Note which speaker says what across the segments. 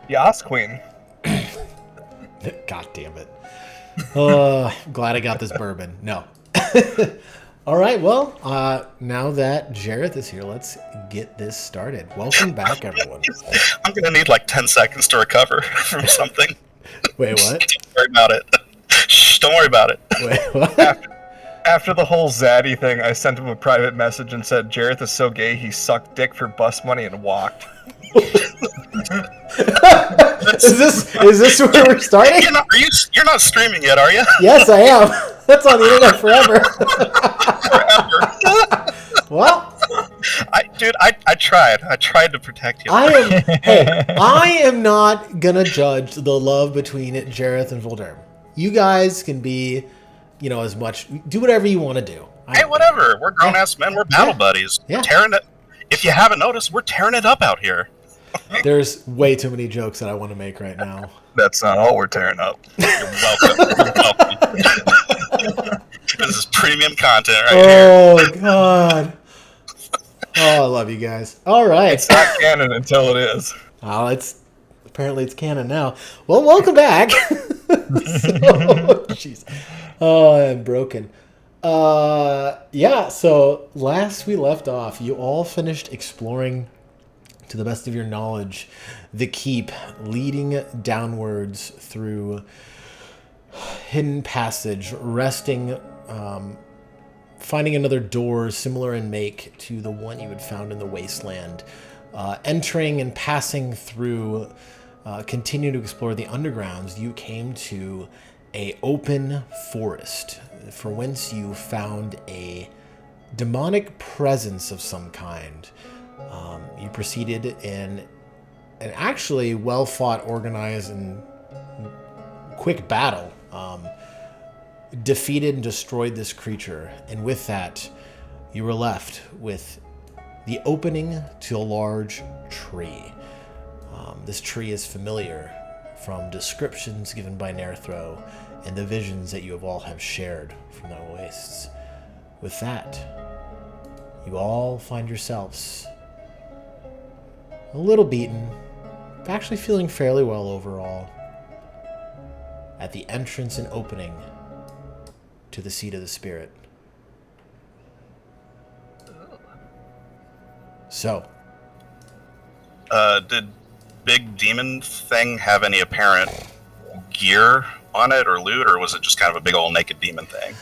Speaker 1: Yas Queen.
Speaker 2: God damn it. Glad I got this bourbon. No. All right, well, now that Jareth is here, let's get this started. Welcome back, everyone.
Speaker 3: I'm gonna need like 10 seconds to recover from something.
Speaker 2: Wait, what?
Speaker 3: Don't worry about it. Shh, don't worry about it.
Speaker 2: Wait, what?
Speaker 1: After the whole Zaddy thing, I sent him a private message and said, Jareth is so gay he sucked dick for bus money and walked.
Speaker 2: Is this where we're starting?
Speaker 3: You're not streaming yet, are you?
Speaker 2: Yes, I am. That's on the internet forever. Well,
Speaker 3: I tried. I tried to protect you.
Speaker 2: I am not gonna judge the love between Jareth and Voldem. You guys can be, as much, do whatever you want to do.
Speaker 3: Hey, whatever. We're grown ass men. We're battle buddies.
Speaker 2: Yeah.
Speaker 3: We're tearing it. If you haven't noticed, we're tearing it up out here.
Speaker 2: There's way too many jokes that I want to make right now.
Speaker 1: That's not all we're tearing up.
Speaker 3: You're welcome. You're welcome. This is premium content right here.
Speaker 2: Oh, God. Oh, I love you guys. All right.
Speaker 1: It's not canon until it is.
Speaker 2: Oh, apparently it's canon now. Well, welcome back. Jeez. Oh, I'm broken. Yeah, so last we left off, you all finished exploring, to the best of your knowledge, the keep, leading downwards through hidden passage, resting, finding another door similar in make to the one you had found in the wasteland, entering and passing through, continue to explore the undergrounds. You came to a open forest, for whence you found a demonic presence of some kind. You proceeded in an actually well-fought, organized, and quick battle. Defeated and destroyed this creature, and with that, you were left with the opening to a large tree. This tree is familiar from descriptions given by Nerthro and the visions that you all have shared from the wastes. With that, you all find yourselves a little beaten, but actually feeling fairly well overall, at the entrance and opening to the seat of the spirit. So,
Speaker 3: Did Big Demon thing have any apparent gear on it or loot, or was it just kind of a big old naked demon thing?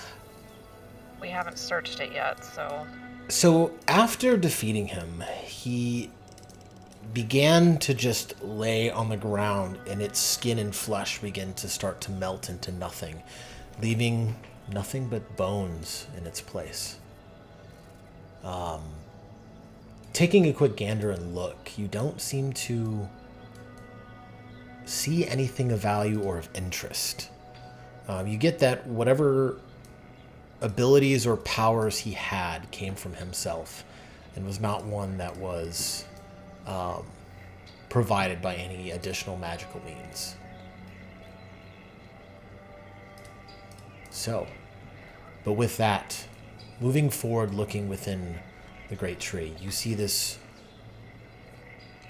Speaker 4: We haven't searched it yet, so...
Speaker 2: So after defeating him, he began to just lay on the ground, and its skin and flesh began to start to melt into nothing, leaving nothing but bones in its place. Taking a quick gander and look, you don't seem to see anything of value or of interest. You get that whatever abilities or powers he had came from himself and was not one that was provided by any additional magical means. So, but with that, moving forward, looking within the great tree, you see this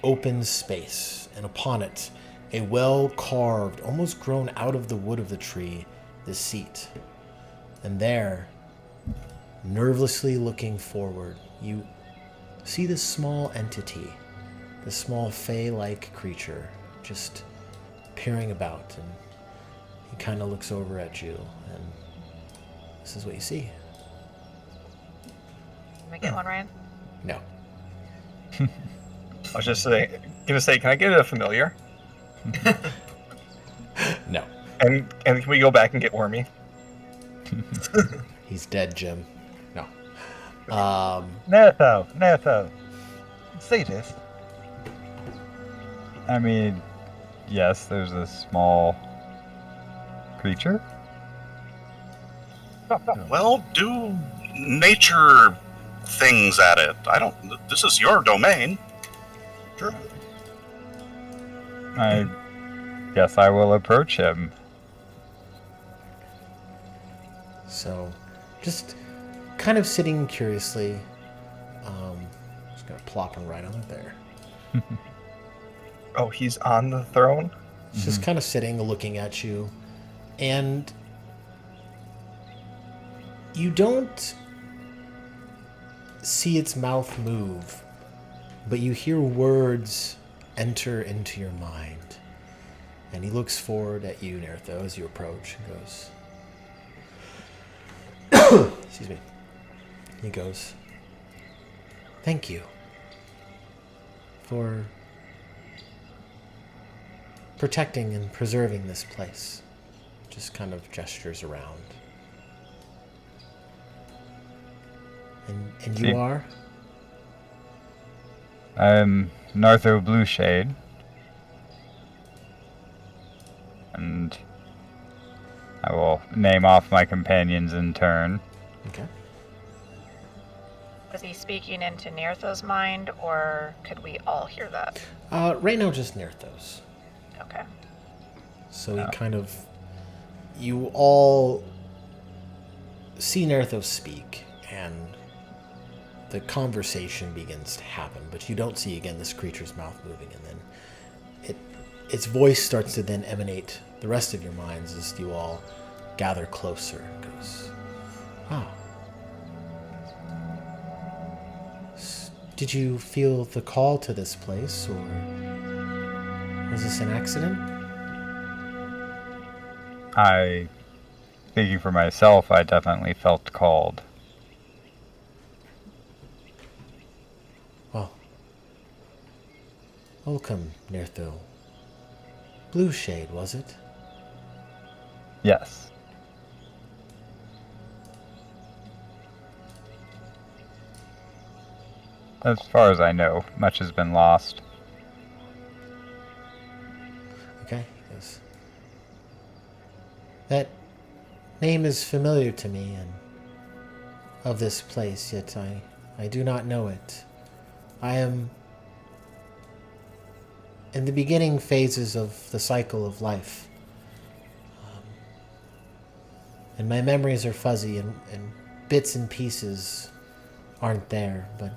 Speaker 2: open space, and upon it, a well-carved, almost grown out of the wood of the tree, this seat. And there, nervously looking forward, you see this small entity, this small fey-like creature, just peering about, and he kind of looks over at you, and this is what you see.
Speaker 4: Can we get one, Ryan?
Speaker 2: No.
Speaker 1: I was just gonna say, can I get a familiar?
Speaker 2: No.
Speaker 1: And can we go back and get Wormy?
Speaker 2: He's dead, Jim. No.
Speaker 5: Nertho. See this? I mean, yes, there's a small creature.
Speaker 3: Well, do nature things at it. This is your domain.
Speaker 1: Sure.
Speaker 5: I guess I will approach him.
Speaker 2: So, just kind of sitting curiously. Just gonna plop him right on it there.
Speaker 1: Oh, he's on the throne?
Speaker 2: It's just kind of sitting, looking at you. And you don't see its mouth move, but you hear words enter into your mind. And he looks forward at you, Nertho, as you approach and goes, excuse me. He goes, "Thank you for protecting and preserving this place." Just kind of gestures around. And you are?
Speaker 5: I'm Nartho Blueshade. And I will name off my companions in turn.
Speaker 2: Okay.
Speaker 4: Was he speaking into Nertho's mind, or could we all hear that?
Speaker 2: Right now, just Nerthos.
Speaker 4: Okay.
Speaker 2: So he kind of... You all see Nerthos speak, and the conversation begins to happen, but you don't see, again, this creature's mouth moving, and then its voice starts to then emanate the rest of your minds as you all gather closer. It goes, "Wow. Did you feel the call to this place, or was this an accident?"
Speaker 5: Speaking for myself, I definitely felt called.
Speaker 2: Well, welcome, Nertho. Blueshade, was it?
Speaker 5: Yes. As far as I know, much has been lost.
Speaker 2: Okay, yes. That name is familiar to me and of this place, yet I do not know it. I am in the beginning phases of the cycle of life. And my memories are fuzzy and bits and pieces aren't there, but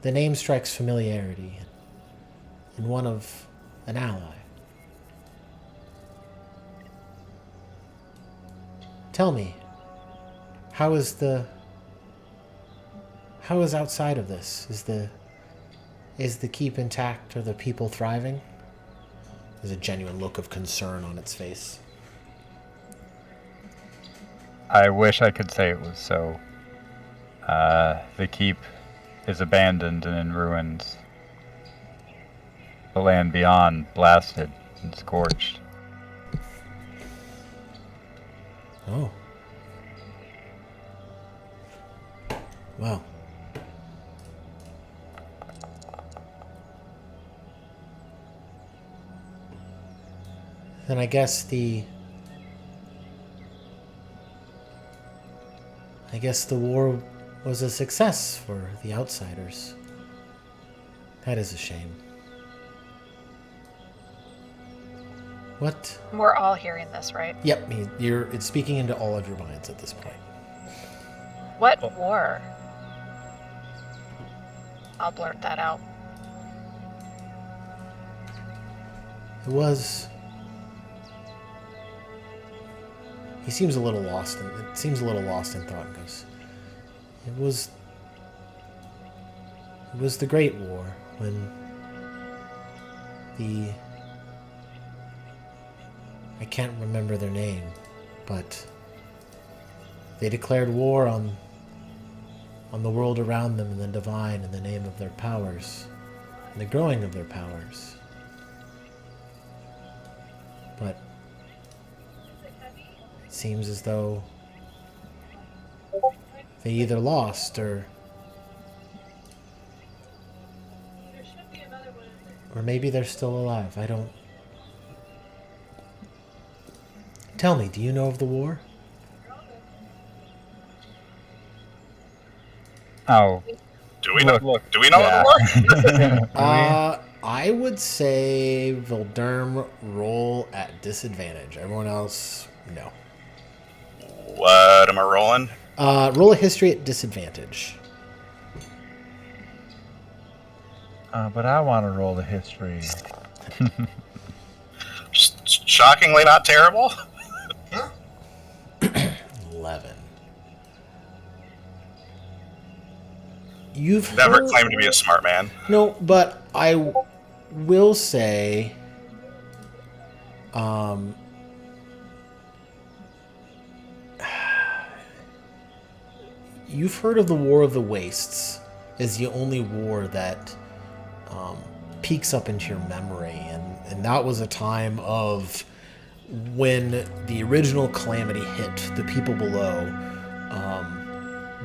Speaker 2: the name strikes familiarity and one of an ally. Tell me, how is outside of this? Is the keep intact? Are the people thriving? There's a genuine look of concern on its face.
Speaker 5: I wish I could say it was so. The keep is abandoned and in ruins. The land beyond blasted and scorched.
Speaker 2: Oh. Wow. Then I guess the war was a success for the outsiders. That is a shame. What?
Speaker 4: We're all hearing this, right?
Speaker 2: Yep, it's speaking into all of your minds at this point.
Speaker 4: What war? I'll blurt that out.
Speaker 2: It was... He seems a little lost, and it seems a little lost in thought and goes, It was the Great War, when I can't remember their name, but they declared war on the world around them and the divine in the name of their powers and the growing of their powers. But it seems as though they either lost or maybe they're still alive. I don't... Tell me, do you know of the war?
Speaker 5: Oh.
Speaker 3: Do we know? Do we know
Speaker 5: Yeah.
Speaker 3: the war?
Speaker 2: I would say Vilderm roll at disadvantage. Everyone else, no.
Speaker 3: What am I rolling?
Speaker 2: Roll a history at disadvantage.
Speaker 5: But I want to roll the history.
Speaker 3: Shockingly not terrible.
Speaker 2: 11. You've
Speaker 3: Never
Speaker 2: heard...
Speaker 3: claimed to be a smart man.
Speaker 2: No, but I will say, you've heard of the War of the Wastes as the only war that peeks up into your memory, and that was a time of when the original calamity hit. The people below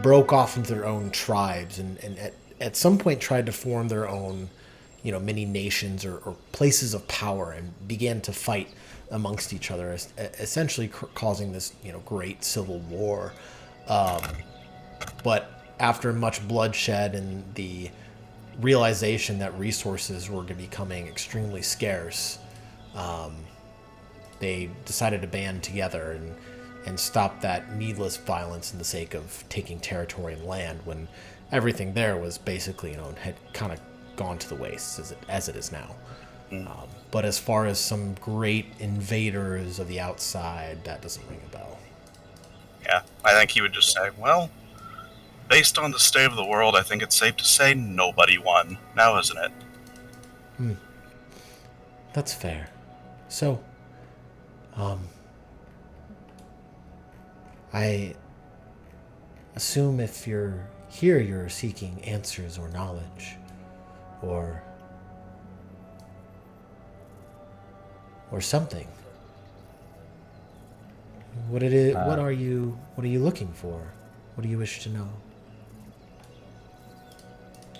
Speaker 2: broke off into their own tribes, and at some point tried to form their own, mini nations or places of power, and began to fight amongst each other, essentially causing this great civil war. But after much bloodshed and the realization that resources were becoming extremely scarce, they decided to band together and stop that needless violence in the sake of taking territory and land, when everything there was basically, had kind of gone to the waste as it is now. But as far as some great invaders of the outside, that doesn't ring a bell.
Speaker 3: Yeah, I think he would just say, well, based on the state of the world, I think it's safe to say nobody won. Now, isn't it?
Speaker 2: That's fair. So, I assume if you're here, you're seeking answers or knowledge, or something. What are you looking for? What do you wish to know?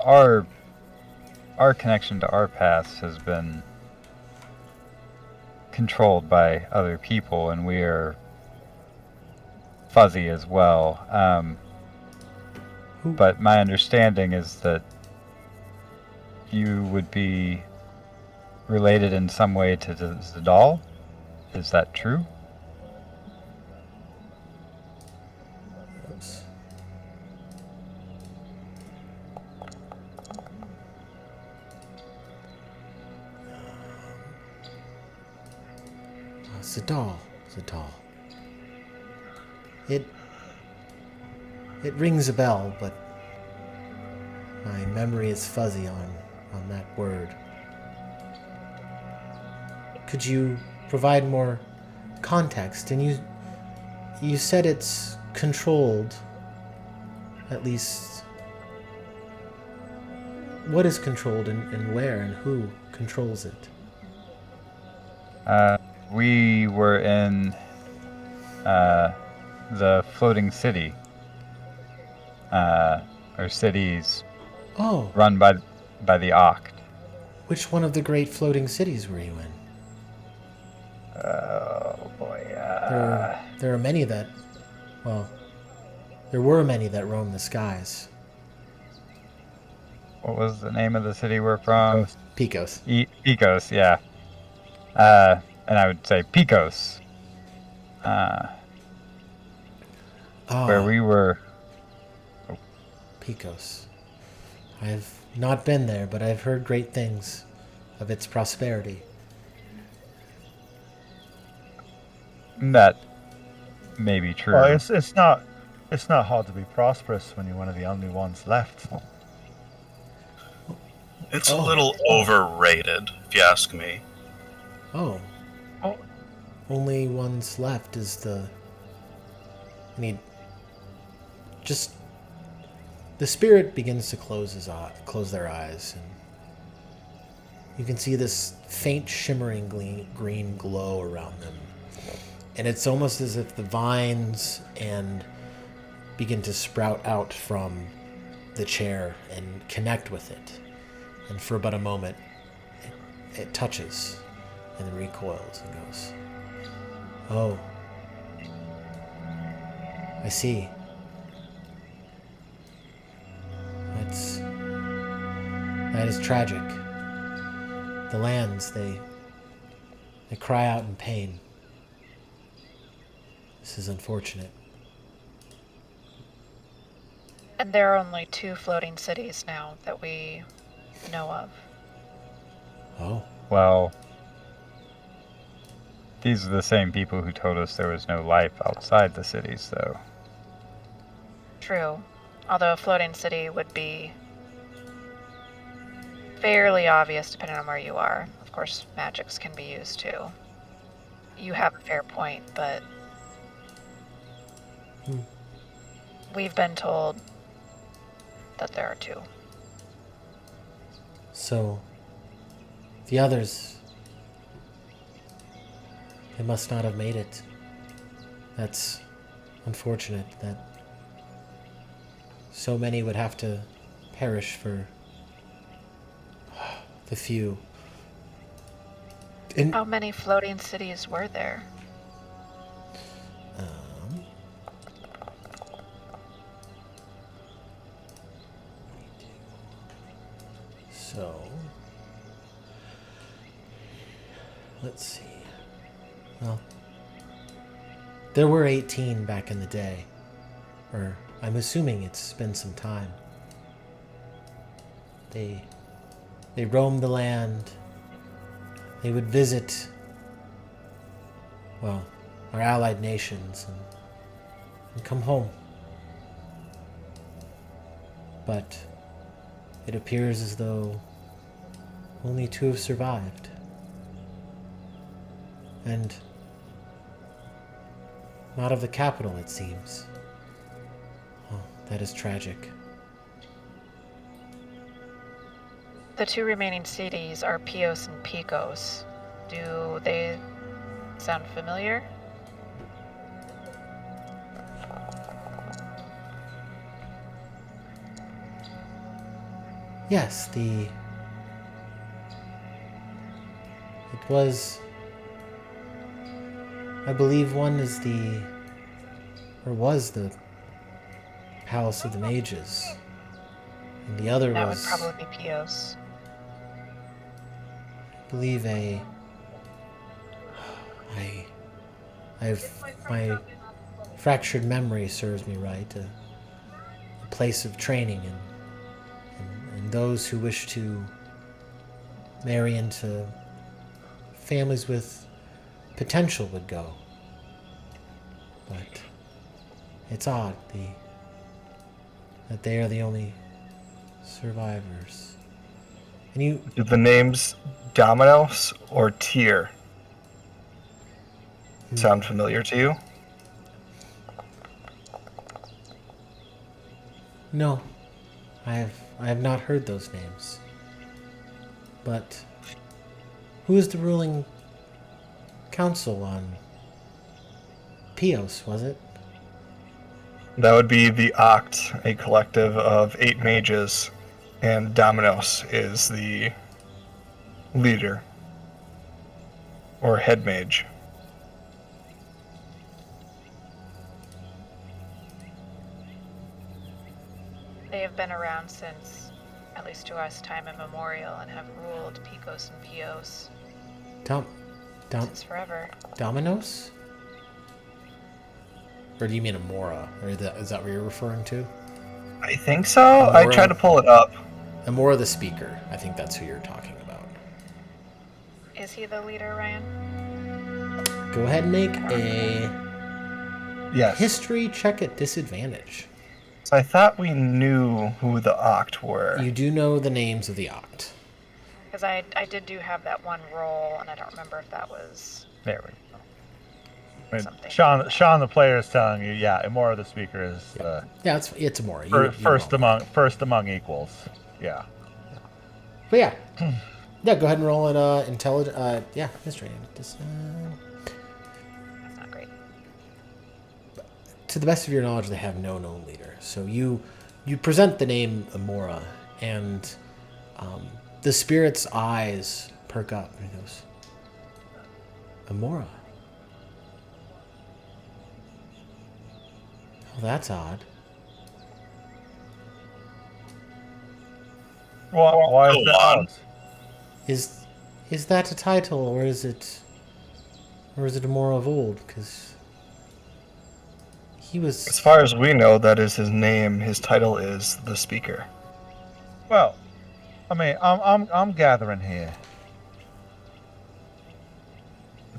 Speaker 5: Our connection to our past has been controlled by other people, and we are fuzzy as well. But my understanding is that you would be related in some way to the Zadal. Is that true?
Speaker 2: Oops. Zadal. It rings a bell, but my memory is fuzzy on that word. Could you provide more context? And you said it's controlled, at least. What is controlled, and where and who controls it?
Speaker 5: We were in the floating city, or cities run by the Oct.
Speaker 2: Which one of the great floating cities were you in?
Speaker 5: Oh boy.
Speaker 2: There are many that, there were many that roam the skies.
Speaker 5: What was the name of the city we're from?
Speaker 2: Picos.
Speaker 5: Picos, yeah. And I would say Picos. Where we were.
Speaker 2: Picos. I've not been there, but I've heard great things of its prosperity.
Speaker 5: That may be true.
Speaker 6: Well, it's not hard to be prosperous when you're one of the only ones left.
Speaker 3: It's a little overrated, if you ask me.
Speaker 2: Only ones left is the... The spirit begins to close their eyes, and you can see this faint shimmering green glow around them. And it's almost as if the vines begin to sprout out from the chair and connect with it. And for about a moment, it touches and then recoils and goes, "Oh, I see. That is tragic. The lands, they cry out in pain. This is unfortunate."
Speaker 4: And there are only 2 floating cities now that we know of.
Speaker 2: Oh.
Speaker 5: Well, these are the same people who told us there was no life outside the cities, though.
Speaker 4: True. Although a floating city would be fairly obvious depending on where you are. Of course, magics can be used too. You have a fair point, but we've been told that there are two.
Speaker 2: So, the others, they must not have made it. That's unfortunate that so many would have to perish for the few. And
Speaker 4: How many floating cities were there?
Speaker 2: So, let's see. Well, there were 18 back in the day. Or, I'm assuming it's been some time. They roamed the land. They would visit, well, our allied nations and come home. But it appears as though only 2 have survived. And not of the capital, it seems. Oh, that is tragic.
Speaker 4: The 2 remaining cities are Pios and Picos. Do they sound familiar?
Speaker 2: Yes, it was, I believe one is was the Palace of the Mages. And the other
Speaker 4: That
Speaker 2: was,
Speaker 4: would probably be Pios.
Speaker 2: I believe my fractured memory serves me right, a place of training and those who wish to marry into families with potential would go. But it's odd that they are the only survivors. And
Speaker 1: Do the names Dominos or Tyr sound familiar to you?
Speaker 2: No, I have not heard those names. But who is the ruling council on Pios, was it?
Speaker 1: That would be the Oct, a collective of 8 mages, and Dominos is the leader, or head mage.
Speaker 4: They have been around since, at least to us, time immemorial and have ruled Picos and Pios since forever.
Speaker 2: Dominos? Or do you mean Amora? Or is that what you're referring to?
Speaker 1: I think so. I tried to pull it up.
Speaker 2: Amora the Speaker. I think that's who you're talking about.
Speaker 4: Is he the leader, Ryan?
Speaker 2: Go ahead and make a
Speaker 1: Yes.
Speaker 2: history check at disadvantage.
Speaker 1: So I thought we knew who the Oct were.
Speaker 2: You do know the names of the Oct.
Speaker 4: Because I do have that one roll, and I don't remember if that was
Speaker 5: There we go.
Speaker 6: I mean,
Speaker 4: something.
Speaker 6: Sean, the player, is telling you, yeah, Imora the Speaker is
Speaker 2: Yeah, it's Amora. You
Speaker 6: first
Speaker 2: know.
Speaker 6: among equals. Yeah.
Speaker 2: But yeah. Yeah, go ahead and roll an intelligence. Yeah, history.
Speaker 4: That's not great.
Speaker 2: To the best of your knowledge, they have no known leader. So you present the name Amora, and the spirit's eyes perk up, and he goes, Amora. Oh, that's odd.
Speaker 6: Why is
Speaker 3: Go
Speaker 6: that
Speaker 3: on.
Speaker 6: odd?
Speaker 2: Is that a title, or is it Amora of old? Because he was.
Speaker 1: As far as we know, that is his name. His title is the Speaker.
Speaker 6: Well, I mean, I'm gathering here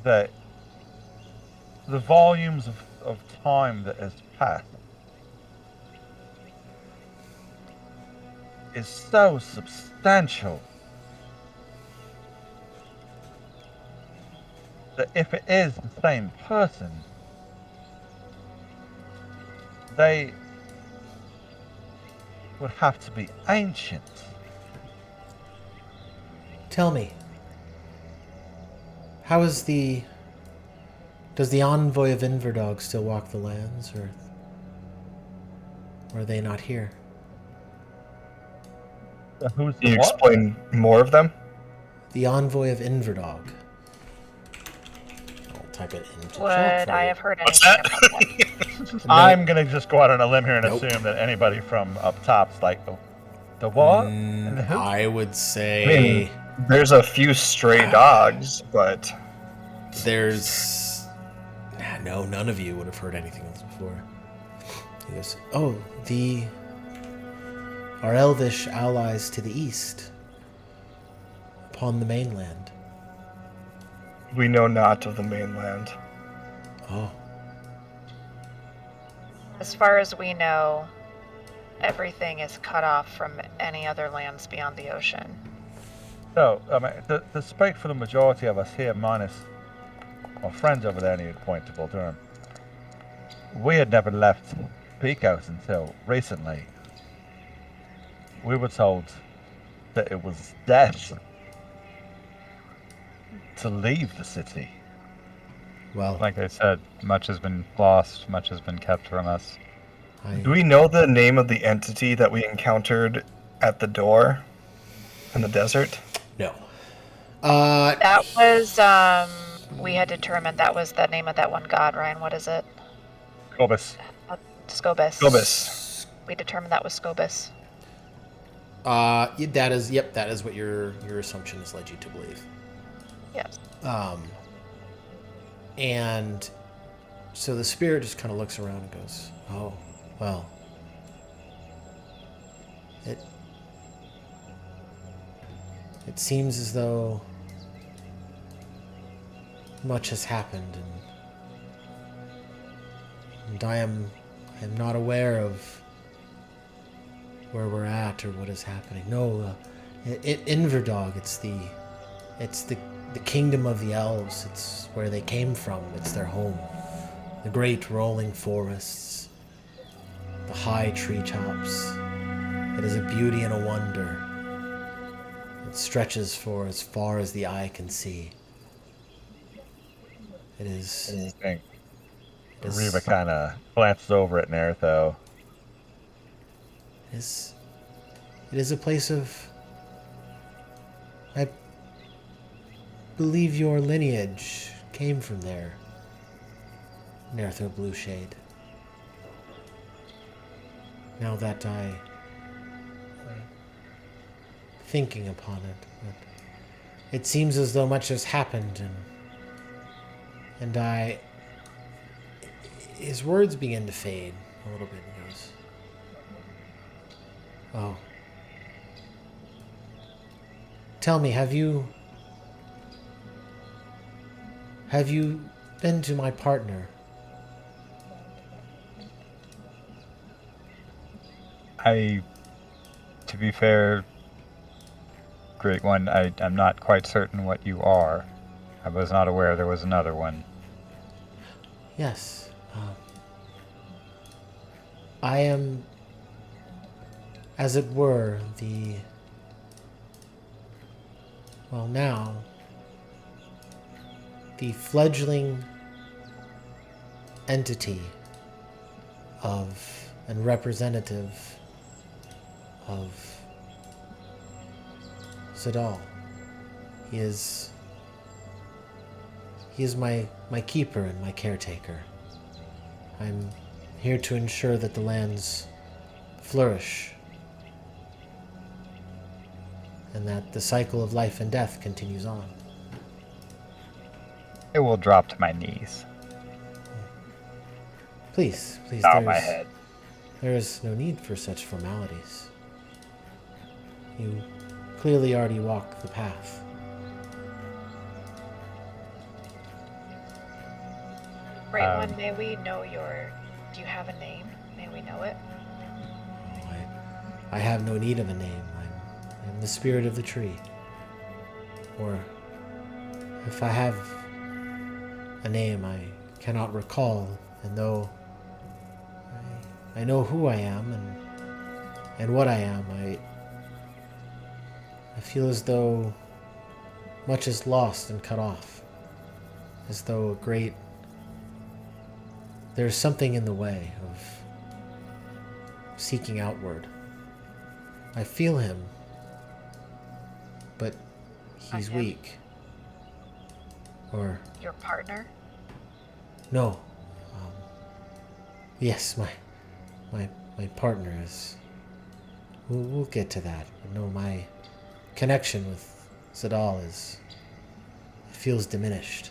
Speaker 6: that the volumes of time that has passed is so substantial that if it is the same person, they would have to be ancient.
Speaker 2: Tell me, does the envoy of Inverdog still walk the lands, or are they not here?
Speaker 6: Who's
Speaker 1: Can you
Speaker 6: the what?
Speaker 1: explain more of them?
Speaker 2: The envoy of Inverdog. I'll type it into
Speaker 4: Would
Speaker 2: chat for
Speaker 4: I
Speaker 2: you.
Speaker 4: have heard
Speaker 3: What's
Speaker 4: anything
Speaker 3: that?
Speaker 4: about that?
Speaker 2: No.
Speaker 6: I'm gonna just go out on a limb here and
Speaker 2: Nope.
Speaker 6: assume that anybody from up top's like, the what? And the who?
Speaker 2: I would
Speaker 1: I
Speaker 2: say
Speaker 1: mean, there's a few stray dogs, but
Speaker 2: there's... No, none of you would have heard anything else before. He goes, oh, our elvish allies to the east, upon the mainland.
Speaker 1: we know not of the mainland.
Speaker 2: Oh,
Speaker 4: As far as we know, everything is cut off from any other lands beyond the ocean.
Speaker 6: So, I mean, to speak for the majority of us here, minus our friends over there, and you'd point to Voldurum, we had never left Picos until recently. We were told that it was death to leave the city.
Speaker 2: well,
Speaker 5: Like I said, much has been lost, much has been kept from us.
Speaker 1: Do we know the name of the entity that we encountered at the door in the desert?
Speaker 2: no.
Speaker 4: That was, we had determined that was the name of that one god, Ryan. What is it?
Speaker 6: Corbus.
Speaker 4: Scobus.
Speaker 1: Scobus.
Speaker 4: We determined that was Scobus.
Speaker 2: That is what your assumption has led you to believe.
Speaker 4: Yes.
Speaker 2: And so the spirit just kind of looks around and goes, oh, well, it seems as though much has happened, and I am not aware of where we're at or what is happening. No, Inverdog, it's the kingdom of the elves. It's where they came from. It's their home. The great rolling forests, the high treetops. It is a beauty and a wonder. It stretches for as far as the eye can see. It is.
Speaker 6: Reba kind of glances over at Naruto.
Speaker 2: It is a place of... I believe your lineage came from there, Nertho Blueshade. Now that I... thinking upon it, but it seems as though much has happened, and I... His words begin to fade a little bit, and goes, oh. Tell me, have you been to my partner?
Speaker 5: To be fair, Great One, I'm not quite certain what you are. I was not aware there was another one.
Speaker 2: Yes. I am, as it were, now, the fledgling entity of and representative of Zadal. He is my keeper and my caretaker. I'm here to ensure that the lands flourish and that the cycle of life and death continues on.
Speaker 5: It will drop to my knees.
Speaker 2: Please,
Speaker 5: Bow my head.
Speaker 2: there is no need for such formalities. You clearly already walk the path.
Speaker 4: Great One, may we know do you have a name? May we know it?
Speaker 2: Oh, I have no need of a name. I'm the spirit of the tree. Or, if I have a name, I cannot recall, and though I know who I am and what I am, I feel as though much is lost and cut off, as though there's something in the way of seeking outward. I feel him, but he's weak. Or...
Speaker 4: Your partner?
Speaker 2: No. Yes, my partner is... We'll get to that. But no, my connection with Zadal feels diminished.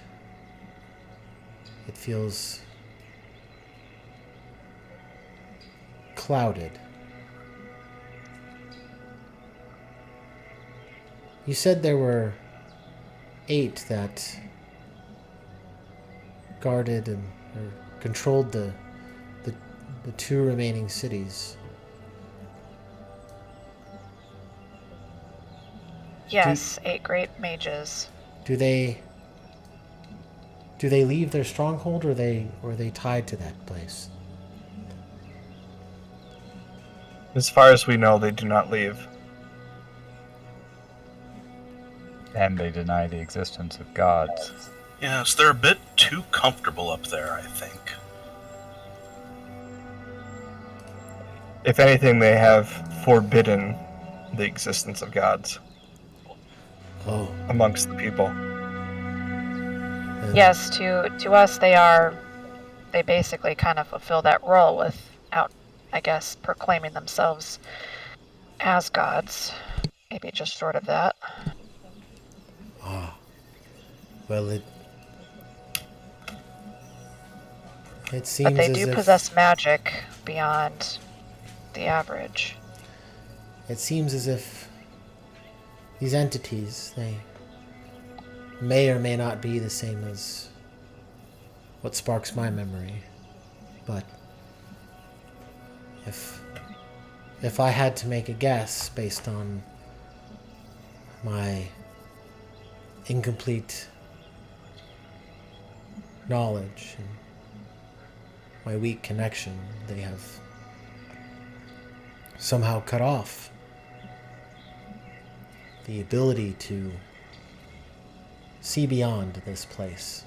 Speaker 2: It feels clouded. You said there were 8 that guarded or controlled the 2 remaining cities.
Speaker 4: Yes, 8 great mages.
Speaker 2: Do they leave their stronghold, or are they tied to that place?
Speaker 1: As far as we know, they do not leave.
Speaker 5: And they deny the existence of gods.
Speaker 3: Yes, they're a bit too comfortable up there, I think.
Speaker 1: If anything, they have forbidden the existence of gods amongst the people.
Speaker 4: Yes, to us they basically kind of fulfill that role without, I guess, proclaiming themselves as gods. Maybe just sort of that.
Speaker 2: Well, it seems
Speaker 4: but they
Speaker 2: as
Speaker 4: do
Speaker 2: if
Speaker 4: possess magic beyond the average.
Speaker 2: It seems as if these entities, they may or may not be the same as what sparks my memory, but if I had to make a guess based on my incomplete knowledge and my weak connection, they have somehow cut off the ability to see beyond this place.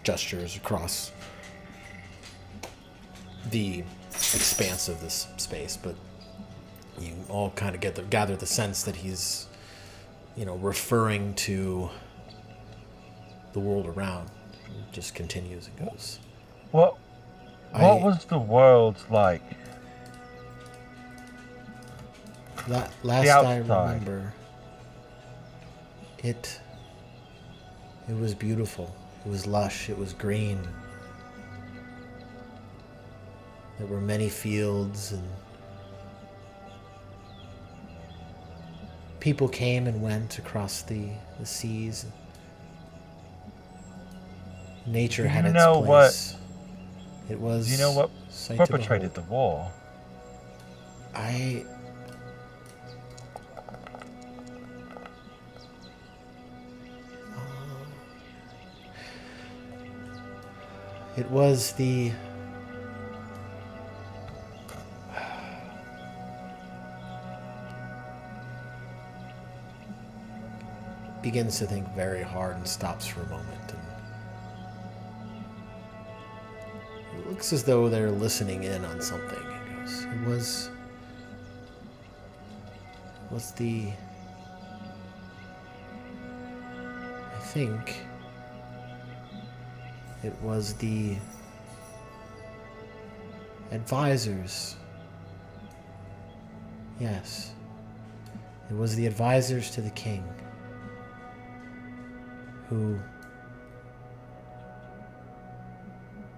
Speaker 2: Gestures across the expanse of this space, but you all kind of gather the sense that he's, referring to the world around. It just continues and goes.
Speaker 6: What was the world like?
Speaker 2: Last I remember, it was beautiful. It was lush. It was green. There were many fields, and people came and went across the seas. Nature had its place. It was.
Speaker 6: Do you know what perpetrated the war?
Speaker 2: It was the begins to think very hard and stops for a moment, and it looks as though they're listening in on something. It goes, it was the, I think it was the advisors. Yes. It was the advisors to the king who,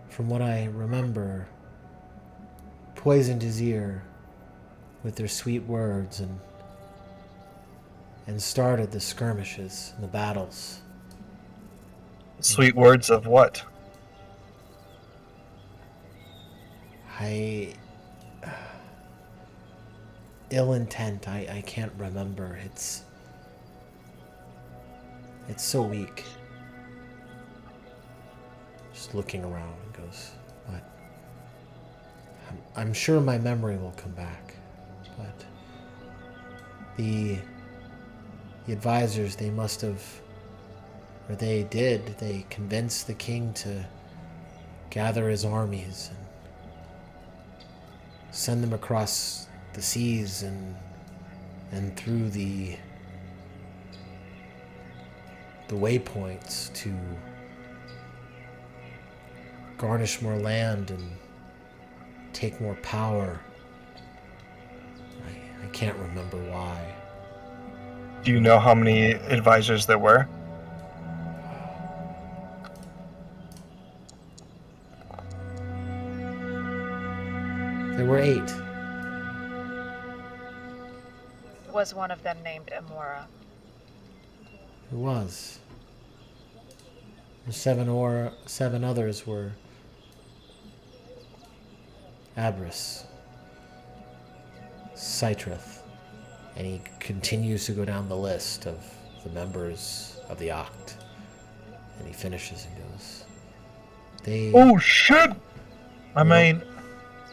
Speaker 2: from what I remember, poisoned his ear with their sweet words and and started the skirmishes and the battles.
Speaker 1: Sweet words of what?
Speaker 2: Ill intent. I can't remember. It's so weak. Just looking around and goes, what? I'm sure my memory will come back, but the advisors, they must have, or they convinced the king to gather his armies and send them across the seas and through the waypoints to garnish more land and take more power. I can't remember why.
Speaker 1: Do you know how many advisors there were?
Speaker 2: There were 8.
Speaker 4: Was one of them named Amora?
Speaker 2: It was. The 7 others were Abris, Citrith, and he continues to go down the list of the members of the Oct, and he finishes and goes,
Speaker 6: Oh shit! I mean,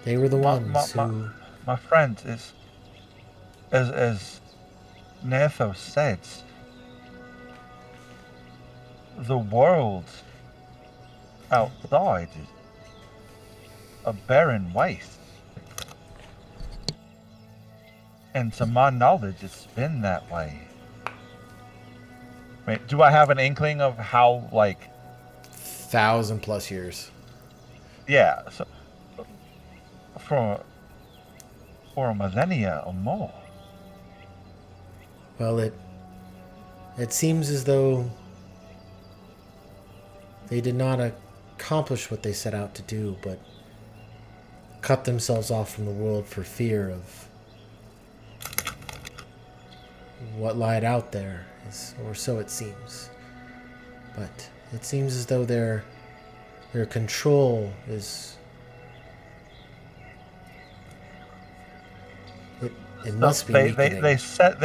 Speaker 2: they were the ones who...
Speaker 6: My friend is, as Netho said, the world outside is a barren waste. And to my knowledge, it's been that way. I mean, do I have an inkling of how, like...
Speaker 2: 1,000+ years.
Speaker 6: Yeah, so... For a millennia or more.
Speaker 2: Well, it seems as though they did not accomplish what they set out to do, but cut themselves off from the world for fear of what lied out there, or so it seems. But it seems as though their control is... It must be weakening.
Speaker 6: They set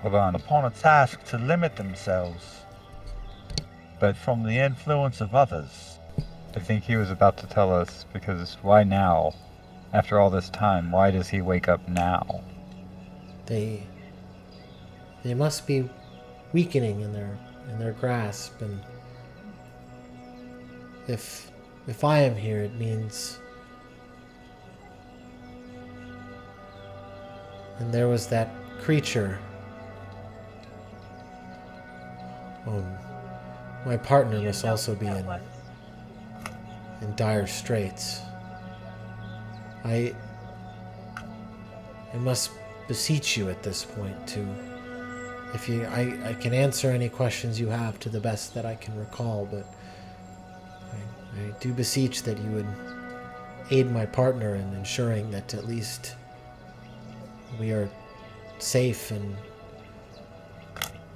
Speaker 5: Hold on.
Speaker 6: upon a task to limit themselves, but from the influence of others.
Speaker 5: I think he was about to tell us, because why now? After all this time, why does he wake up now?
Speaker 2: They must be weakening in their grasp, and if I am here, it means... And there was that creature. My partner must also be in dire straits. I must beseech you at this point to, if you, I can answer any questions you have to the best that I can recall, but I do beseech that you would aid my partner in ensuring that at least we are safe and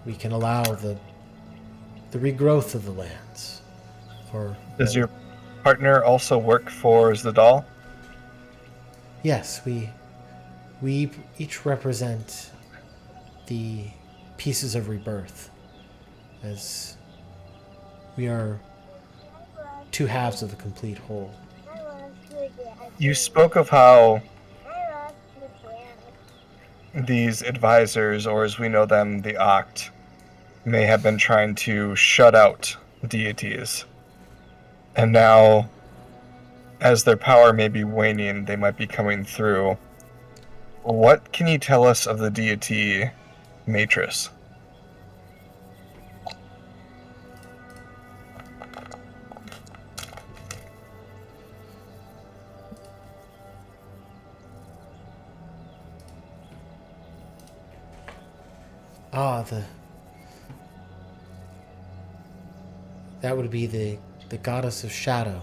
Speaker 2: we can allow the regrowth of the lands.
Speaker 1: Does your partner also work for Zadal?
Speaker 2: Yes, we each represent the pieces of rebirth, as we are 2 halves of a complete whole.
Speaker 1: You spoke of how these advisors, or as we know them, the Oct, may have been trying to shut out deities. And now, as their power may be waning, they might be coming through. What can you tell us of the deity Matris?
Speaker 2: That would be the goddess of shadow,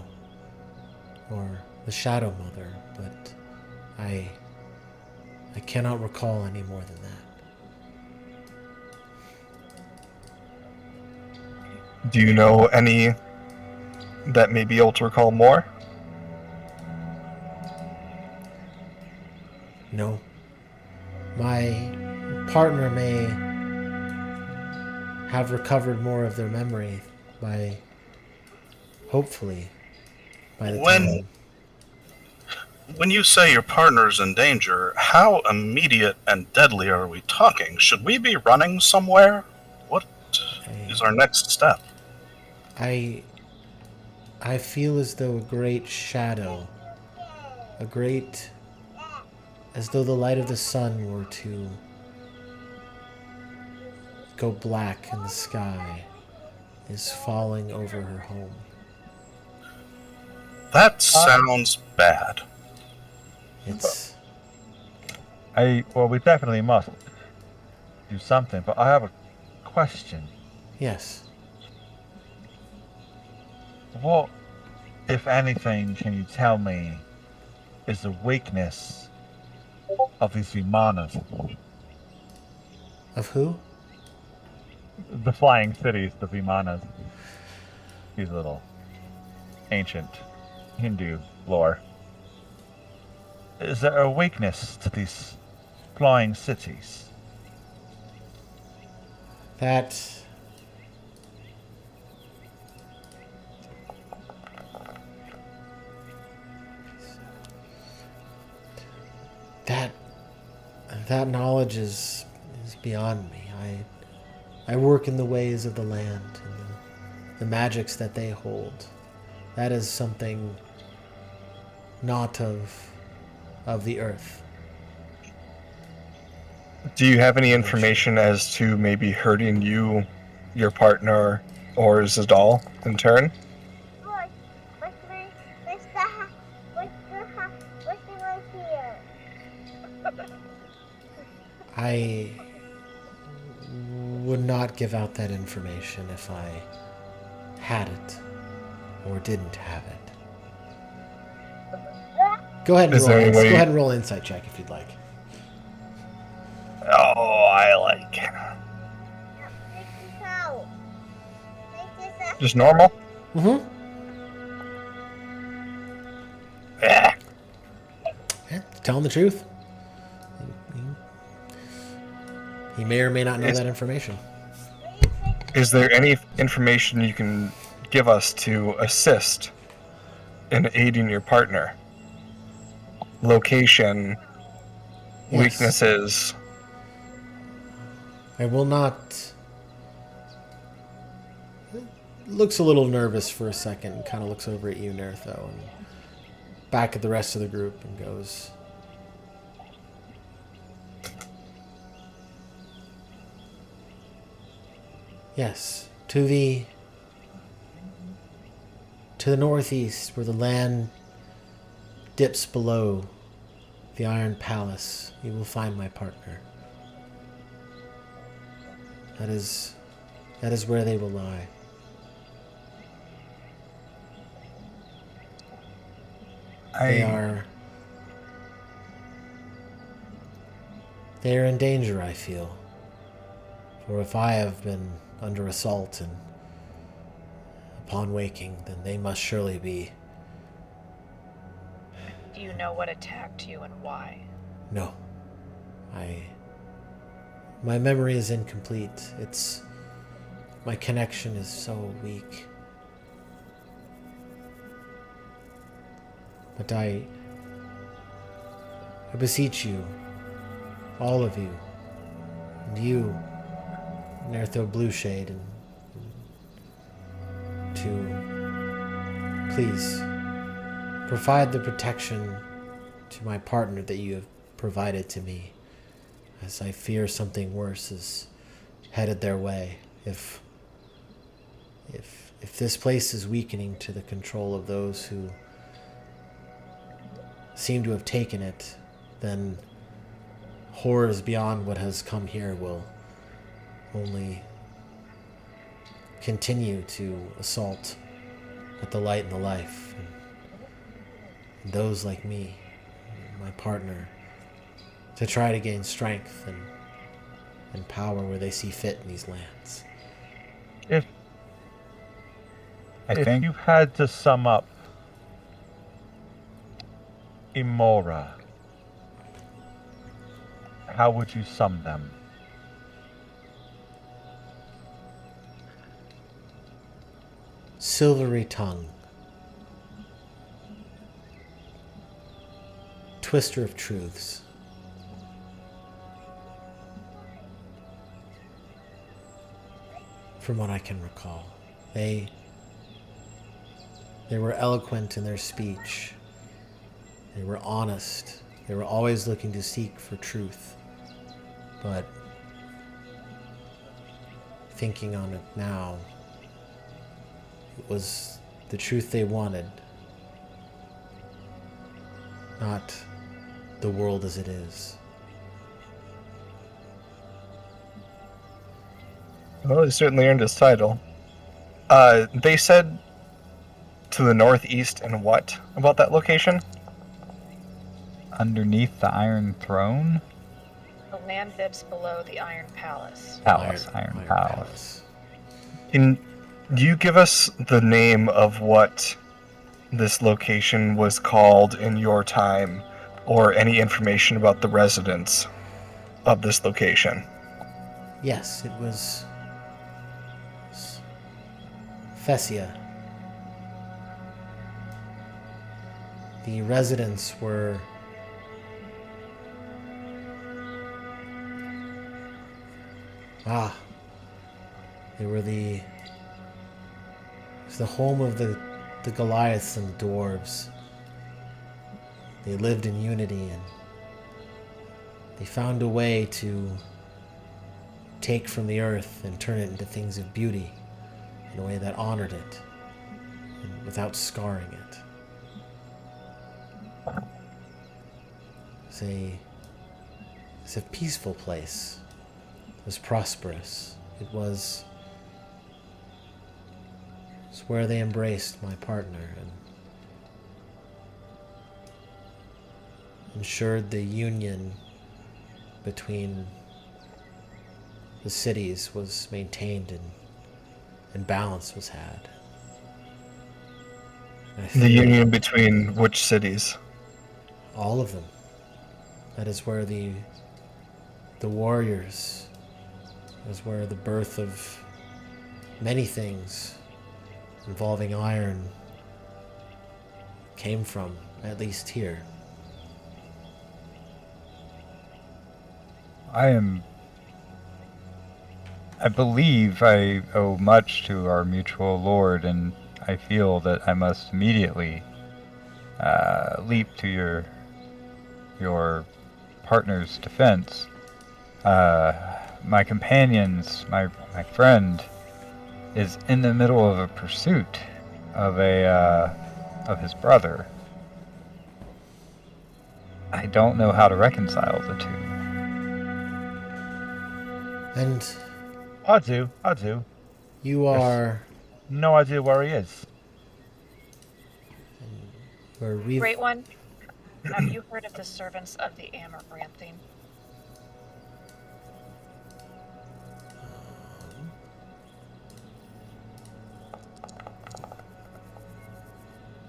Speaker 2: or the Shadow Mother, but I cannot recall any more than that.
Speaker 1: Do you know any that may be able to recall more?
Speaker 2: No. My partner may have recovered more of their memory by, hopefully, by the
Speaker 3: When
Speaker 2: time.
Speaker 3: when you say your partner's in danger, how immediate and deadly are we talking? Should we be running somewhere? What is our next step?
Speaker 2: I feel as though a great shadow, as though the light of the sun were to go black in the sky, is falling over her home.
Speaker 3: That sounds bad.
Speaker 2: It's
Speaker 6: Well, we definitely must do something, but I have a question.
Speaker 2: yes.
Speaker 6: What, if anything, can you tell me is the weakness of these Vimanas?
Speaker 2: Of who?
Speaker 6: The flying cities, the Vimanas. These little ancient Hindu lore. Is there a weakness to these flying cities?
Speaker 2: That knowledge is beyond me. I work in the ways of the land and the magics that they hold. That is something not of the earth.
Speaker 1: Do you have any information as to maybe hurting you, your partner, or Zadal in turn?
Speaker 2: I would not give out that information if I had it or didn't have it. Go ahead and roll an insight check if you'd like.
Speaker 1: Oh, I like. Just normal?
Speaker 2: Mm-hmm.
Speaker 1: Yeah.
Speaker 2: Yeah, telling the truth. He may or may not know that information.
Speaker 1: Is there any information you can give us to assist in aiding your partner? Location,
Speaker 2: Yes.
Speaker 1: weaknesses.
Speaker 2: I will not. Looks a little nervous for a second, kind of looks over at you, Nertho, and back at the rest of the group and goes, yes, to the northeast, where the land dips below the Iron Palace, you will find my partner. That is where they will lie. They are in danger, I feel. For if I have been under assault and upon waking, then they must surely be.
Speaker 4: Do you know what attacked you and why?
Speaker 2: No. My memory is incomplete. My connection is so weak. But I beseech you, all of you, and you, Nertho Blueshade, and to please provide the protection to my partner that you have provided to me, as I fear something worse is headed their way. If this place is weakening to the control of those who seem to have taken it, then horrors beyond what has come here will only continue to assault at the light and the life. And those like me, my partner, to try to gain strength and power where they see fit in these lands.
Speaker 6: If
Speaker 5: think
Speaker 6: you had to sum up Imora, how would you sum them?
Speaker 2: Silvery tongue. Twister of truths. From what I can recall. They were eloquent in their speech. They were honest. They were always looking to seek for truth. But thinking on it now, it was the truth they wanted, not the world as it is.
Speaker 1: Well, he certainly earned his title. They said to the northeast, and what about that location?
Speaker 5: underneath the Iron Throne?
Speaker 4: The land dips below the Iron Palace.
Speaker 5: Iron Palace.
Speaker 1: Can you give us the name of what this location was called in your time, or any information about the residents of this location?
Speaker 2: Yes, it was Fessia. The residents were they were it was the home of the Goliaths and the dwarves. They lived in unity, and they found a way to take from the earth and turn it into things of beauty in a way that honored it and without scarring it. It's a peaceful place. It was prosperous. It's where they embraced my partner and ensured the union between the cities was maintained and balance was had.
Speaker 1: The union between which cities?
Speaker 2: All of them. That is where the warriors, that is where the birth of many things involving iron came from, at least here.
Speaker 5: I believe I owe much to our mutual lord, and I feel that I must immediately leap to your partner's defense. My companions, my friend, is in the middle of a pursuit of his brother. I don't know how to reconcile the two.
Speaker 2: And
Speaker 6: I do.
Speaker 2: you are
Speaker 6: No idea where he is.
Speaker 4: Great one, have you heard of the servants of the Amaranthine?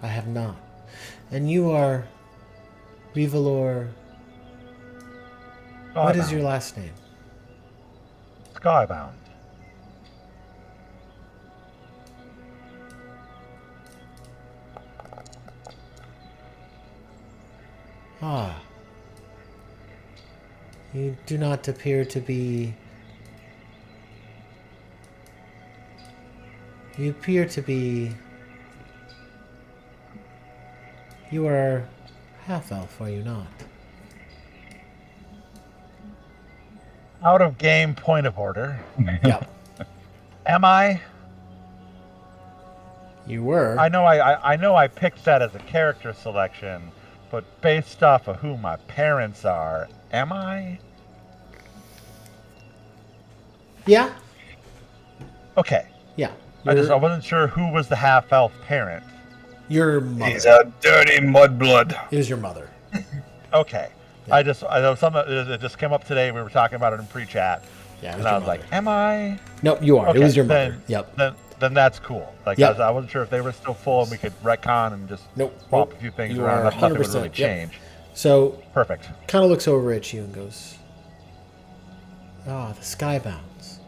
Speaker 2: I have not. And you are Rivalor. What is your last name?
Speaker 6: Skybound.
Speaker 2: Ah. You do not appear to be... You appear to be... You are half-elf, are you not?
Speaker 6: Out of game point of order.
Speaker 2: Yeah.
Speaker 6: Am I?
Speaker 2: You were.
Speaker 6: I know I picked that as a character selection, but based off of who my parents are, am I?
Speaker 2: Yeah.
Speaker 6: Okay.
Speaker 2: Yeah.
Speaker 6: I wasn't sure who was the half-elf parent.
Speaker 2: Your mother.
Speaker 1: He's a dirty mudblood.
Speaker 2: It was your mother.
Speaker 6: Okay.
Speaker 2: Yeah.
Speaker 6: I know it just came up today. We were talking about it in pre-chat.
Speaker 2: Yeah, it was
Speaker 6: And
Speaker 2: your
Speaker 6: I was
Speaker 2: mother.
Speaker 6: like, am I?
Speaker 2: No, you are.
Speaker 6: Okay,
Speaker 2: it was your mother.
Speaker 6: then-
Speaker 2: Yep.
Speaker 6: Then then that's cool. Like
Speaker 2: Yep.
Speaker 6: I wasn't sure if they were still full and we could retcon and just
Speaker 2: Nope.
Speaker 6: swap
Speaker 2: Nope.
Speaker 6: a few things
Speaker 2: You
Speaker 6: around.
Speaker 2: are
Speaker 6: Nothing would
Speaker 2: 100%,
Speaker 6: really
Speaker 2: yep.
Speaker 6: change.
Speaker 2: So,
Speaker 6: Perfect.
Speaker 2: kind of looks over at you and goes, "Ah, the Skybounds.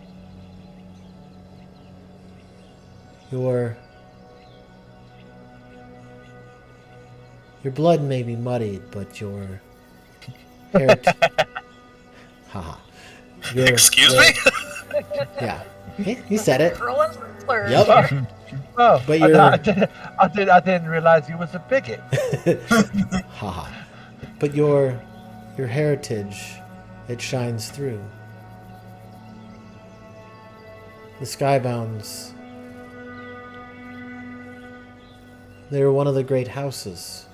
Speaker 2: Your blood may be muddied, but your heritage." Haha. Your-
Speaker 3: Excuse
Speaker 2: your-
Speaker 3: me?
Speaker 2: Yeah. You said it.
Speaker 4: Rolling slurs.
Speaker 2: Yep.
Speaker 6: Oh,
Speaker 2: But you're-
Speaker 6: I didn't realize you was a bigot.
Speaker 2: Haha. But your heritage, it shines through. The Skybounds, they were one of the great houses.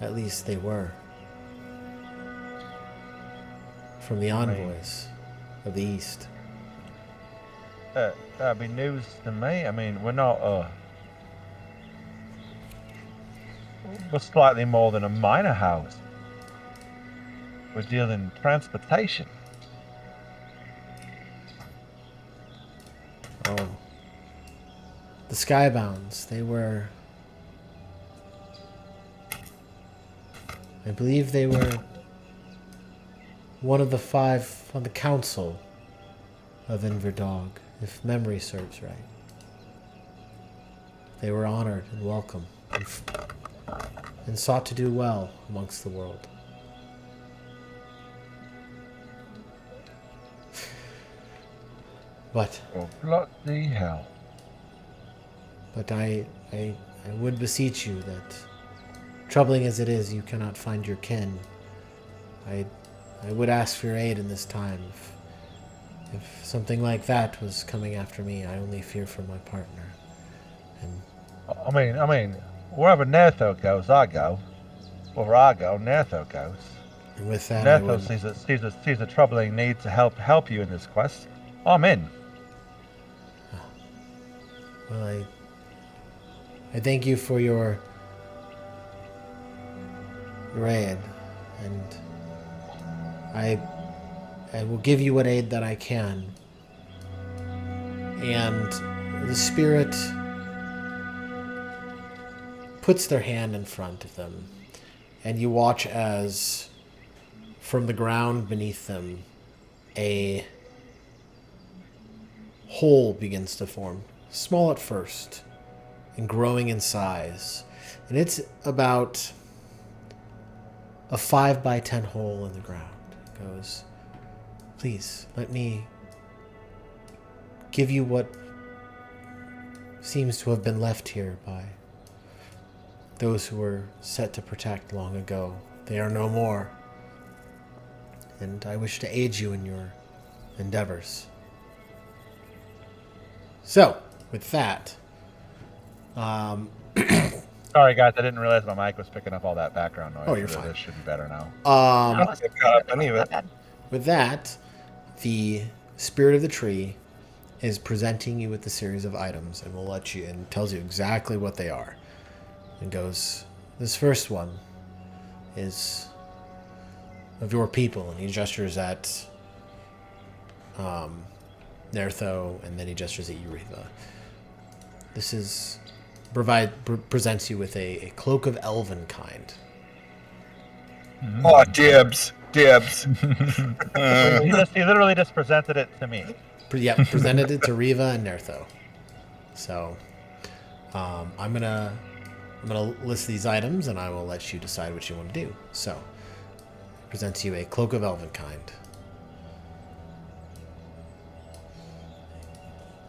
Speaker 2: At least they were. From the envoys of the East.
Speaker 6: That'd be news to me. I mean, we're not we're slightly more than a minor house. We're dealing in transportation.
Speaker 2: Oh. The Skybounds, they were... I believe they were one of the 5 on the council of Inverdog, if memory serves right. They were honored and welcome and sought to do well amongst the world. But
Speaker 6: Oh, bloody hell.
Speaker 2: I would beseech you that, troubling as it is, you cannot find your kin. I would ask for your aid in this time. If something like that was coming after me, I only fear for my partner. And
Speaker 6: I mean, wherever Nertho goes, I go. Wherever I go, Nertho goes.
Speaker 2: and with that, I
Speaker 6: Nertho
Speaker 2: would,
Speaker 6: sees a troubling need to help you in this quest. I'm in.
Speaker 2: well, I thank you for your aid, and I will give you what aid that I can. And the spirit puts their hand in front of them, and you watch as from the ground beneath them a hole begins to form, small at first and growing in size, and it's about a 5 by 10 hole in the ground. It goes, "Please let me give you what seems to have been left here by those who were set to protect long ago. They are no more, and I wish to aid you in your endeavors." So, with that,
Speaker 6: Sorry, guys, I didn't realize my mic was picking up all that background noise.
Speaker 2: Oh, you're
Speaker 6: So
Speaker 2: fine.
Speaker 6: This should be better now.
Speaker 1: I don't think I've caught up any of
Speaker 4: Not
Speaker 1: it.
Speaker 4: bad.
Speaker 2: with that, the spirit of the tree is presenting you with a series of items, and will let you, and tells you exactly what they are. And goes, "This first one is of your people," and he gestures at Nertho, and then he gestures at Eureka. This is presents you with a cloak of elven kind.
Speaker 1: Oh, dibs. Dibs.
Speaker 6: He literally just presented it to me.
Speaker 2: Presented it to Riva and Nertho. So, I'm gonna list these items, and I will let you decide what you want to do. So, presents you a cloak of elven kind,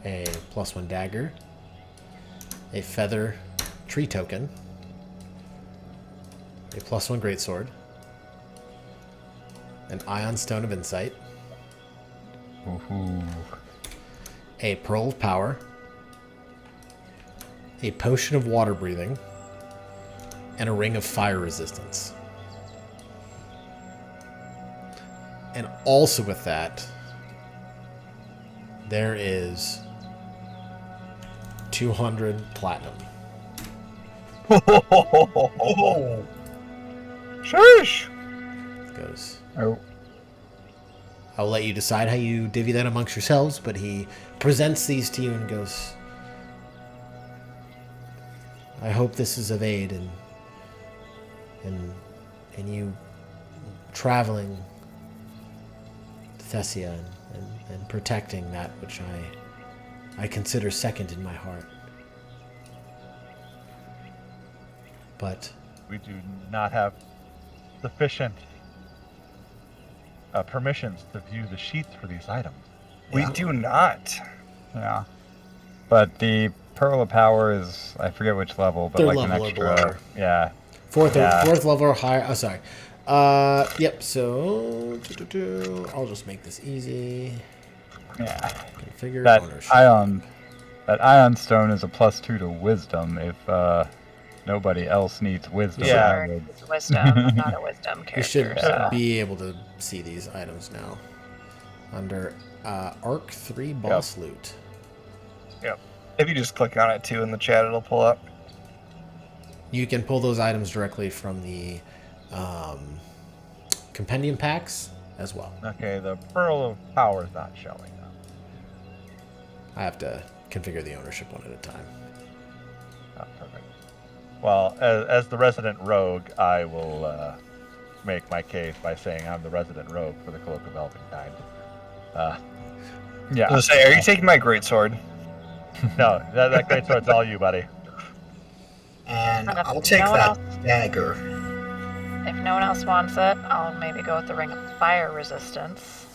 Speaker 2: a +1 dagger, a feather tree token, a +1 greatsword, an ion stone of insight,
Speaker 5: Ooh.
Speaker 2: a pearl of power, a potion of water breathing, and a ring of fire resistance. And also with that, there is 200 platinum.
Speaker 1: Sheesh.
Speaker 2: Goes.
Speaker 5: Oh,
Speaker 2: I'll let you decide how you divvy that amongst yourselves, but he presents these to you and goes, I hope this is of aid in you traveling to Thessia and protecting that which I consider second in my heart. But
Speaker 6: We do not have sufficient permissions to view the sheets for these items.
Speaker 1: We do not.
Speaker 5: Yeah. But the Pearl of Power is, I forget which level, but
Speaker 2: Third
Speaker 5: like
Speaker 2: level
Speaker 5: an
Speaker 2: or
Speaker 5: extra.
Speaker 2: below.
Speaker 5: Yeah.
Speaker 2: fourth
Speaker 5: Yeah.
Speaker 2: level or higher. Oh, sorry. Yep. So I'll just make this easy.
Speaker 5: Yeah.
Speaker 2: Configure
Speaker 5: That
Speaker 2: ownership.
Speaker 5: ion stone is a +2 to wisdom if nobody else needs wisdom.
Speaker 6: Yeah.
Speaker 5: I would-
Speaker 4: It's wisdom. I'm not a wisdom
Speaker 2: You
Speaker 4: character.
Speaker 2: should
Speaker 4: So.
Speaker 2: be able to see these items now under Arc 3 Boss Loot.
Speaker 1: Yep. If you just click on it too in the chat, it'll pull up.
Speaker 2: You can pull those items directly from the compendium packs as well.
Speaker 6: Okay, the Pearl of Power is not showing now.
Speaker 2: I have to configure the ownership one at a time.
Speaker 6: Oh, perfect. Well, as the resident rogue, I will make my case by saying I'm the resident rogue for the Cloak of Elvenkind.
Speaker 5: Yeah.
Speaker 1: I was gonna say, are you taking my greatsword?
Speaker 6: No, that great sword's all you, buddy.
Speaker 7: And
Speaker 4: If
Speaker 7: I'll take
Speaker 4: no one
Speaker 7: that
Speaker 4: else-
Speaker 7: dagger.
Speaker 4: If no one else wants it, I'll maybe go with the Ring of Fire Resistance.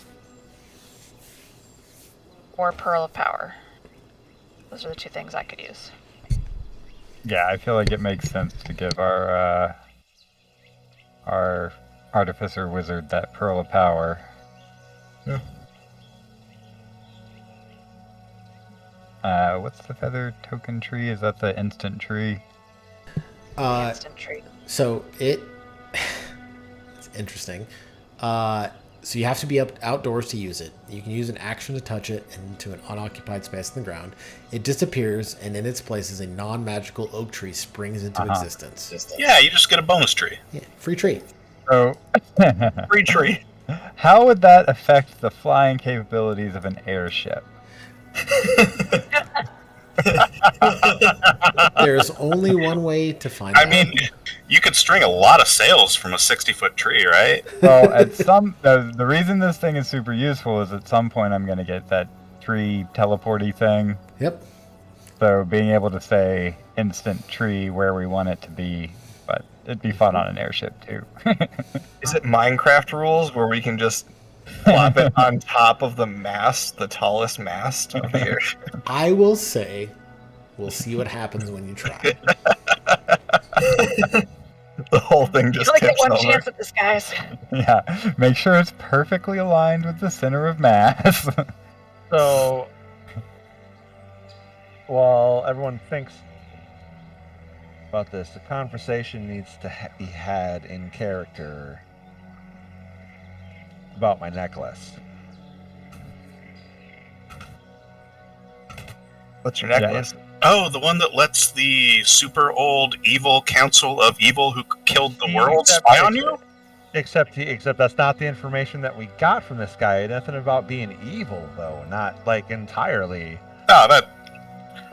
Speaker 4: Or Pearl of Power. Those are the two things I could use.
Speaker 5: Yeah, I feel like it makes sense to give our artificer wizard that Pearl of Power.
Speaker 7: Yeah.
Speaker 5: What's the feather token tree? Is that the instant tree?
Speaker 4: Instant treat.
Speaker 2: So it's interesting. So you have to be outdoors to use it. You can use an action to touch it into an unoccupied space on the ground. It disappears, and in its place is a non-magical oak tree springs into existence.
Speaker 3: Yeah, you just get a bonus tree.
Speaker 2: Yeah, free tree.
Speaker 5: So,
Speaker 1: Free tree.
Speaker 5: how would that affect the flying capabilities of an airship?
Speaker 2: There's only one way to find
Speaker 3: I
Speaker 2: out.
Speaker 3: mean, you could string a lot of sails from a 60-foot tree, right?
Speaker 5: Well, the reason this thing is super useful is at some point I'm going to get that tree teleporty thing.
Speaker 2: Yep.
Speaker 5: So being able to say instant tree where we want it to be, but it'd be fun on an airship too.
Speaker 1: Is it Minecraft rules where we can just plop it on top of the mast, the tallest mast of the airship?
Speaker 2: I will say, we'll see what happens when you try.
Speaker 1: The whole thing
Speaker 4: You
Speaker 1: just
Speaker 4: only get
Speaker 1: tips
Speaker 4: one
Speaker 1: over.
Speaker 4: chance at this, guys.
Speaker 5: Yeah, make sure it's perfectly aligned with the center of mass.
Speaker 6: So, while everyone thinks about this, the conversation needs to be had in character about my necklace.
Speaker 1: What's your necklace?
Speaker 3: Oh, the one that lets the super old evil council of evil who killed the world spy on you?
Speaker 6: Except that's not the information that we got from this guy. Nothing about being evil, though. Not like entirely.
Speaker 3: No,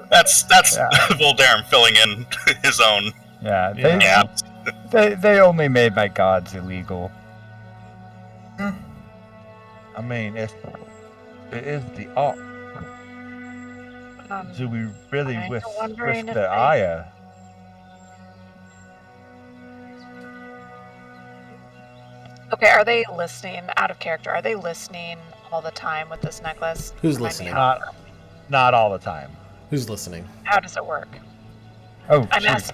Speaker 3: that's
Speaker 5: Yeah.
Speaker 3: Voldarin filling in his own
Speaker 5: Yeah,
Speaker 6: Yeah.
Speaker 3: gaps.
Speaker 5: they only made my gods illegal.
Speaker 6: I mean, it is the art. Do we really
Speaker 4: I'm
Speaker 6: risk
Speaker 4: wondering if
Speaker 6: the
Speaker 4: they-
Speaker 6: Aya?
Speaker 4: Okay, are they listening out of character? Are they listening all the time with this necklace?
Speaker 2: Who's
Speaker 4: Remind me
Speaker 2: listening?
Speaker 4: how-
Speaker 6: Not all the time.
Speaker 2: Who's listening?
Speaker 4: How does it work?
Speaker 5: Oh,
Speaker 4: I'm
Speaker 5: shoot.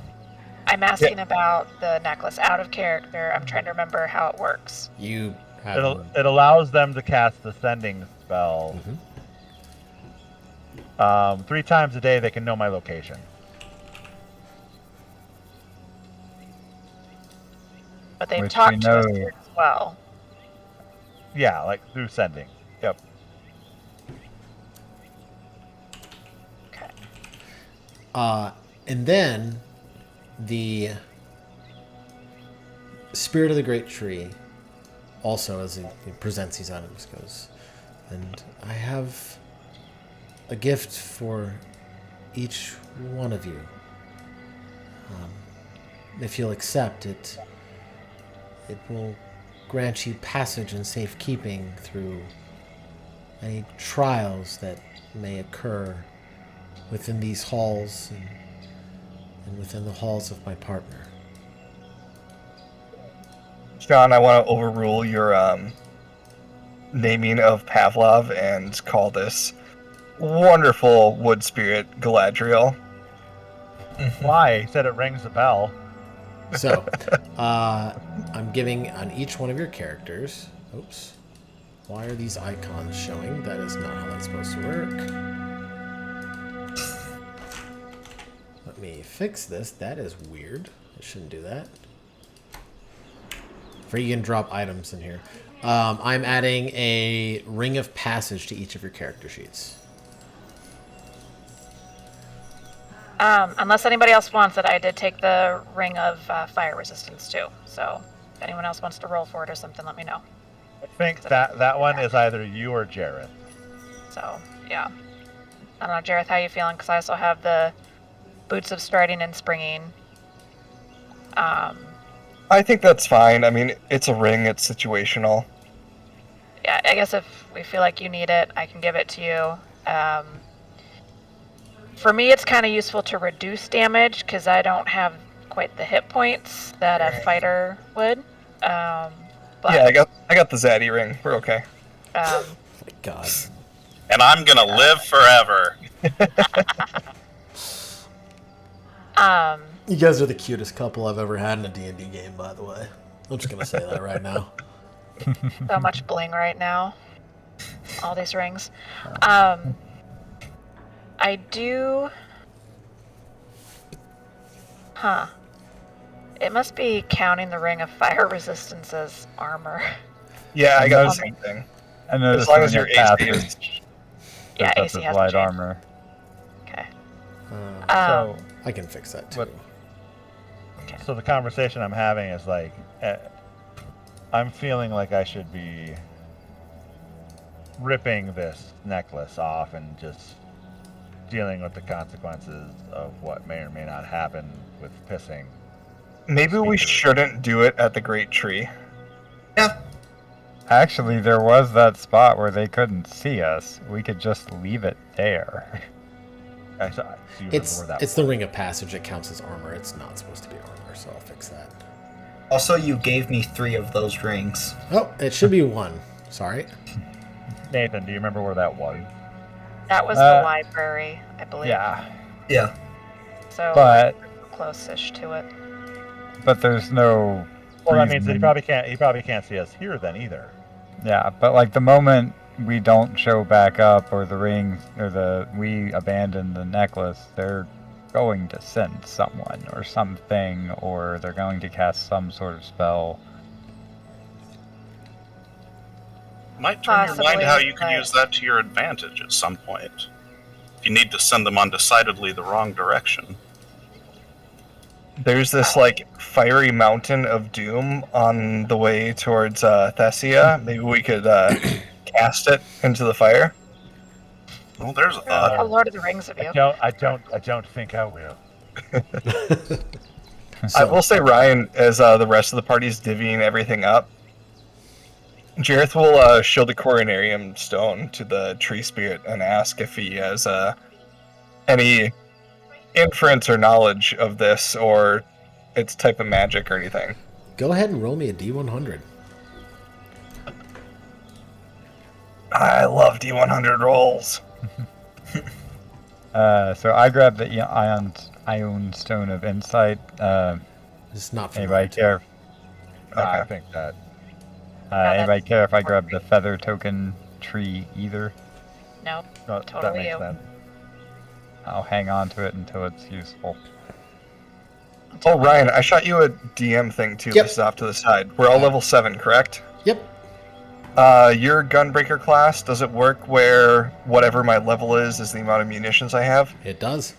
Speaker 4: asking about the necklace out of character. I'm trying to remember how it works.
Speaker 2: You have.
Speaker 6: It allows them to cast the sending spell.
Speaker 2: Mhm.
Speaker 6: 3 times a day they can know my location.
Speaker 4: But they've
Speaker 5: Which we
Speaker 4: talked to us
Speaker 5: know-
Speaker 4: here as well.
Speaker 6: Yeah, like through sending. Yep.
Speaker 4: Okay.
Speaker 2: And then the Spirit of the Great Tree also, as it presents these items, goes, and I have a gift for each one of you. If you'll accept it, it will grant you passage and safekeeping through any trials that may occur within these halls and within the halls of my partner.
Speaker 1: John, I want to overrule your naming of Pavlov and call this wonderful wood spirit Galadriel.
Speaker 6: Why? He said it rings a bell.
Speaker 2: So, I'm giving on each one of your characters. Oops. Why are these icons showing? That is not how that's supposed to work. Let me fix this. That is weird. It shouldn't do that. You can drop items in here. I'm adding a ring of passage to each of your character sheets.
Speaker 4: Unless anybody else wants it, I did take the ring of fire resistance too. So if anyone else wants to roll for it or something, let me know.
Speaker 6: I think that one is either you or Jareth.
Speaker 4: So yeah, I don't know, Jareth, how you feeling? Because I also have the boots of striding and springing.
Speaker 1: I think that's fine. I mean, it's a ring, it's situational.
Speaker 4: Yeah, I guess if we feel like you need it, I can give it to you. For me, it's kind of useful to reduce damage because I don't have quite the hit points that a fighter would. But,
Speaker 1: yeah, I got the Zaddy ring. We're okay.
Speaker 2: Oh my God.
Speaker 3: And I'm gonna live forever.
Speaker 2: You guys are the cutest couple I've ever had in a D&D game, by the way. I'm just gonna say that right now.
Speaker 4: So much bling right now. All these rings. I do... Huh. It must be counting the ring of fire resistance as armor.
Speaker 1: Yeah, I got the same thing.
Speaker 5: I noticed
Speaker 1: As long as
Speaker 5: when
Speaker 1: your
Speaker 5: it
Speaker 1: AC
Speaker 5: passes,
Speaker 1: is...
Speaker 4: Yeah,
Speaker 5: that
Speaker 4: AC
Speaker 5: this
Speaker 4: has
Speaker 5: light
Speaker 4: to change.
Speaker 5: armor.
Speaker 4: Okay.
Speaker 6: So,
Speaker 2: I can fix that too.
Speaker 6: What- so the conversation I'm having is like, I'm feeling like I should be ripping this necklace off and just dealing with the consequences of what may or may not happen with pissing.
Speaker 1: Maybe we
Speaker 6: Speaker.
Speaker 1: shouldn't do it at the Great Tree.
Speaker 7: Yeah.
Speaker 5: Actually, there was that spot where they couldn't see us. We could just leave it there.
Speaker 6: Do you remember
Speaker 2: It's
Speaker 6: where that
Speaker 2: the ring of passage that counts as armor. It's not supposed to be armor, so I'll fix that.
Speaker 7: Also, you gave me 3 of those rings.
Speaker 2: Oh, it should be 1. Sorry.
Speaker 6: Nathan, do you remember where that was?
Speaker 4: That was the library, I believe.
Speaker 5: Yeah,
Speaker 7: Yeah.
Speaker 4: So
Speaker 5: but
Speaker 4: close-ish to it.
Speaker 5: there's no.
Speaker 6: Well, that means
Speaker 5: reason-
Speaker 6: that he probably can't see us here then either.
Speaker 5: Yeah, but like the moment we don't show back up, or the ring, or we abandon the necklace, they're going to send someone or something, or they're going to cast some sort of spell.
Speaker 3: Might turn your mind
Speaker 4: Possibly,
Speaker 3: how you could
Speaker 4: but-
Speaker 3: use that to your advantage at some point. If you need to send them on decidedly the wrong direction.
Speaker 1: There's this, like, fiery mountain of doom on the way towards Thessia. Maybe we could cast it into the fire.
Speaker 3: Well, there's a
Speaker 4: Like
Speaker 3: thought.
Speaker 4: a Lord of the Rings of you.
Speaker 6: I don't think I will.
Speaker 1: I will say, Ryan, as the rest of the party's divvying everything up, Jareth will shield a coronarium stone to the tree spirit and ask if he has any inference or knowledge of this or its type of magic or anything.
Speaker 2: Go ahead and roll me a D100.
Speaker 1: I love D100 rolls.
Speaker 5: So I grabbed the ion stone of insight.
Speaker 2: It's not for
Speaker 5: Anybody care?
Speaker 6: I
Speaker 1: Okay.
Speaker 6: think that.
Speaker 5: Anybody care if I grab the feather token tree either?
Speaker 4: Nope.
Speaker 6: No, that
Speaker 4: Totally
Speaker 6: makes
Speaker 4: you.
Speaker 6: sense.
Speaker 5: I'll hang on to it until it's useful.
Speaker 1: Oh, Ryan, I shot you a DM thing too.
Speaker 2: Yep.
Speaker 1: This is off to the side. We're all level 7, correct?
Speaker 2: Yep.
Speaker 1: Your Gunbreaker class, does it work where whatever my level is the amount of munitions I have?
Speaker 2: It does.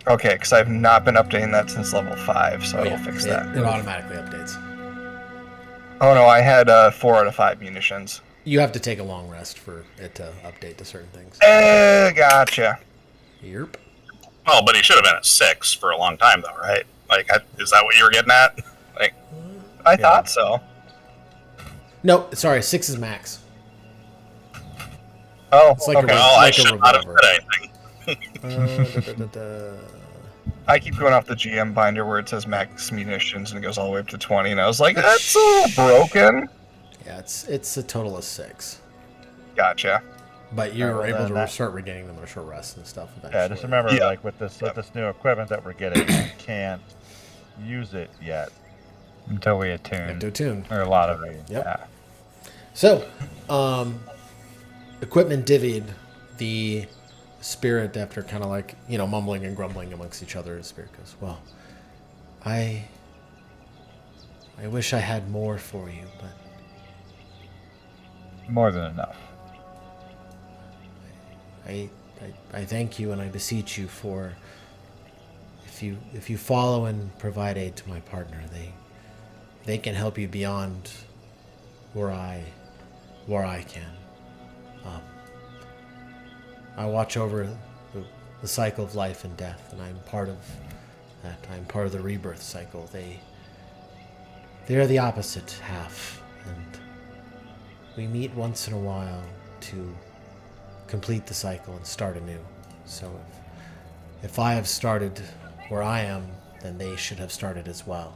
Speaker 1: Okay, because I've not been updating that since level 5, so I will
Speaker 2: Yeah,
Speaker 1: fix
Speaker 2: it,
Speaker 1: that.
Speaker 2: It automatically updates.
Speaker 1: Oh no, I had 4 out of 5 munitions.
Speaker 2: You have to take a long rest for it to update to certain things.
Speaker 1: Gotcha.
Speaker 2: Yep.
Speaker 3: Oh, but he should have been at 6 for a long time, though, right? Like, is that what you were getting at? Like,
Speaker 1: I thought so.
Speaker 2: No, sorry, 6 is max.
Speaker 1: Oh,
Speaker 2: It's like a
Speaker 1: okay.
Speaker 3: well, I
Speaker 2: like a
Speaker 3: should not have
Speaker 2: revolver.
Speaker 3: said anything.
Speaker 1: I keep going off the GM binder where it says max munitions and it goes all the way up to 20, and I was like, that's a little broken.
Speaker 2: Yeah, it's a total of 6.
Speaker 1: Gotcha.
Speaker 2: But you're
Speaker 6: well,
Speaker 2: able
Speaker 6: then
Speaker 2: to
Speaker 6: that-
Speaker 2: start regaining them on short rest and stuff eventually.
Speaker 6: Yeah, just remember,
Speaker 1: Yeah.
Speaker 6: like with this new equipment that we're getting, we can't use it yet.
Speaker 5: Until we
Speaker 2: You have
Speaker 5: attune.
Speaker 2: to attune.
Speaker 5: Or a lot of it.
Speaker 2: Yep.
Speaker 5: Yeah.
Speaker 2: So, equipment divvied. The spirit, after kind of like, mumbling and grumbling amongst each other, the spirit goes, well, I wish I had more for you, but
Speaker 5: More than enough.
Speaker 2: I thank you and I beseech you for if you follow and provide aid to my partner, they can help you beyond where I can. I watch over the cycle of life and death, and I'm part of that. I'm part of the rebirth cycle. They are the opposite half, and we meet once in a while to complete the cycle and start anew. So if I have started where I am, then they should have started as well.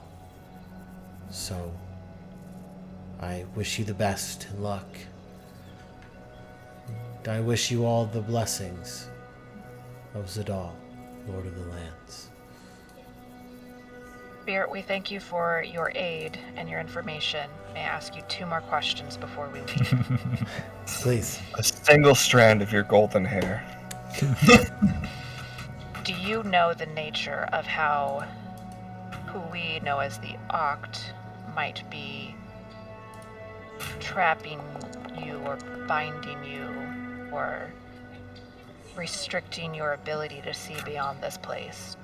Speaker 2: So I wish you the best and luck. And I wish you all the blessings of Zadal, Lord of the Lands.
Speaker 4: Spirit, we thank you for your aid and your information. May I ask you 2 more questions before we leave?
Speaker 2: Please.
Speaker 1: A single strand of your golden hair.
Speaker 4: Do you know the nature of how who we know as the Oct might be trapping you or binding you or restricting your ability to see beyond this place?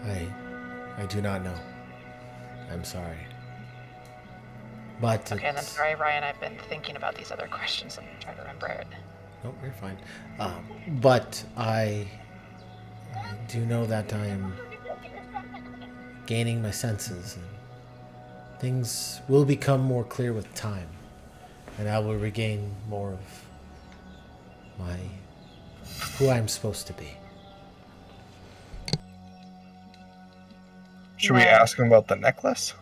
Speaker 2: I do not know. I'm sorry. But
Speaker 4: Okay, and I'm sorry, Ryan, I've been thinking about these other questions and trying to remember it.
Speaker 2: Nope, you're fine. But I do know that I am gaining my senses, and things will become more clear with time, and I will regain more of who I'm supposed to be.
Speaker 1: Should we
Speaker 4: No.
Speaker 1: ask him about the necklace?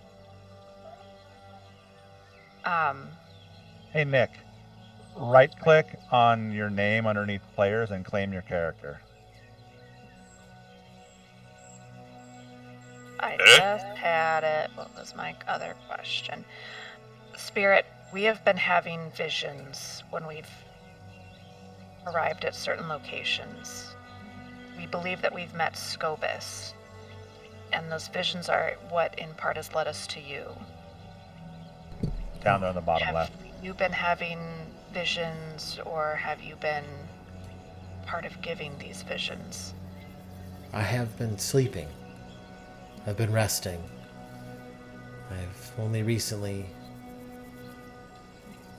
Speaker 6: Hey, Nick, right-click on your name underneath players and claim your character.
Speaker 4: I just had it. What was my other question? Spirit, we have been having visions when we've arrived at certain locations. We believe that we've met Scobus, and those visions are what in part has led us to you.
Speaker 6: Down there on the bottom
Speaker 4: Have
Speaker 6: left.
Speaker 4: you been having visions, or have you been part of giving these visions?
Speaker 2: I have been sleeping. I've been resting. I've only recently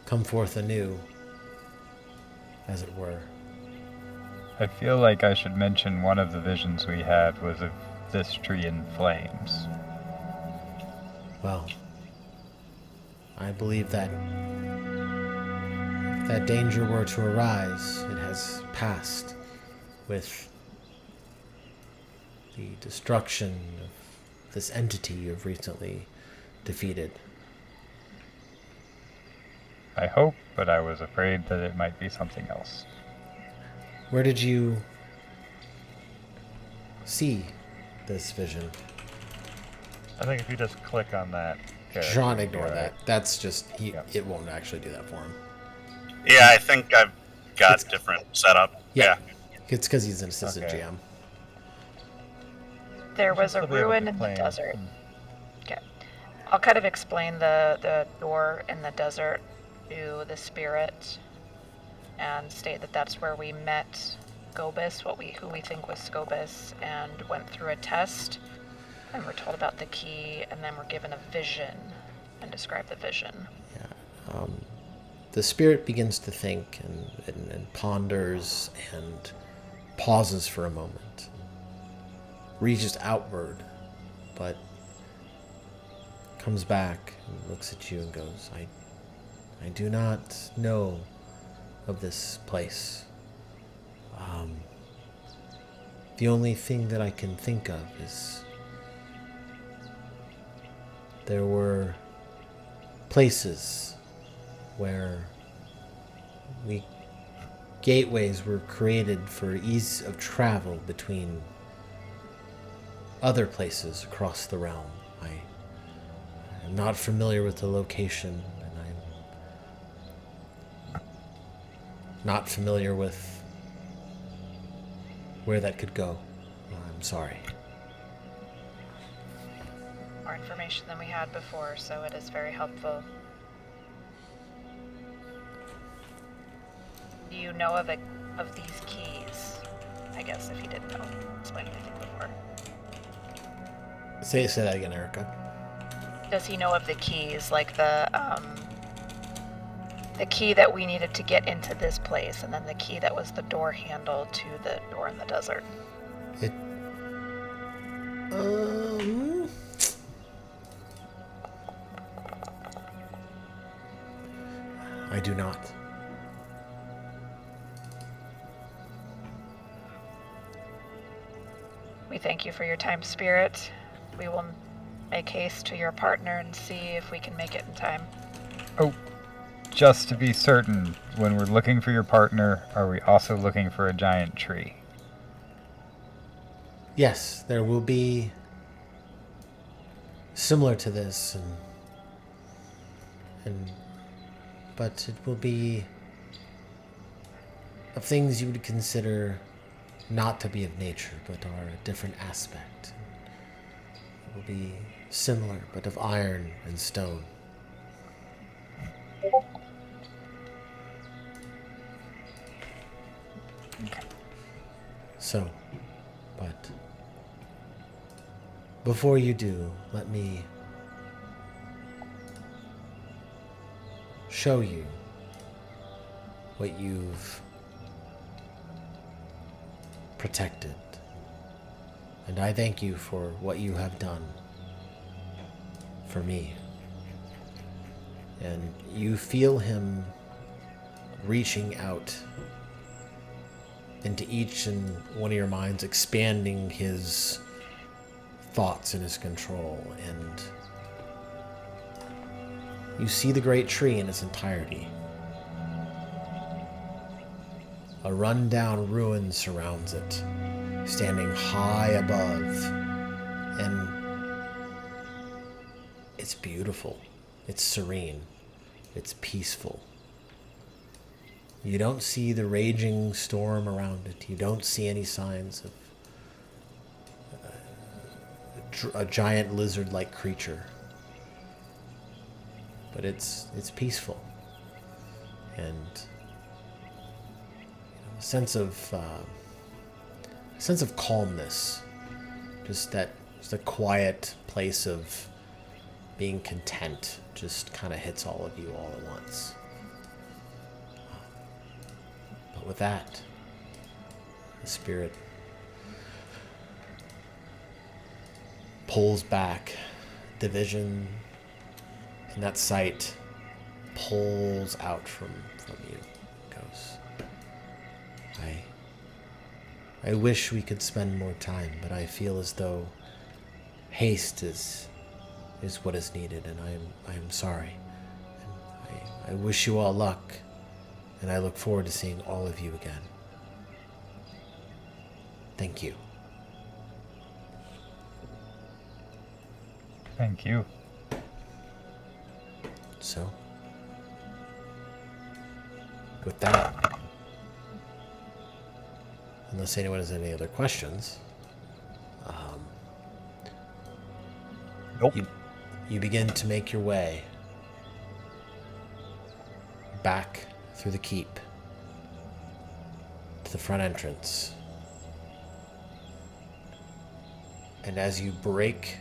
Speaker 2: come forth anew, as it were.
Speaker 5: I feel like I should mention one of the visions we had was of this tree in flames.
Speaker 2: Well, I believe that if that danger were to arise, it has passed with the destruction of this entity you've recently defeated.
Speaker 5: I hope, but I was afraid that it might be something else.
Speaker 2: Where did you see this vision?
Speaker 6: I think if you just click on that character.
Speaker 2: Sean, ignore
Speaker 6: you're
Speaker 2: that.
Speaker 6: right.
Speaker 2: That's just
Speaker 6: Yeah.
Speaker 2: it won't actually do that for him.
Speaker 3: Yeah, I think I've got
Speaker 2: It's-
Speaker 3: different setup.
Speaker 2: Yeah. It's because he's an assistant
Speaker 6: Okay.
Speaker 2: GM.
Speaker 4: There was a
Speaker 6: Still be able
Speaker 4: ruin
Speaker 6: to
Speaker 4: in the
Speaker 6: claim-
Speaker 4: desert. Okay. I'll kind of explain the door in the desert to the spirit and state that that's where we met Scobus, who we think was Scobus, and went through a test. And we're told about the key, and then we're given a vision and describe the vision.
Speaker 2: the spirit begins to think and ponders and pauses for a moment, reaches outward, but comes back and looks at you and goes, I do not know of this place. The only thing that I can think of is there were places where gateways were created for ease of travel between other places across the realm. I'm not familiar with the location, and I'm not familiar with where that could go. I'm sorry.
Speaker 4: More information than we had before, so it is very helpful. Do you know of these keys? I guess if you didn't know, explain anything before.
Speaker 2: Say that again, Erica.
Speaker 4: Does he know of the keys, like the key that we needed to get into this place, and then the key that was the door handle to the door in the desert?
Speaker 2: I do not.
Speaker 4: We thank you for your time, Spirit. We will make haste to your partner and see if we can make it in time.
Speaker 5: Oh, just to be certain, when we're looking for your partner, are we also looking for a giant tree?
Speaker 2: Yes, there will be similar to this, but it will be of things you would consider not to be of nature, but are a different aspect. It will be similar, but of iron and stone. So, but before you do, let me show you what you've protected. And I thank you for what you have done for me. And you feel him reaching out into each and one of your minds, expanding his thoughts and his control. And you see the great tree in its entirety. A run-down ruin surrounds it, standing high above, and it's beautiful, it's serene, it's peaceful. You don't see the raging storm around it. You don't see any signs of a giant lizard-like creature. But it's peaceful, and a sense of calmness, just a quiet place of being content, just kind of hits all of you all at once. But with that, the spirit pulls back, the vision and that sight pulls out from you. It goes, I wish we could spend more time, but I feel as though haste is what is needed, and I am sorry. And I wish you all luck, and I look forward to seeing all of you again. Thank you.
Speaker 5: Thank you.
Speaker 2: So, with that, unless anyone has any other questions,
Speaker 1: Nope.
Speaker 2: You begin to make your way back through the keep to the front entrance. And as you break,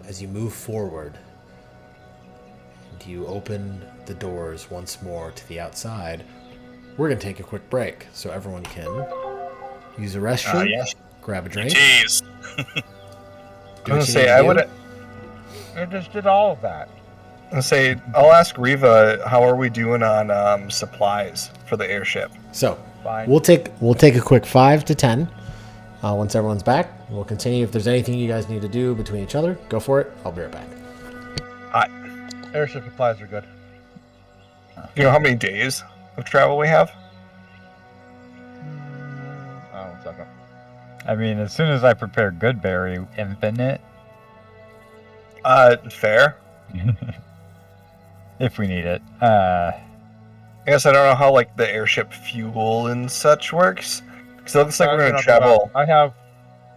Speaker 2: as you move forward, and and you open the doors once more to the outside, we're going to take a quick break so everyone can use a restroom,
Speaker 1: Yes.
Speaker 2: grab a
Speaker 3: You
Speaker 2: drink.
Speaker 3: tease.
Speaker 2: Do
Speaker 1: I was
Speaker 2: what
Speaker 1: gonna
Speaker 2: you
Speaker 1: say
Speaker 2: need
Speaker 1: I
Speaker 2: to
Speaker 1: would.
Speaker 2: do.
Speaker 6: I just did all of that.
Speaker 1: Say I'll ask Riva, how are we doing on supplies for the airship?
Speaker 2: So
Speaker 6: Fine.
Speaker 2: we'll take a quick 5 to 10. Once everyone's back, we'll continue. If there's anything you guys need to do between each other, go for it. I'll be right back.
Speaker 6: Airship supplies are good.
Speaker 1: You know how many days of travel we have?
Speaker 6: Oh, 1 second.
Speaker 5: I mean, as soon as I prepare Goodberry Infinite,
Speaker 1: Fair.
Speaker 5: if we need it.
Speaker 1: I guess I don't know how like the airship fuel and such works. Because it looks like we're gonna travel.
Speaker 6: I have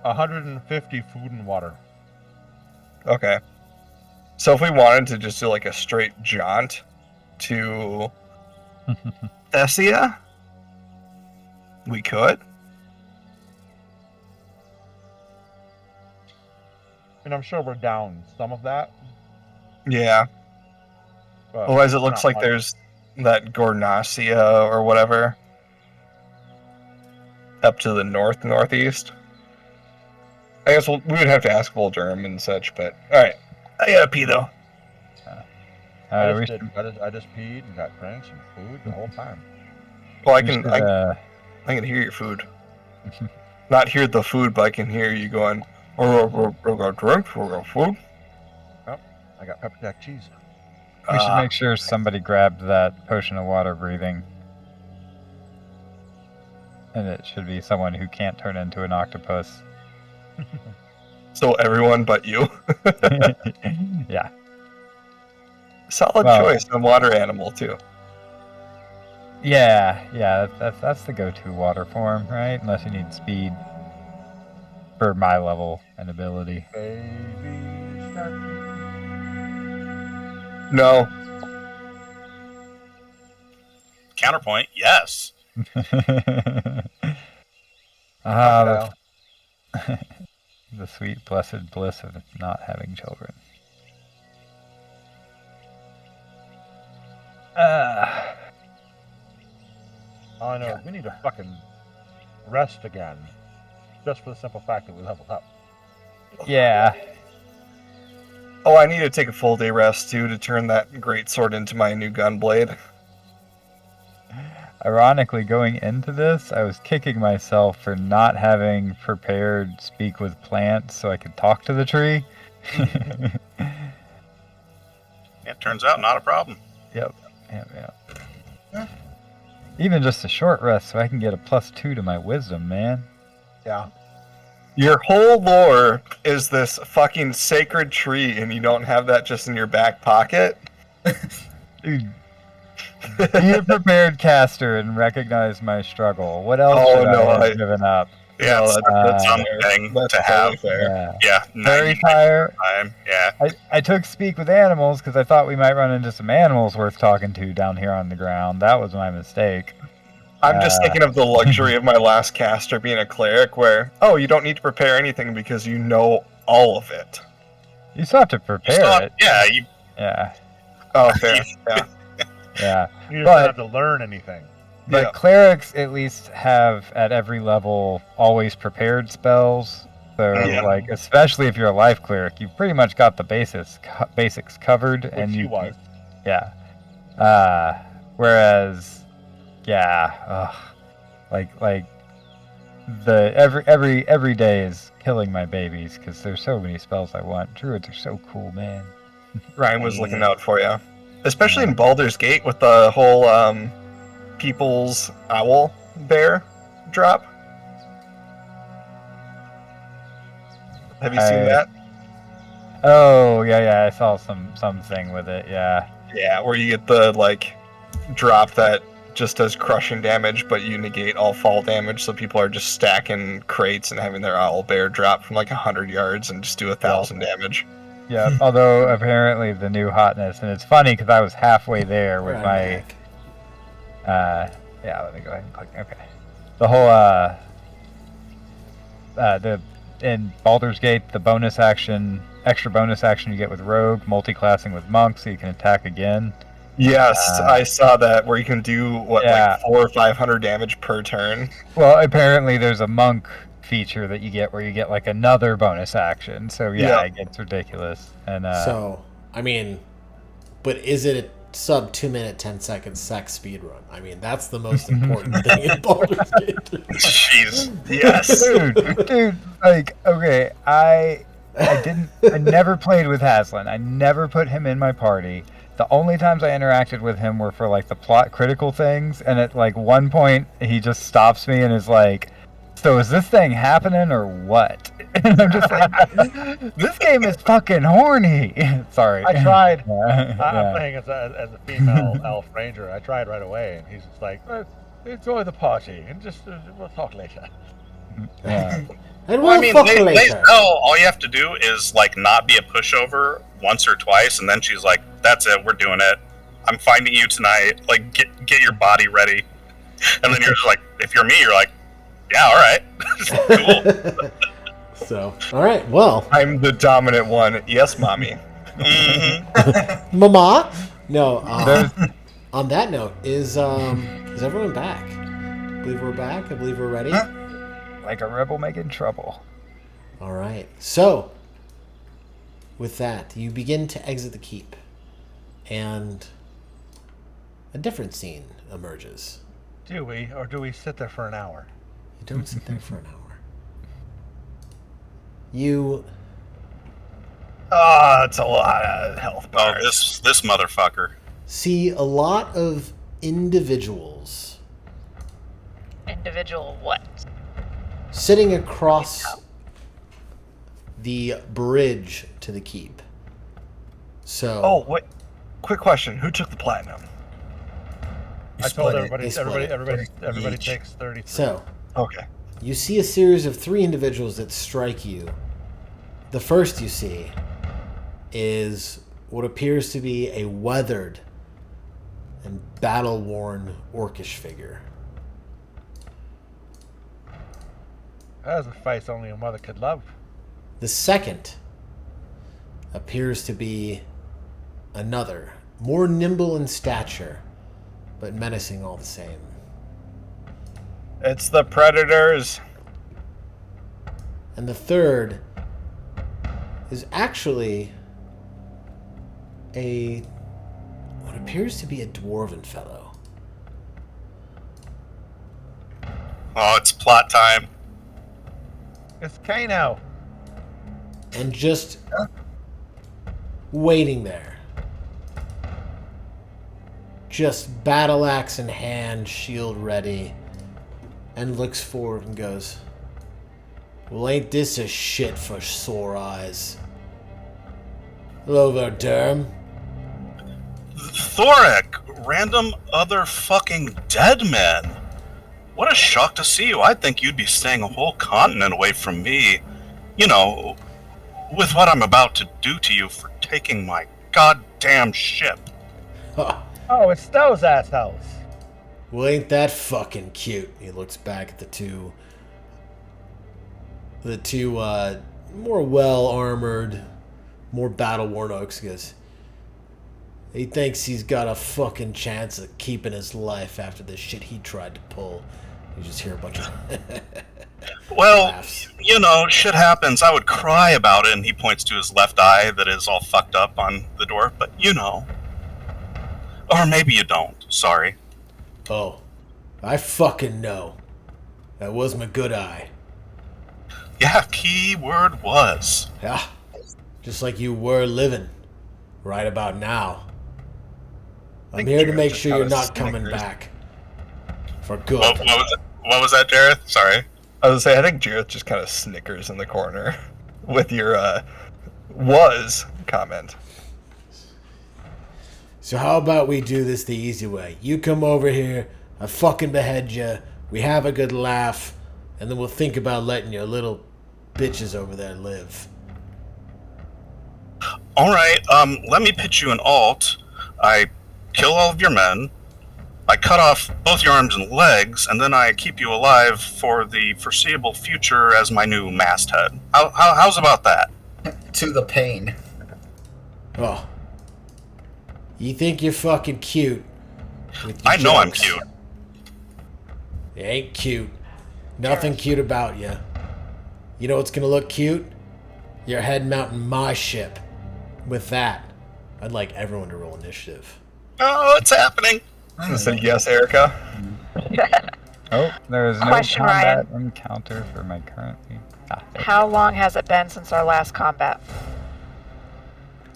Speaker 6: 150 food and water.
Speaker 1: Okay. So if we wanted to just do like a straight jaunt to Thessia, we could.
Speaker 6: And I'm sure we're down some of that.
Speaker 1: Yeah.
Speaker 6: But
Speaker 1: Otherwise, it looks
Speaker 6: not
Speaker 1: like
Speaker 6: much.
Speaker 1: there's that Gornacia or whatever up to the northeast. I guess we would have to ask Volderm and such, but all right. I gotta pee though.
Speaker 6: I
Speaker 5: we
Speaker 6: just,
Speaker 5: should,
Speaker 6: did, I just peed and got drinks and food the whole time.
Speaker 1: Well, I
Speaker 5: we
Speaker 1: can
Speaker 5: should,
Speaker 1: I can hear your food. Not hear the food, but I can hear you going. We're gonna drink. We're gonna food.
Speaker 6: I got pepper jack cheese.
Speaker 5: we should make sure somebody grabbed that potion of water breathing. And it should be someone who can't turn into an octopus.
Speaker 1: So everyone but you.
Speaker 5: Yeah.
Speaker 1: Solid
Speaker 5: Well-
Speaker 1: choice on water animal too.
Speaker 5: Yeah, that's the go-to water form, right? Unless you need speed for my level and ability.
Speaker 6: Baby shark.
Speaker 1: No.
Speaker 3: Counterpoint, yes.
Speaker 5: Ah, the sweet, blessed bliss of not having children.
Speaker 6: All I know is we need to fucking rest again. Just for the simple fact that we leveled up.
Speaker 5: Yeah.
Speaker 1: Oh, I need to take a full day rest too to turn that great sword into my new gun blade.
Speaker 5: Ironically, going into this, I was kicking myself for not having prepared speak with plants so I could talk to the tree.
Speaker 3: Yeah, turns out not a problem.
Speaker 5: Yep. Even just a short rest so I can get a +2 to my wisdom, man.
Speaker 6: Yeah.
Speaker 1: Your whole lore is this fucking sacred tree, and you don't have that just in your back pocket?
Speaker 5: Dude, be a prepared caster and recognize my struggle. What else
Speaker 1: Oh,
Speaker 5: should
Speaker 1: no,
Speaker 5: I have
Speaker 1: I-
Speaker 5: given up?
Speaker 3: Yeah,
Speaker 1: No,
Speaker 3: it's
Speaker 1: that's
Speaker 3: something
Speaker 1: That's
Speaker 3: to
Speaker 1: totally
Speaker 3: have.
Speaker 1: fair.
Speaker 5: Yeah.
Speaker 3: Yeah,
Speaker 5: Fairy
Speaker 3: 99%
Speaker 5: fire.
Speaker 3: time. Yeah.
Speaker 5: I took speak with animals because I thought we might run into some animals worth talking to down here on the ground. That was my mistake.
Speaker 1: I'm just thinking of the luxury of my last caster being a cleric where, oh, you don't need to prepare anything because you know all of it.
Speaker 5: You still have to
Speaker 3: You
Speaker 5: prepare
Speaker 3: still have-
Speaker 5: it.
Speaker 3: yeah, you
Speaker 5: Yeah.
Speaker 1: Oh, fair. Yeah.
Speaker 5: Yeah.
Speaker 6: You just
Speaker 5: But-
Speaker 6: don't have to learn anything.
Speaker 5: But
Speaker 1: Yeah.
Speaker 5: clerics at least have at every level always prepared spells. So
Speaker 1: Yeah.
Speaker 5: like especially if you're a life cleric, you've pretty much got the basics covered,
Speaker 6: Which
Speaker 5: and
Speaker 6: you was.
Speaker 5: yeah. Whereas, yeah, like the every day is killing my babies because there's so many spells I want. Druids are so cool, man.
Speaker 1: Ryan was looking out for you. Especially in Baldur's Gate with the whole People's Owl Bear drop. Have you seen that?
Speaker 5: Oh yeah, I saw something with it. Yeah.
Speaker 1: Yeah, where you get the like drop that just does crushing damage, but you negate all fall damage, so people are just stacking crates and having their owl bear drop from like 100 yards and just do 1,000 damage.
Speaker 5: Yeah, although apparently the new hotness, and it's funny because I was halfway there with
Speaker 2: I'm
Speaker 5: my,
Speaker 2: back.
Speaker 5: yeah, let me go ahead and click, okay. The whole, in Baldur's Gate, the bonus action extra bonus action you get with Rogue, multi-classing with Monk, so you can attack again.
Speaker 1: Yes, I saw that where you can do like 400 or 500 damage per turn.
Speaker 5: Well, apparently there's a Monk feature that you get where you get like another bonus action. So yeah, it gets ridiculous. And
Speaker 2: So, I mean, but is it a sub 2 minute 10 second sex speed run? I mean, that's the most important thing in Baldur's Gate.
Speaker 1: Jeez, yes,
Speaker 5: dude, like, okay, I never played with Haslin. I never put him in my party. The only times I interacted with him were for like the plot critical things, and at like one point he just stops me and is like, "So is this thing happening or what?" And I'm just like, "This game is fucking horny." Sorry.
Speaker 6: I tried.
Speaker 5: Yeah.
Speaker 6: I'm playing as a female elf ranger. I tried right away, and he's just like, "Enjoy the party, and just we'll talk later."
Speaker 5: Yeah.
Speaker 2: And
Speaker 3: Well,
Speaker 2: we'll
Speaker 3: I mean,
Speaker 2: fuck
Speaker 3: they
Speaker 2: later.
Speaker 3: know all you have to do is like not be a pushover once or twice, and then she's like, "That's it, we're doing it. I'm finding you tonight. Like, get your body ready." And then you're just like, if you're me, you're like, "Yeah, all right, cool."
Speaker 2: So, all right, well,
Speaker 1: I'm the dominant one. Yes, mommy.
Speaker 3: Mm-hmm.
Speaker 2: Mama. No.
Speaker 5: There's-
Speaker 2: On that note, is everyone back? I believe we're back. I believe we're ready.
Speaker 3: Huh?
Speaker 5: Like a rebel making trouble.
Speaker 2: All right. So, with that, you begin to exit the keep, and a different scene emerges.
Speaker 6: Do we, or do we sit there for an hour?
Speaker 2: You don't sit there for an hour. You
Speaker 1: It's a lot of health
Speaker 3: Oh,
Speaker 1: bars.
Speaker 3: this motherfucker.
Speaker 2: see a lot of individuals
Speaker 4: Individual what?
Speaker 2: sitting across the bridge to the keep. So,
Speaker 1: Oh, wait. Quick question. Who took the platinum?
Speaker 6: I told
Speaker 7: split it.
Speaker 6: everybody,
Speaker 2: They split it.
Speaker 6: everybody
Speaker 7: Each.
Speaker 6: takes 33.
Speaker 2: so
Speaker 1: Okay.
Speaker 2: you see a series of 3 individuals that strike you. The first you see is what appears to be a weathered and battle-worn orcish figure.
Speaker 6: That was a face only a mother could love.
Speaker 2: The second appears to be another, more nimble in stature, but menacing all the same.
Speaker 1: It's the predators.
Speaker 2: And the third is actually what appears to be a dwarven fellow.
Speaker 3: Oh, it's plot time.
Speaker 6: It's Kano.
Speaker 2: And just waiting there. Just battle axe in hand, shield ready, and looks forward and goes, "Well, ain't this a shit for sore eyes? Hello there, Derm."
Speaker 3: Thoric, random other fucking dead men. What a shock to see you. I'd think you'd be staying a whole continent away from me. You know, with what I'm about to do to you for taking my goddamn ship.
Speaker 6: Oh, it's those assholes.
Speaker 2: Well, ain't that fucking cute? He looks back at the two more well-armored, more battle-worn orcs. He goes, he thinks he's got a fucking chance of keeping his life after the shit he tried to pull. You just hear a bunch of
Speaker 3: Well,
Speaker 2: laughs.
Speaker 3: you know, shit happens. I would cry about it, and he points to his left eye that is all fucked up on the door, but you know. Or maybe you don't. Sorry.
Speaker 2: Oh, I fucking know. That was my good eye.
Speaker 3: Yeah, key word was.
Speaker 2: Yeah, just like you were living right about now. I'm
Speaker 1: think
Speaker 2: here to
Speaker 1: Jared
Speaker 2: make
Speaker 1: just
Speaker 2: sure
Speaker 1: got
Speaker 2: you're
Speaker 1: a
Speaker 2: not coming
Speaker 1: Snickers.
Speaker 2: back. For good.
Speaker 3: What was that, Jareth? Sorry.
Speaker 1: I was gonna say, I think Jareth just kind of snickers in the corner with your was comment.
Speaker 2: So how about we do this the easy way? You come over here, I fucking behead you, we have a good laugh, and then we'll think about letting your little bitches over there live.
Speaker 3: All right, let me pitch you an alt. I kill all of your men. I cut off both your arms and legs, and then I keep you alive for the foreseeable future as my new masthead. How's about that?
Speaker 7: To the pain.
Speaker 2: Oh. You think you're fucking cute. With your
Speaker 3: I know I'm
Speaker 2: jokes.
Speaker 3: cute.
Speaker 2: You ain't cute. Nothing cute about you. You know what's gonna look cute? Your head mounting my ship. With that, I'd like everyone to roll initiative.
Speaker 3: Oh, it's happening.
Speaker 1: I said yes, Erica.
Speaker 5: Oh, there is no
Speaker 4: Question,
Speaker 5: combat encounter for my currently. Ah, there we
Speaker 4: How long has it been since our last combat?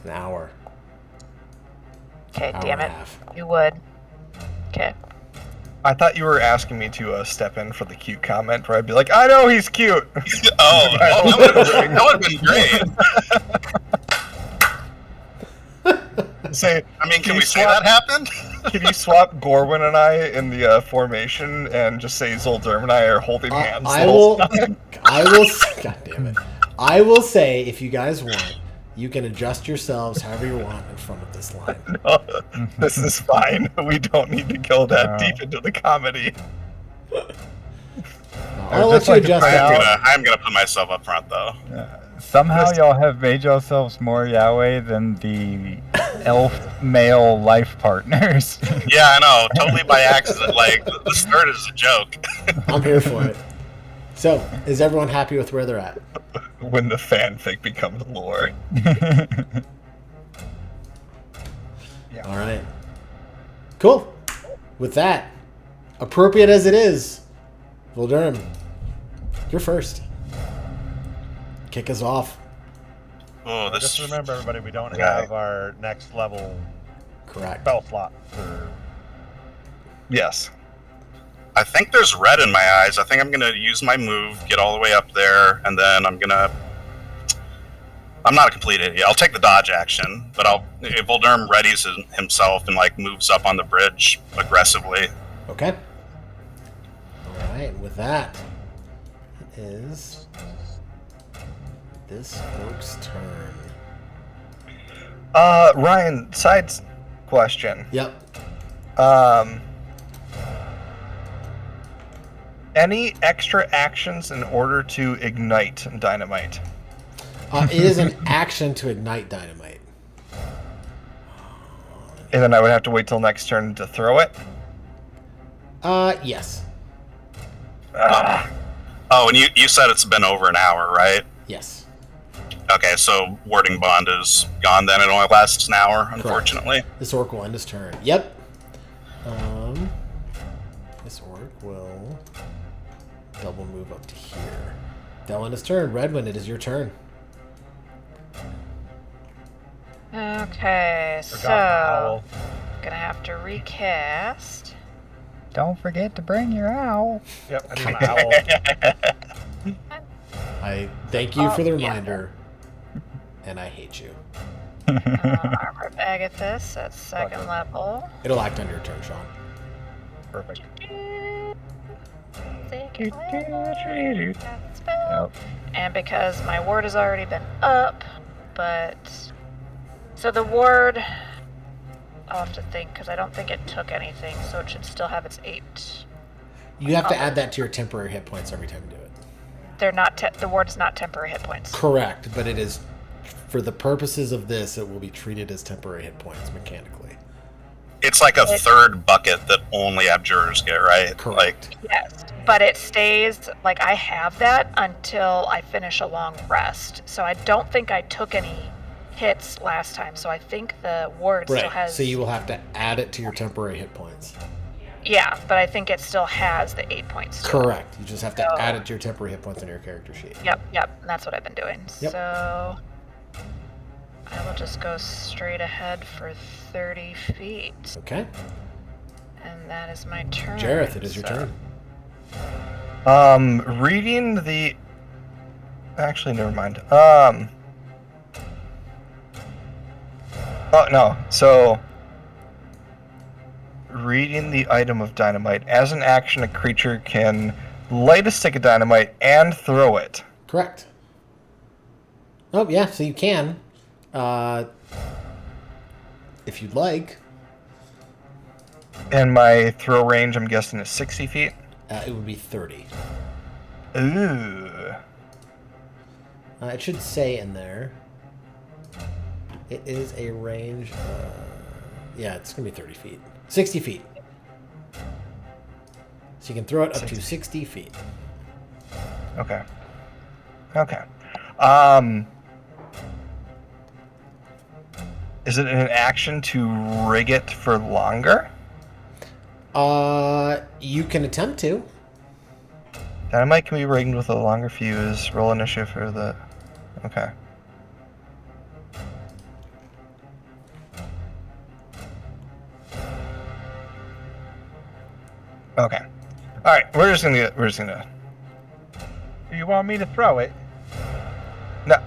Speaker 2: An hour.
Speaker 4: Okay,
Speaker 2: Hour
Speaker 4: damn
Speaker 2: and a
Speaker 4: it.
Speaker 2: half.
Speaker 4: You would. Okay.
Speaker 1: I thought you were asking me to step in for the cute comment where I'd be like, I know he's cute.
Speaker 3: Oh, that would have been great.
Speaker 1: Say,
Speaker 3: I mean, can
Speaker 1: you
Speaker 3: we say
Speaker 1: swap-
Speaker 3: that happened?
Speaker 1: Can you swap Gorwin and I in the formation and just say Zolderm and I are holding hands?
Speaker 2: I
Speaker 1: the
Speaker 2: will.
Speaker 1: whole time?
Speaker 2: I will. God damn it! I will say, if you guys want, you can adjust yourselves however you want in front of this line.
Speaker 1: No, this is fine. We don't need to go that
Speaker 5: No.
Speaker 1: deep into the comedy.
Speaker 2: I'll let
Speaker 5: just
Speaker 2: you
Speaker 5: like to
Speaker 2: adjust
Speaker 5: point
Speaker 2: that.
Speaker 5: out-
Speaker 3: I'm gonna put myself up front though.
Speaker 5: Somehow
Speaker 1: This-
Speaker 5: y'all have made yourselves more Yahweh than the elf male life partners.
Speaker 3: Yeah, I know, totally by accident. Like this started as a joke.
Speaker 2: I'm here for it. So, is everyone happy with where they're at?
Speaker 1: When the fanfic becomes lore.
Speaker 2: All right. Cool. With that, appropriate as it is, Voldurm, you're first. Kick us off.
Speaker 3: Oh, this.
Speaker 6: Just remember, everybody, we don't
Speaker 3: Yeah.
Speaker 6: have our next level
Speaker 2: Correct.
Speaker 6: spell slot for.
Speaker 1: Yes.
Speaker 3: I think there's red in my eyes. I think I'm gonna use my move, get all the way up there, and then I'm not a complete idiot. I'll take the dodge action, but if Voldurm readies himself and like moves up on the bridge aggressively.
Speaker 2: Okay. All right. With that, it is this folk's turn.
Speaker 1: Ryan, side question.
Speaker 2: Yep.
Speaker 1: Any extra actions in order to ignite dynamite?
Speaker 2: It is an action to ignite dynamite.
Speaker 1: And then I would have to wait till next turn to throw it?
Speaker 2: Yes.
Speaker 1: Ah,
Speaker 3: Oh, and you said it's been over an hour, right?
Speaker 2: Yes.
Speaker 3: Okay, so wording bond is gone then. It only lasts an hour, unfortunately.
Speaker 2: This orc will end his turn. Yep. This orc will double move up to here. That'll end his turn. Redwind, it is your turn.
Speaker 4: Okay,
Speaker 6: Forgot the
Speaker 4: so
Speaker 6: owl.
Speaker 4: gonna have to recast.
Speaker 5: Don't forget to bring your owl.
Speaker 6: Yep, I need my owl.
Speaker 2: I thank you for the
Speaker 4: Oh, yeah.
Speaker 2: reminder, and I hate you.
Speaker 4: Armor of Agathis at second level.
Speaker 2: It'll act on your turn, Sean.
Speaker 6: Perfect.
Speaker 4: Second level. Cast spell.
Speaker 5: Yep.
Speaker 4: And because my ward has already been up, but so the ward, I'll have to think because I don't think it took anything, so it should still have its 8.
Speaker 2: You have to add that to your temporary hit points every time you do it.
Speaker 4: They're not the ward is not temporary hit points.
Speaker 2: Correct, but it is, for the purposes of this, it will be treated as temporary hit points mechanically.
Speaker 3: It's like a third bucket that only abjurers get, right?
Speaker 2: Correct.
Speaker 4: Yes, but it stays like I have that until I finish a long rest. So I don't think I took any hits last time. So I think the ward still
Speaker 2: Right.
Speaker 4: has.
Speaker 2: So you will have to add it to your temporary hit points.
Speaker 4: Yeah, but I think it still has the 8 points. to it.
Speaker 2: Correct. You just have to
Speaker 4: So-
Speaker 2: add it to your temporary hit points on your character sheet.
Speaker 4: Yep, and that's what I've been doing.
Speaker 2: Yep.
Speaker 4: So I will just go straight ahead for 30 feet,
Speaker 2: Okay.
Speaker 4: and that is my turn.
Speaker 2: Jareth, it is your
Speaker 4: so-
Speaker 2: turn.
Speaker 1: Reading the... Actually, never mind. Oh, no. So, reading the item of dynamite. As an action, a creature can light a stick of dynamite and throw it.
Speaker 2: Correct. Oh, yeah, so you can. If you'd like.
Speaker 1: And my throw range, I'm guessing, is 60 feet.
Speaker 2: It would be 30.
Speaker 1: Ooh.
Speaker 2: It should say in there. It is a range. Yeah, it's gonna be 30 feet, 60 feet. So you can throw it up to 60 feet.
Speaker 1: Okay. Is it an action to rig it for longer?
Speaker 2: You can attempt to.
Speaker 1: Dynamite can be rigged with a longer fuse. Roll initiative for the. Okay. Okay. All right. We're just gonna.
Speaker 6: Do you want me to throw it?
Speaker 1: No.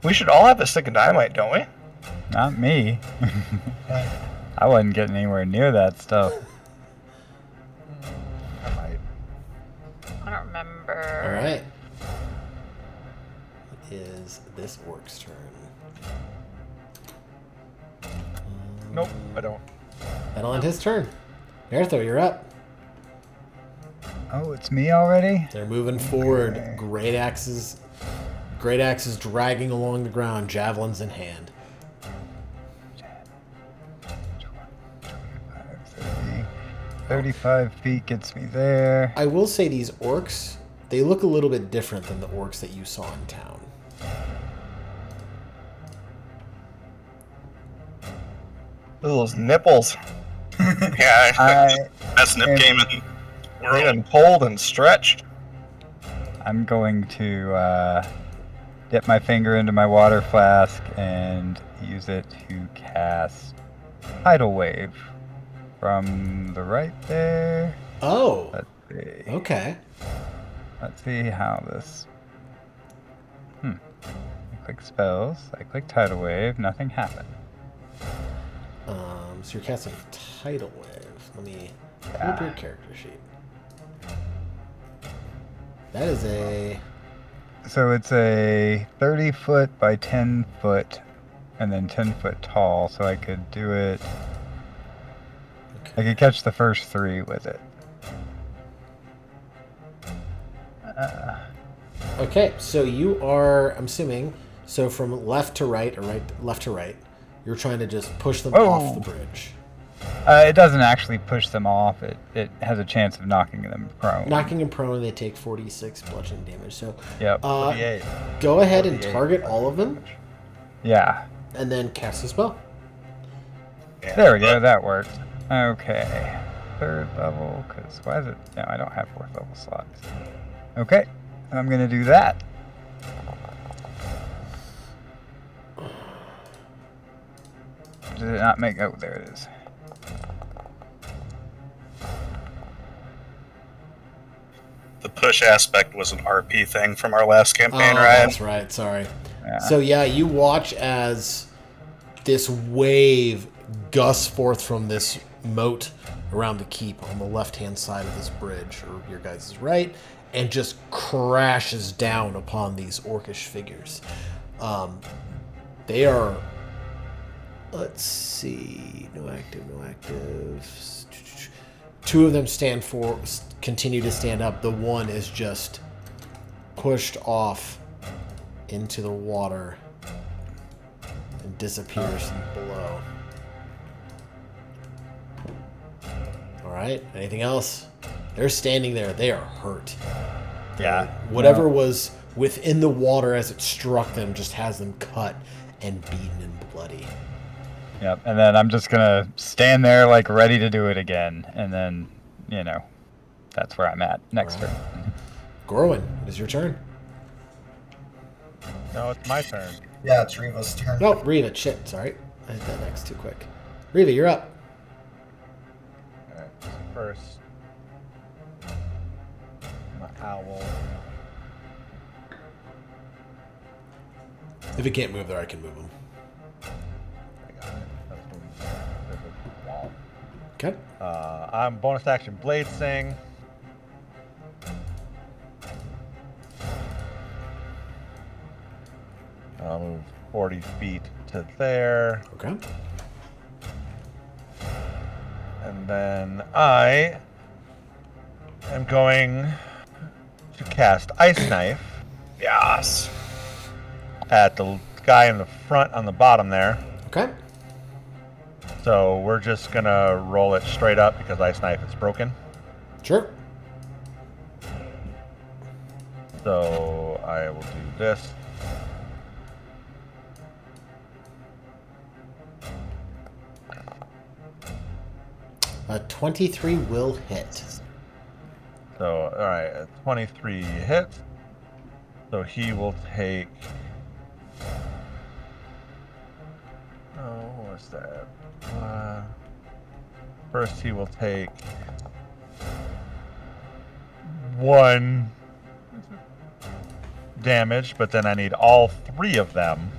Speaker 1: We should all have a stick of dynamite, don't we?
Speaker 5: Not me. I wasn't getting anywhere near that stuff.
Speaker 6: I might.
Speaker 4: I don't remember.
Speaker 2: All right. It is this orc's turn.
Speaker 6: Nope, I don't.
Speaker 2: That'll end his turn. Mertho, you're up.
Speaker 5: Oh, it's me already?
Speaker 2: They're moving forward.
Speaker 5: Okay.
Speaker 2: Great axes dragging along the ground, javelins in hand.
Speaker 5: 35 feet gets me there.
Speaker 2: I will say these orcs, they look a little bit different than the orcs that you saw in town.
Speaker 1: Those nipples.
Speaker 3: Yeah, best nip game in the
Speaker 1: They
Speaker 3: world.
Speaker 1: done pulled and stretched.
Speaker 5: I'm going to dip my finger into my water flask and use it to cast Tidal Wave from the right there.
Speaker 2: Oh,
Speaker 5: Let's see.
Speaker 2: okay.
Speaker 5: Let's see how this. I click spells. I click Tidal Wave. Nothing happened.
Speaker 2: So you're casting Tidal Wave. Let me pull up your character sheet. That is a...
Speaker 5: So it's a 30 foot by 10 foot and then 10 foot tall. So I could do it. I could catch the first 3 with it.
Speaker 2: Okay, so you are, I'm assuming, so from left to right, or left to right, you're trying to just push them off the bridge.
Speaker 5: It doesn't actually push them off. It has a chance of knocking them prone.
Speaker 2: Knocking them prone, they take 46 bludgeoning damage. So
Speaker 5: Yep.
Speaker 6: 48.
Speaker 2: go ahead and
Speaker 6: 48
Speaker 2: target all of them,
Speaker 5: Yeah.
Speaker 2: and then cast a spell.
Speaker 5: There we go. That worked. Okay. 3rd level, because why is it? No, I don't have 4th level slots. Okay. I'm going to do that. Did it not make... Oh, there it is.
Speaker 3: The push aspect was an RP thing from our last campaign,
Speaker 2: Oh,
Speaker 3: right?
Speaker 2: that's right. Sorry.
Speaker 5: Yeah.
Speaker 2: So yeah, you watch as this wave gusts forth from this moat around the keep on the left-hand side of this bridge, or your guys' right, and just crashes down upon these orcish figures. They are... Let's see. No active. 2 of them continue to stand up. The one is just pushed off into the water and disappears below. All right. Anything else? They're standing there. They are hurt.
Speaker 5: Yeah.
Speaker 2: Whatever was within the water as it struck them just has them cut and beaten and bloody.
Speaker 5: Yep. And then I'm just going to stand there like ready to do it again. And then, that's where I'm at next
Speaker 2: All right.
Speaker 5: turn.
Speaker 2: Gorwin, it is your turn.
Speaker 6: No, it's my turn.
Speaker 7: Yeah, it's Riva's turn.
Speaker 2: No, Riva. Shit. Sorry. I hit that next too quick. Riva, you're up.
Speaker 6: Alright, first. My owl.
Speaker 2: If it can't move there, I can move him.
Speaker 6: I got it. That's moving. There's a wall.
Speaker 2: Okay.
Speaker 6: I'm bonus action Blade Sing. I'll move 40 feet to there.
Speaker 2: Okay.
Speaker 6: And then I am going to cast Ice Knife.
Speaker 1: Yes.
Speaker 6: at the guy in the front on the bottom there.
Speaker 2: Okay.
Speaker 6: So we're just gonna roll it straight up because Ice Knife is broken.
Speaker 2: Sure.
Speaker 6: So I will do this.
Speaker 2: A 23 will hit.
Speaker 6: So, alright, 23 hits. So he will take... Oh, what's that? First he will take 1 damage, but then I need all 3 of them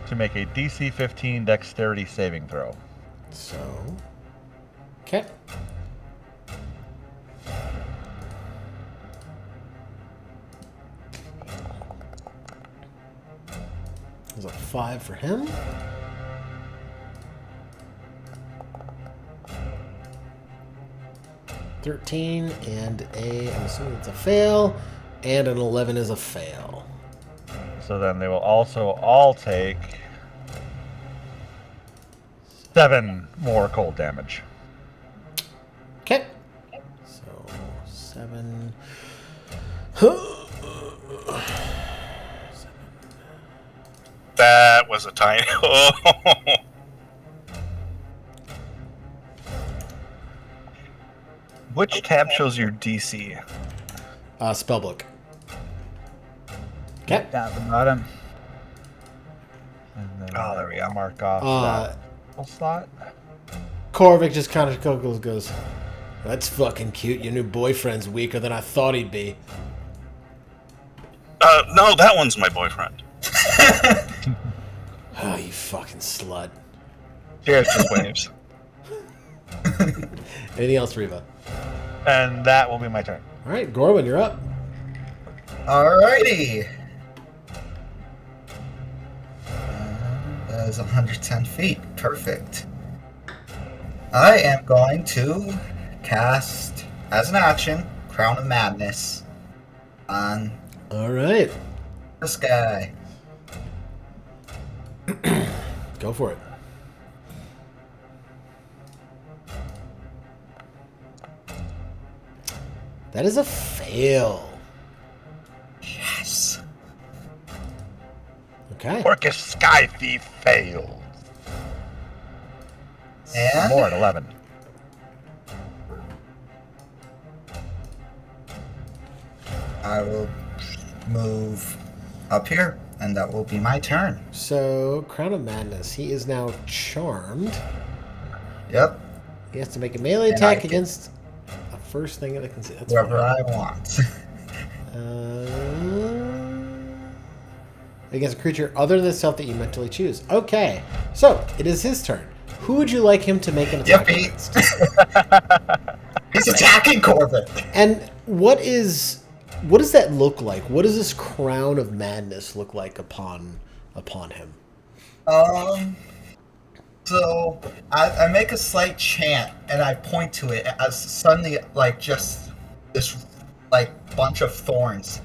Speaker 6: to make a DC 15 dexterity saving throw.
Speaker 2: So... Okay. There's a 5 for him. $13 and I'm assuming it's a fail, and an 11 is a fail.
Speaker 6: So then they will also all take 7 more cold damage.
Speaker 2: Okay. So 7.
Speaker 3: That was a tiny.
Speaker 1: Which tab shows your DC?
Speaker 2: Spellbook. Okay.
Speaker 5: Down at the bottom.
Speaker 6: And then
Speaker 1: Oh, there we go.
Speaker 6: mark off that little slot.
Speaker 2: Corvic just kind of goes, "That's fucking cute. Your new boyfriend's weaker than I thought he'd be."
Speaker 3: No, that one's my boyfriend.
Speaker 2: Oh, you fucking slut.
Speaker 1: Cheers, just waves.
Speaker 2: Anything else, Reva?
Speaker 6: And that will be my turn.
Speaker 2: All right, Gorwin, you're up.
Speaker 7: Alrighty. That is 110 feet. Perfect. I am going to cast, as an action, Crown of Madness on
Speaker 2: All right,
Speaker 7: this guy.
Speaker 2: go for it. That is a fail.
Speaker 7: Yes.
Speaker 2: Okay.
Speaker 6: Orcish Sky Thief fails.
Speaker 7: And
Speaker 6: More at 11.
Speaker 7: I will move up here, and that will be my turn.
Speaker 2: So, Crown of Madness. He is now charmed.
Speaker 7: Yep.
Speaker 2: He has to make a melee
Speaker 7: And
Speaker 2: attack
Speaker 7: I can-
Speaker 2: against the first thing that I can see. That's
Speaker 7: Wherever
Speaker 2: fine.
Speaker 7: I want.
Speaker 2: Against a creature other than itself that you mentally choose. Okay, so it is his turn. Who would you like him to make an attack
Speaker 7: Yippee.
Speaker 2: against?
Speaker 7: He's attacking Corbin.
Speaker 2: And what does that look like? What does this crown of madness look like upon him?
Speaker 7: So I make a slight chant and I point to it as suddenly just this bunch of thorns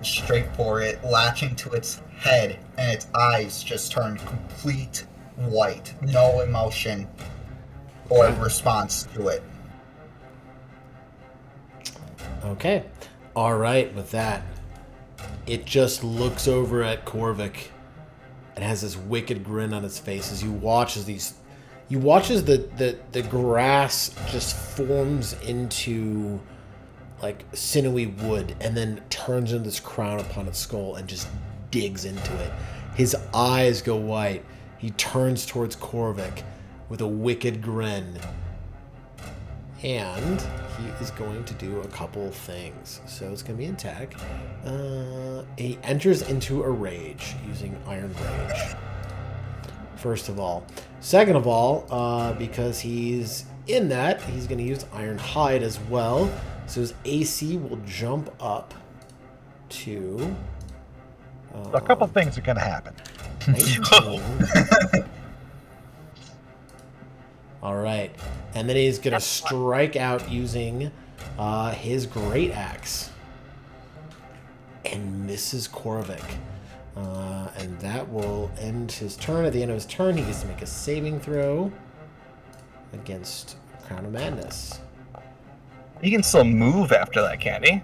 Speaker 7: straight for it, latching to its head, and its eyes just turn complete white, no emotion or response to it.
Speaker 2: Okay. All right, with that, it just looks over at Corvic and has this wicked grin on its face as you watch as the grass just forms into sinewy wood and then turns into this crown upon its skull and just digs into it. His eyes go white. He turns towards Corvic with a wicked grin. And he is going to do a couple things. So it's going to be an attack. He enters into a rage using Iron Rage. First of all. Second of all, because he's in that, he's going to use Iron Hide as well. So his AC will jump up to...
Speaker 6: A couple things are going to happen.
Speaker 2: 19. All right. And then he's going to strike out using his Great Axe. And misses Corvic. And that will end his turn. At the end of his turn, he gets to make a saving throw against Crown of Madness.
Speaker 1: He can still move after that, can't he?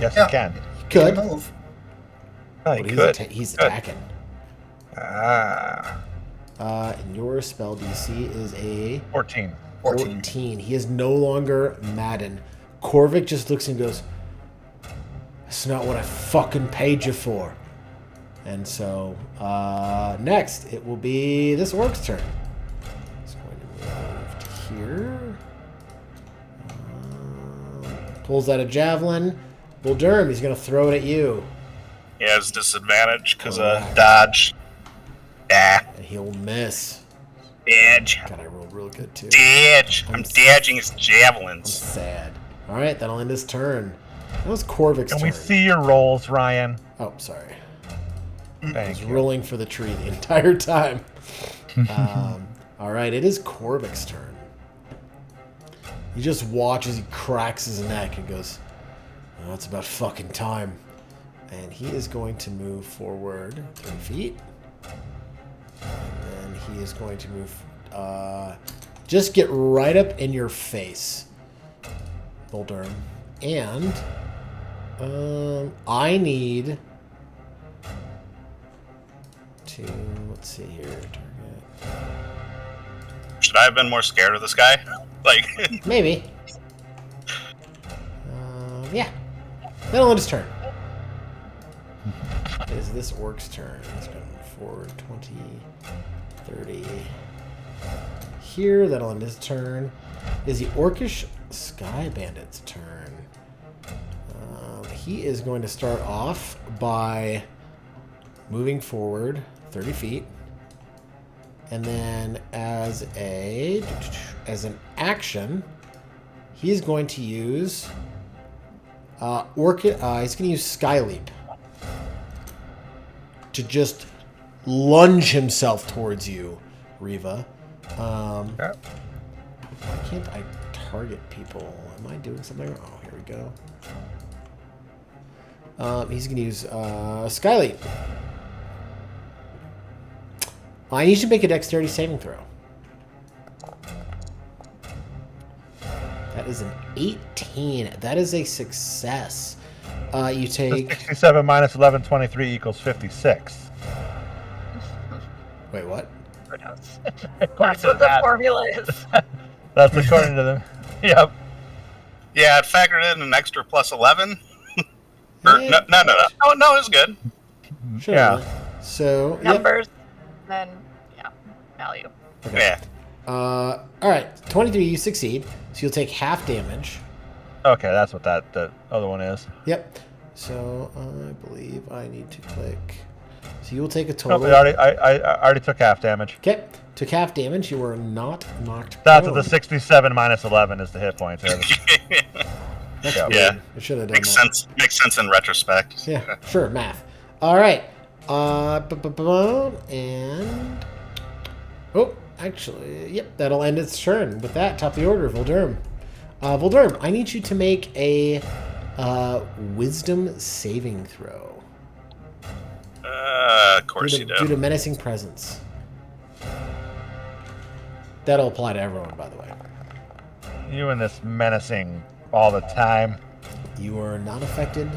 Speaker 6: Yes,
Speaker 7: Yeah.
Speaker 6: you can.
Speaker 2: He could,
Speaker 7: Good move.
Speaker 1: Oh, he
Speaker 2: but
Speaker 1: could.
Speaker 2: he's
Speaker 1: Good.
Speaker 2: attacking.
Speaker 1: Ah.
Speaker 2: And your spell DC is a
Speaker 6: 14.
Speaker 2: 14. He is no longer Madden. Korvik just looks and goes, "That's not what I fucking paid you for." And so, next, it will be this orc's turn. He's going to move to here. Pulls out a javelin. Buldurm, he's going to throw it at you.
Speaker 3: He has disadvantage because
Speaker 2: Alright.
Speaker 3: dodge. Ah,
Speaker 2: And he'll miss.
Speaker 3: dodge.
Speaker 2: God, I rolled real good, too.
Speaker 3: Dodge. I'm dodging his
Speaker 2: I'm
Speaker 3: javelins.
Speaker 2: sad. All right, that'll end his turn. That was Korvik's
Speaker 6: Can
Speaker 2: turn.
Speaker 6: we see your rolls, Ryan?
Speaker 2: Oh, sorry. I
Speaker 6: Thank
Speaker 2: was
Speaker 6: you.
Speaker 2: rolling for the tree the entire time. All right, it is Korvik's turn. He just watches, he cracks his neck and goes, "Oh, it's about fucking time." And he is going to move forward 3 feet. And then he is going to move, just get right up in your face, Buldurm. And I need to, let's see here, target.
Speaker 3: Should I have been more scared of this guy? Like,
Speaker 2: Maybe. Yeah. That'll end his turn. It is this orc's turn. It's going forward 20, 30. Here, that'll end his turn. It is the Orcish Sky Bandit's turn. He is going to start off by moving forward 30 feet. And then as an action, he's going to use he's going to use Sky Leap to just lunge himself towards you, Riva. Why can't I target people? Am I doing something wrong? Oh, here we go. He's going to use Sky Leap. I need to make a dexterity saving throw. That is an 18. That is a success. You take...
Speaker 6: 67 minus 11, 23 equals 56.
Speaker 2: Wait, what?
Speaker 4: Who knows?
Speaker 6: According
Speaker 4: That's
Speaker 6: to
Speaker 4: what the
Speaker 6: that.
Speaker 4: formula is.
Speaker 6: That's according to them. Yep.
Speaker 3: yeah, it factored in an extra plus 11. Or, no, it's good.
Speaker 2: Sure.
Speaker 6: Yeah.
Speaker 2: So, yep.
Speaker 4: Numbers, then, yeah, value.
Speaker 2: Okay.
Speaker 3: Yeah.
Speaker 2: All right, 23, you succeed. So you'll take half damage.
Speaker 6: Okay, that's what the other one is.
Speaker 2: Yep. So I believe I need to click. So you will take a
Speaker 6: Nope,
Speaker 2: total.
Speaker 6: I already took half damage.
Speaker 2: Okay. Took half damage. You were not knocked
Speaker 6: That's
Speaker 2: prone.
Speaker 6: what the 67 minus 11 is the hit points.
Speaker 2: That's
Speaker 6: Yeah.
Speaker 2: weird.
Speaker 3: Yeah.
Speaker 2: I should have done
Speaker 3: Makes
Speaker 2: that.
Speaker 3: sense. Makes sense in retrospect.
Speaker 2: Yeah, sure, math. All right. And oh, actually, yep, that'll end its turn. With that, top of the order, Voldurm. Voldurm, I need you to make a wisdom saving throw.
Speaker 3: Of course you
Speaker 2: Due
Speaker 3: do.
Speaker 2: to menacing presence. That'll apply to everyone, by the way.
Speaker 6: You and this menacing all the time.
Speaker 2: You are not affected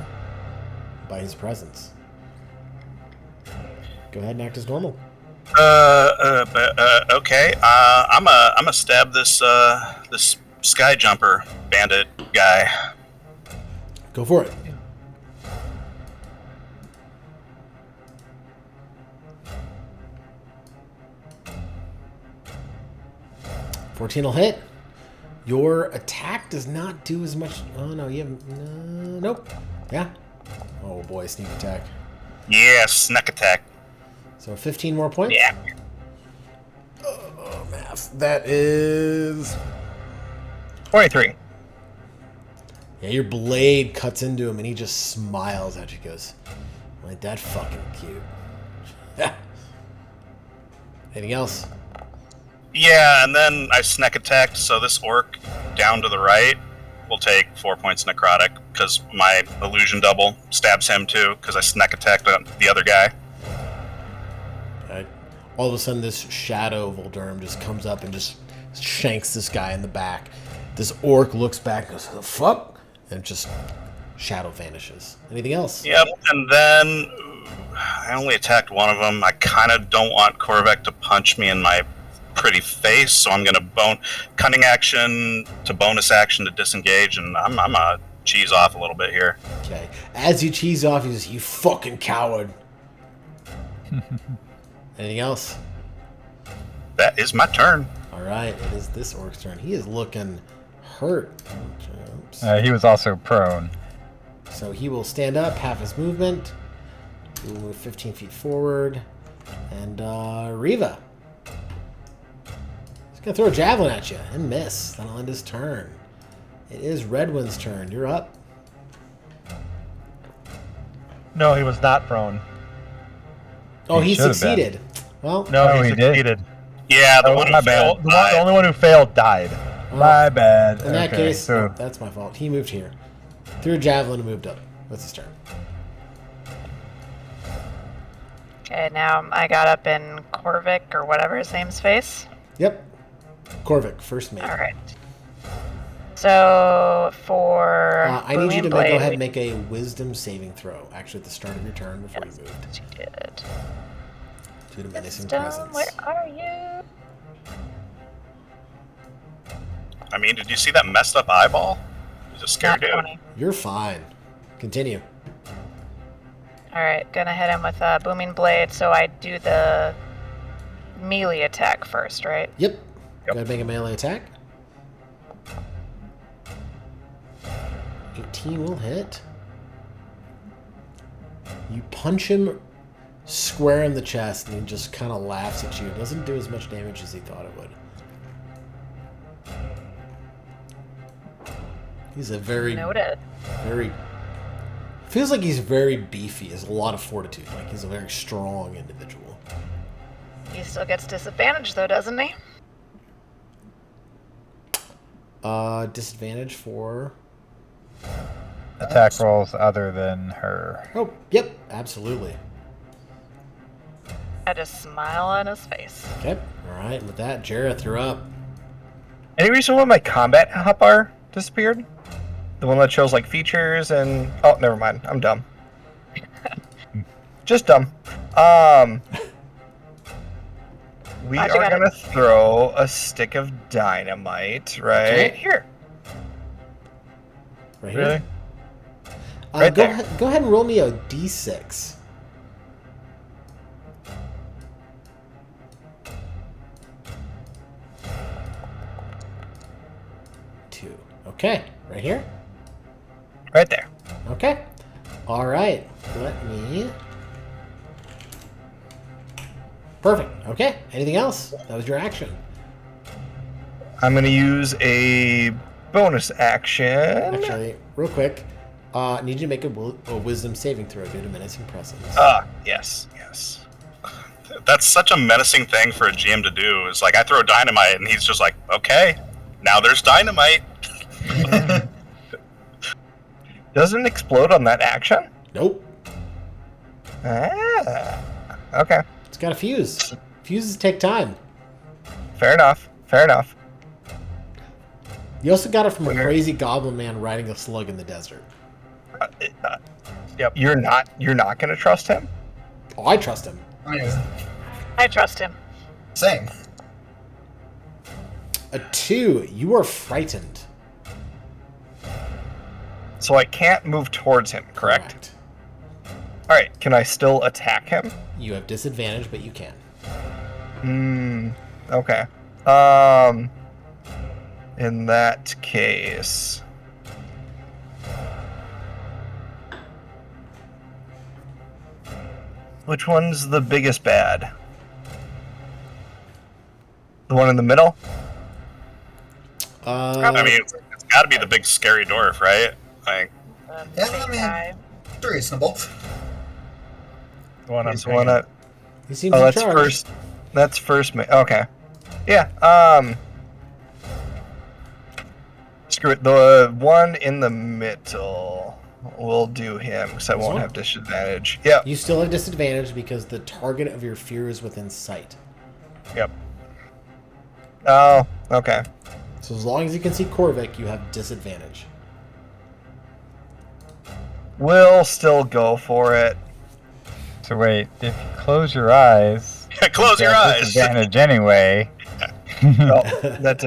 Speaker 2: by his presence. Go ahead and act as normal.
Speaker 3: Okay. I'm a stab this this sky jumper bandit guy.
Speaker 2: Go for it. 14 will hit. Your attack does not do as much. Oh no, you have nope. Yeah. Oh boy, sneak attack.
Speaker 3: Yeah, snack attack.
Speaker 2: So 15 more points.
Speaker 3: Yeah.
Speaker 2: Oh, math. That is
Speaker 1: 23.
Speaker 2: yeah. Your blade cuts into him, and he just smiles at you. Goes, "Ain't that fucking cute?" Anything else?
Speaker 3: Yeah, and then I snack attacked, so this orc down to the right will take 4 points necrotic because my illusion double stabs him too because I snack attacked the other guy.
Speaker 2: all of a sudden this shadow Voldurm just comes up and just shanks this guy in the back. This orc looks back and goes, "The fuck?" And just shadow vanishes. Anything else?
Speaker 3: Yep, and then I only attacked one of them. I kind of don't want Korvac to punch me in my pretty face, so I'm going to cunning action to bonus action to disengage, and I'm going to cheese off a little bit here.
Speaker 2: Okay. As you cheese off, he says, "You fucking coward." Anything else?
Speaker 3: That is my turn.
Speaker 2: All right, it is this orc's turn. He is looking hurt. Oops.
Speaker 5: He was also prone.
Speaker 2: So he will stand up, half his movement. He will move 15 feet forward. And Riva. He's going to throw a javelin at you and miss. That'll end his turn. It is Redwind's turn. You're up.
Speaker 6: No, he was not prone.
Speaker 2: Oh,
Speaker 5: He
Speaker 2: he
Speaker 5: should have
Speaker 2: succeeded. Well,
Speaker 6: No,
Speaker 5: Oh,
Speaker 6: he
Speaker 5: he did?
Speaker 6: succeeded.
Speaker 3: Yeah, the
Speaker 6: Oh,
Speaker 3: one
Speaker 6: my
Speaker 3: who
Speaker 6: bad.
Speaker 3: failed.
Speaker 6: The only one who failed died.
Speaker 5: My bad.
Speaker 2: in that
Speaker 5: Okay,
Speaker 2: case,
Speaker 5: so
Speaker 2: that's my fault. He moved here. Threw a javelin and moved up. What's his turn?
Speaker 4: Okay, now I got up in Korvac or whatever his name's face.
Speaker 2: Yep. Korvac, first mate.
Speaker 4: All right. So for
Speaker 2: I need you to
Speaker 4: Booming
Speaker 2: go ahead
Speaker 4: Blade-
Speaker 2: and make a wisdom saving throw, actually, at the start of your turn before
Speaker 4: Yes,
Speaker 2: you moved.
Speaker 4: she did.
Speaker 2: Due to menacing
Speaker 4: Stone,
Speaker 2: presence.
Speaker 4: where are you?
Speaker 3: I mean, did you see that messed up eyeball? He's a scary
Speaker 4: Not
Speaker 3: dude.
Speaker 4: 20.
Speaker 2: You're fine. Continue.
Speaker 4: All right, gonna hit him with a booming blade. So I do the melee attack first, right?
Speaker 2: Yep. Go ahead and make a melee attack. 18 will hit. You punch him square in the chest, and he just kind of laughs at you. It doesn't do as much damage as he thought it would. He's a very,
Speaker 4: Noted.
Speaker 2: very... Feels like he's very beefy. He has a lot of fortitude. Like, he's a very strong individual.
Speaker 4: He still gets disadvantage though, doesn't he?
Speaker 2: Disadvantage for...
Speaker 5: attack rolls other than her.
Speaker 2: Oh, yep, absolutely.
Speaker 4: I just smile on his face.
Speaker 2: Okay, alright, with that, Jareth, you're up.
Speaker 1: Any reason why my combat hotbar disappeared? The one that shows like features and oh, never mind. I'm dumb. Just dumb. We
Speaker 4: Why'd you
Speaker 1: are
Speaker 4: gotta-
Speaker 1: gonna throw a stick of dynamite right
Speaker 2: Okay.
Speaker 1: here.
Speaker 2: Right here.
Speaker 6: Really?
Speaker 1: Right
Speaker 2: go,
Speaker 1: there.
Speaker 2: go ahead and roll me a d6. Two. Okay, right here.
Speaker 1: Right there.
Speaker 2: Okay. All right. Let me. Perfect. Okay. Anything else? That was your action.
Speaker 1: I'm gonna use a bonus action.
Speaker 2: Actually, real quick, I need you to make a wisdom saving throw due to menacing presence.
Speaker 1: Yes.
Speaker 3: That's such a menacing thing for a GM to do. It's like I throw dynamite, and he's just like, "Okay, now there's dynamite."
Speaker 1: Doesn't explode on that action?
Speaker 2: Nope.
Speaker 1: Okay.
Speaker 2: It's got a fuse. Fuses take time.
Speaker 1: Fair enough.
Speaker 2: You also got it from a
Speaker 1: Where?
Speaker 2: crazy goblin man riding a slug in the desert.
Speaker 1: Yep. You're not gonna trust him?
Speaker 2: Oh, I trust him.
Speaker 4: I trust him.
Speaker 7: Same.
Speaker 2: A 2. You are frightened.
Speaker 1: So I can't move towards him, correct? All right. Can I still attack him?
Speaker 2: You have disadvantage, but you can.
Speaker 1: Okay. In that case, which one's the biggest bad? The one in the middle?
Speaker 3: I mean, it's got to be the big scary dwarf, right? Like,
Speaker 7: Yeah,
Speaker 4: Big
Speaker 7: I mean-
Speaker 4: guy.
Speaker 7: It's reasonable.
Speaker 6: The one I'm
Speaker 1: He's the one that.
Speaker 2: he seems
Speaker 1: Oh,
Speaker 2: in
Speaker 1: that's
Speaker 2: charge.
Speaker 1: first. That's first. Okay. Yeah. Screw it. The one in the middle. We'll do him because I
Speaker 2: This
Speaker 1: won't
Speaker 2: one?
Speaker 1: have disadvantage. Yeah.
Speaker 2: You still have disadvantage because the target of your fear is within sight.
Speaker 6: Yep.
Speaker 1: Oh, okay.
Speaker 2: So as long as you can see Korvik, you have disadvantage.
Speaker 1: We'll still go for it.
Speaker 5: So wait, if you close your eyes,
Speaker 3: Close
Speaker 5: you
Speaker 3: your
Speaker 5: got
Speaker 3: eyes.
Speaker 5: disadvantage anyway.
Speaker 1: No, that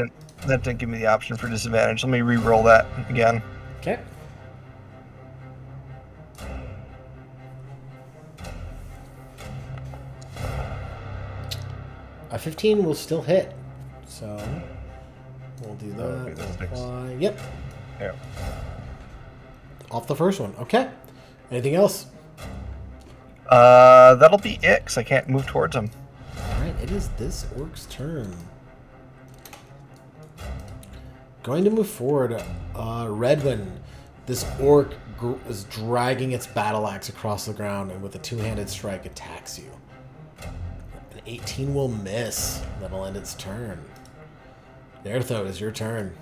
Speaker 1: didn't give me the option for disadvantage. Let me re-roll that again.
Speaker 2: Okay. A 15 will still hit. So we'll do
Speaker 6: That would be
Speaker 2: that.
Speaker 6: the six.
Speaker 2: Apply. Yep.
Speaker 6: Yeah.
Speaker 2: Off the first one. Okay. Anything else?
Speaker 1: That'll be it, 'cause I can't move towards him.
Speaker 2: Alright, it is this orc's turn. Going to move forward. Redwin. This orc is dragging its battle axe across the ground and with a two-handed strike attacks you. An 18 will miss. That'll end its turn. Nertho, it is your turn.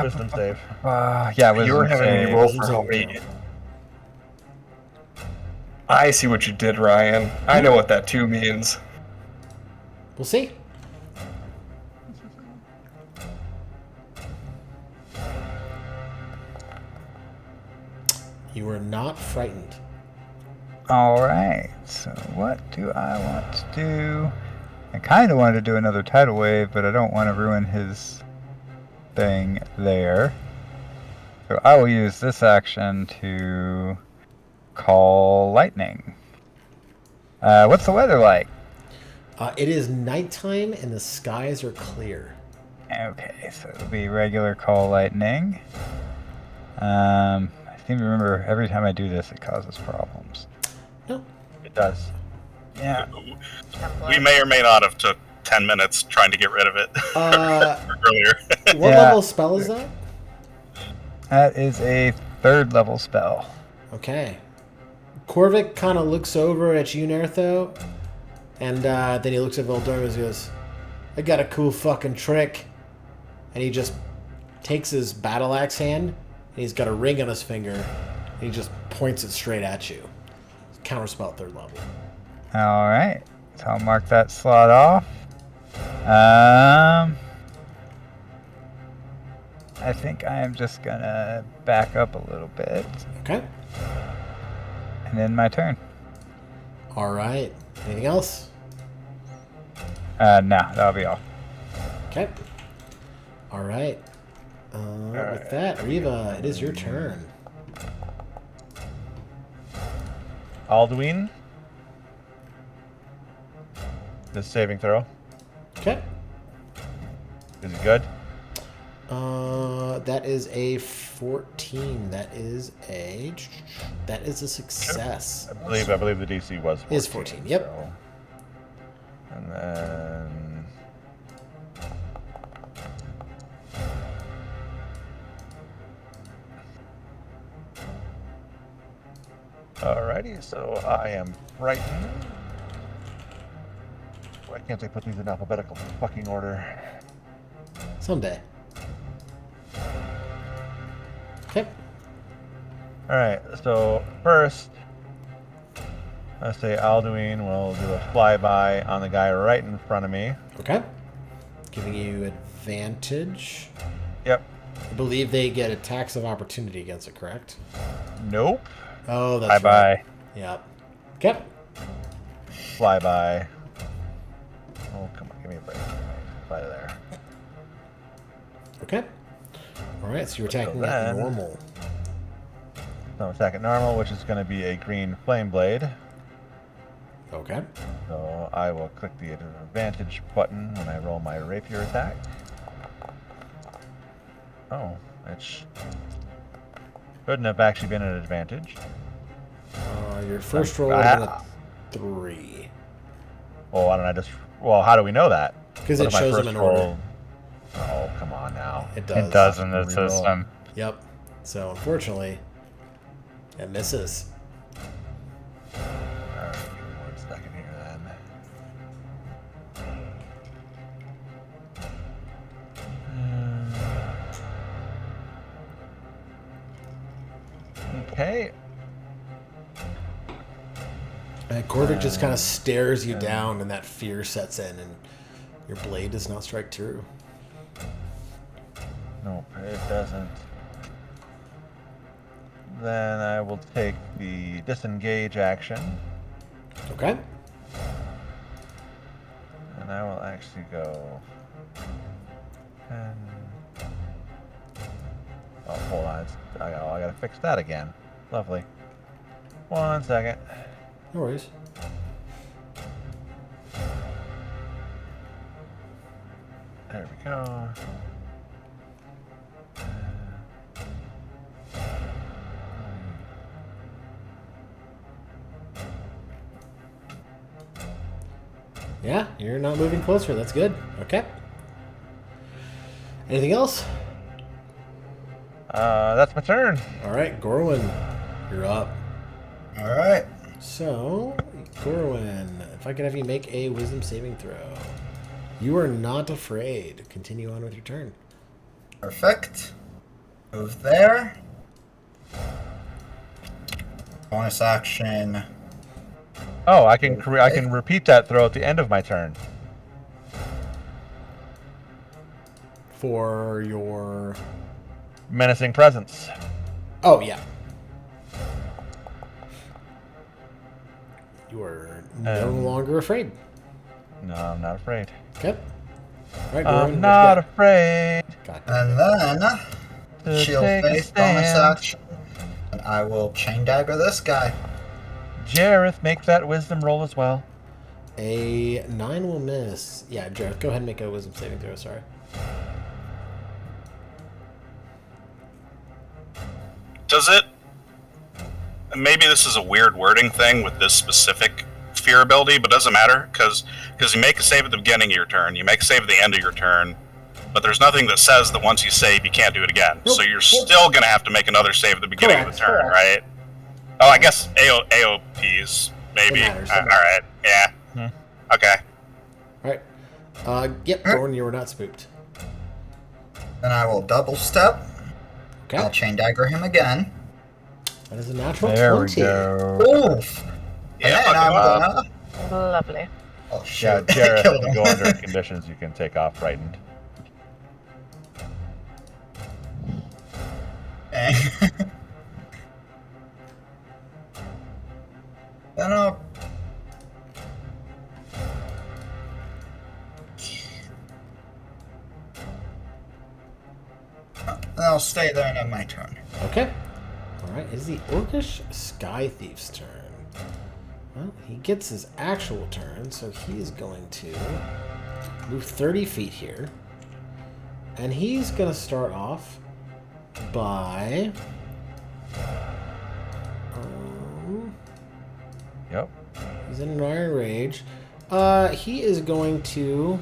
Speaker 6: Wisdom save.
Speaker 5: Yeah, wisdom
Speaker 1: You were having me
Speaker 5: save.
Speaker 1: roll
Speaker 2: Wisdom
Speaker 1: for how
Speaker 2: save,
Speaker 1: many? I see what you did, Ryan. I know what that 2 means.
Speaker 2: We'll see. You are not frightened.
Speaker 5: Alright, so what do I want to do? I kind of wanted to do another tidal wave, but I don't want to ruin his thing there. So I will use this action to call lightning. What's the weather like?
Speaker 2: It is nighttime and the skies are clear.
Speaker 5: Okay, so it'll be regular call lightning. I seem to remember every time I do this, it causes problems.
Speaker 2: No.
Speaker 6: It does.
Speaker 5: Yeah.
Speaker 3: We may or may not have took 10 minutes trying to get rid of it earlier.
Speaker 2: What
Speaker 5: Yeah.
Speaker 2: level spell is that?
Speaker 5: That is a 3rd level spell.
Speaker 2: Okay. Korvik kind of looks over at you, Nertho, and then he looks at Voldormus and goes, I got a cool fucking trick. And he just takes his battle axe hand, and he's got a ring on his finger, and he just points it straight at you. Counterspell 3rd level.
Speaker 5: Alright, so I'll mark that slot off. I think I am just gonna back up a little bit,
Speaker 2: Okay.
Speaker 5: and then my turn.
Speaker 2: All right. Anything else?
Speaker 5: No, that'll be all.
Speaker 2: Okay. All right. With that, Riva, it is your turn.
Speaker 6: Alduin. This saving throw.
Speaker 2: Okay.
Speaker 6: Is it good?
Speaker 2: That is a 14. That is a success.
Speaker 6: I believe the DC was 14.
Speaker 2: Is 14, yep.
Speaker 6: So. And then alrighty, so I am frightened. Why can't they put these in alphabetical fucking order?
Speaker 2: Someday. Okay.
Speaker 6: Alright, so first, let's say Alduin will do a flyby on the guy right in front of me.
Speaker 2: Okay. Giving you advantage.
Speaker 6: Yep.
Speaker 2: I believe they get attacks of opportunity against it, correct?
Speaker 6: Nope.
Speaker 2: Oh, that's
Speaker 5: Bye-bye.
Speaker 2: right. Yep. Okay.
Speaker 6: Flyby. Oh, come on, give me a break. Fly to there.
Speaker 2: Okay. All right, so you're attacking
Speaker 6: So
Speaker 2: at
Speaker 6: then-
Speaker 2: normal.
Speaker 6: So attack at normal, which is going to be a green flame blade.
Speaker 2: Okay.
Speaker 6: So I will click the advantage button when I roll my rapier attack. Oh, it couldn't have actually been an advantage.
Speaker 2: Your first roll would have been a 3.
Speaker 6: Well, why don't I just... Well, how do we know that?
Speaker 2: Because
Speaker 6: What
Speaker 2: it
Speaker 6: if my
Speaker 2: shows them
Speaker 6: first
Speaker 2: in order.
Speaker 6: roll- Oh, come on now.
Speaker 2: It does.
Speaker 5: It does in the
Speaker 6: Reroll.
Speaker 5: system.
Speaker 2: Yep. So unfortunately, it misses.
Speaker 6: Alright, give me 1 second here then. Okay.
Speaker 2: And Corvic just kind of stares you down, and that fear sets in, and your blade does not strike true.
Speaker 6: Nope, it doesn't. Then I will take the disengage action,
Speaker 2: Okay.
Speaker 6: and I will actually go. And... oh, hold on. I gotta fix that again. Lovely. 1 second.
Speaker 2: No worries.
Speaker 6: There we go.
Speaker 2: Yeah, you're not moving closer. That's good. Okay. Anything else?
Speaker 6: That's my turn.
Speaker 2: All right, Gorwin, you're up.
Speaker 7: All right.
Speaker 2: So, Gorwin, if I could have you make a wisdom saving throw. You are not afraid. Continue on with your turn.
Speaker 7: Perfect. Move there. Bonus action.
Speaker 6: Oh, I can repeat that throw at the end of my turn.
Speaker 2: For your...
Speaker 6: Menacing presence.
Speaker 2: Oh, yeah. You are no longer afraid.
Speaker 6: No, I'm not afraid.
Speaker 2: Okay. All right, Gorwin,
Speaker 6: I'm not
Speaker 2: what
Speaker 6: afraid.
Speaker 2: you got?
Speaker 7: And then
Speaker 6: To
Speaker 7: shield
Speaker 6: take a
Speaker 7: face bonus
Speaker 6: stand.
Speaker 7: action. And I will chain dagger this guy.
Speaker 6: Jareth, make that wisdom roll as well.
Speaker 2: A 9 will miss. Yeah, Jareth, go ahead and make a wisdom saving throw, sorry.
Speaker 3: Does it? Maybe this is a weird wording thing with this specific fear ability, but doesn't matter because you make a save at the beginning of your turn, you make a save at the end of your turn, but there's nothing that says that once you save, you can't do it again.
Speaker 2: Nope.
Speaker 3: So you're still going to have to make another save at the beginning of the turn,
Speaker 2: Correct.
Speaker 3: right? Oh, I guess AOPs, maybe.
Speaker 2: It matters.
Speaker 3: All right, yeah. Okay.
Speaker 2: All right. Yep, Gorwin, you were not spooked.
Speaker 7: Then I will double step.
Speaker 2: Okay.
Speaker 7: I'll chain dagger him again.
Speaker 2: That is a natural
Speaker 6: There
Speaker 2: 20.
Speaker 6: we go.
Speaker 7: Oof.
Speaker 3: Yeah,
Speaker 7: and
Speaker 3: fuck
Speaker 7: I'm
Speaker 3: him up.
Speaker 7: gonna.
Speaker 4: Lovely.
Speaker 7: Oh shit!
Speaker 6: Yeah,
Speaker 7: I
Speaker 6: Jareth,
Speaker 7: killed
Speaker 6: if you
Speaker 7: him.
Speaker 6: go under conditions, you can take off frightened.
Speaker 7: Then I'll. I'll stay there and have my turn.
Speaker 2: Okay. All right. Is the Orcish Sky Thief's turn? Well, he gets his actual turn, so he's going to move 30 feet here. And he's going to start off by...
Speaker 6: Yep.
Speaker 2: he's in an Iron Rage. He is going to...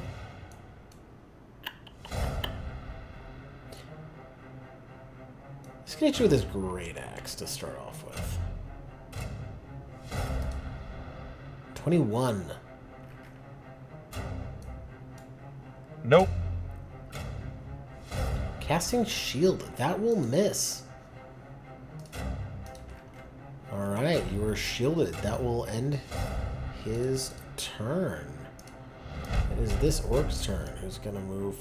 Speaker 2: He's going to hit you with his Great Axe to start off with. 21.
Speaker 6: Nope.
Speaker 2: Casting Shield. That will miss. Alright, you are shielded. That will end his turn. It is this orc's turn who's going to move...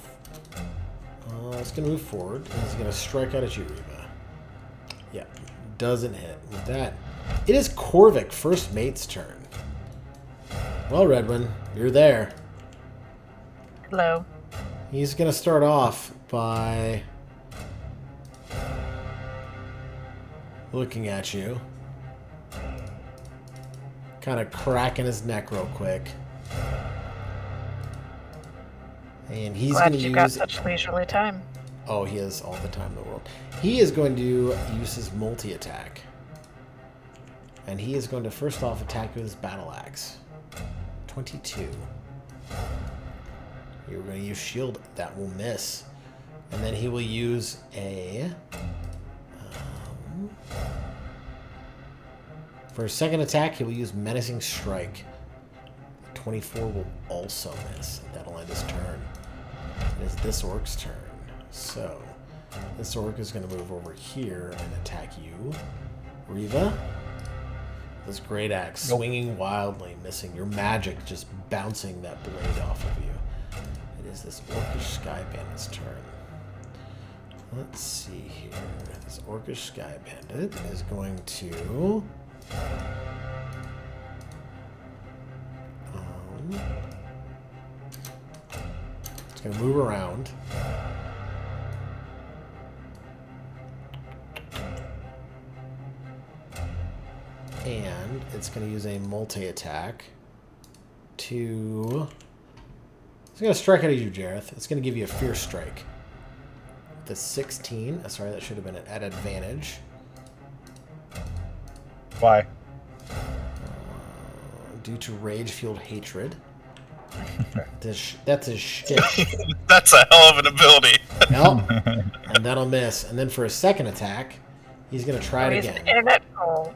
Speaker 2: it's going to move forward, and he's going to strike out at you, Reba. Yeah, doesn't hit. With that, it is Corvic, first mate's turn. Well, Redwin, you're there.
Speaker 4: Hello.
Speaker 2: He's going to start off by looking at you. Kind of cracking his neck real quick. And he's going
Speaker 4: Glad
Speaker 2: to
Speaker 4: you
Speaker 2: use...
Speaker 4: got such leisurely time.
Speaker 2: Oh, he has all the time in the world. He is going to use his multi-attack. And he is going to first off attack with his battle axe. 22. You're going to use shield. That will miss. And then he will use a... for his second attack, he will use menacing strike. 24 will also miss. That'll end his turn. It is this orc's turn. So, this orc is going to move over here and attack you. Riva, This great axe swinging wildly, missing. Your magic just bouncing that blade off of you. It is this Orcish Sky Bandit's turn. Let's see here. This Orcish Sky Bandit is going to... it's going to move around. And it's going to use a multi-attack to... It's going to strike at you, Jareth. It's going to give you a Fierce Strike. The 16. Sorry, that should have been at advantage.
Speaker 6: Why?
Speaker 2: Due to rage-fueled hatred. That's his shtick.
Speaker 3: That's a hell of an ability.
Speaker 2: Nope. And that'll miss. And then for his second attack, he's going to try it again.
Speaker 4: Internet troll.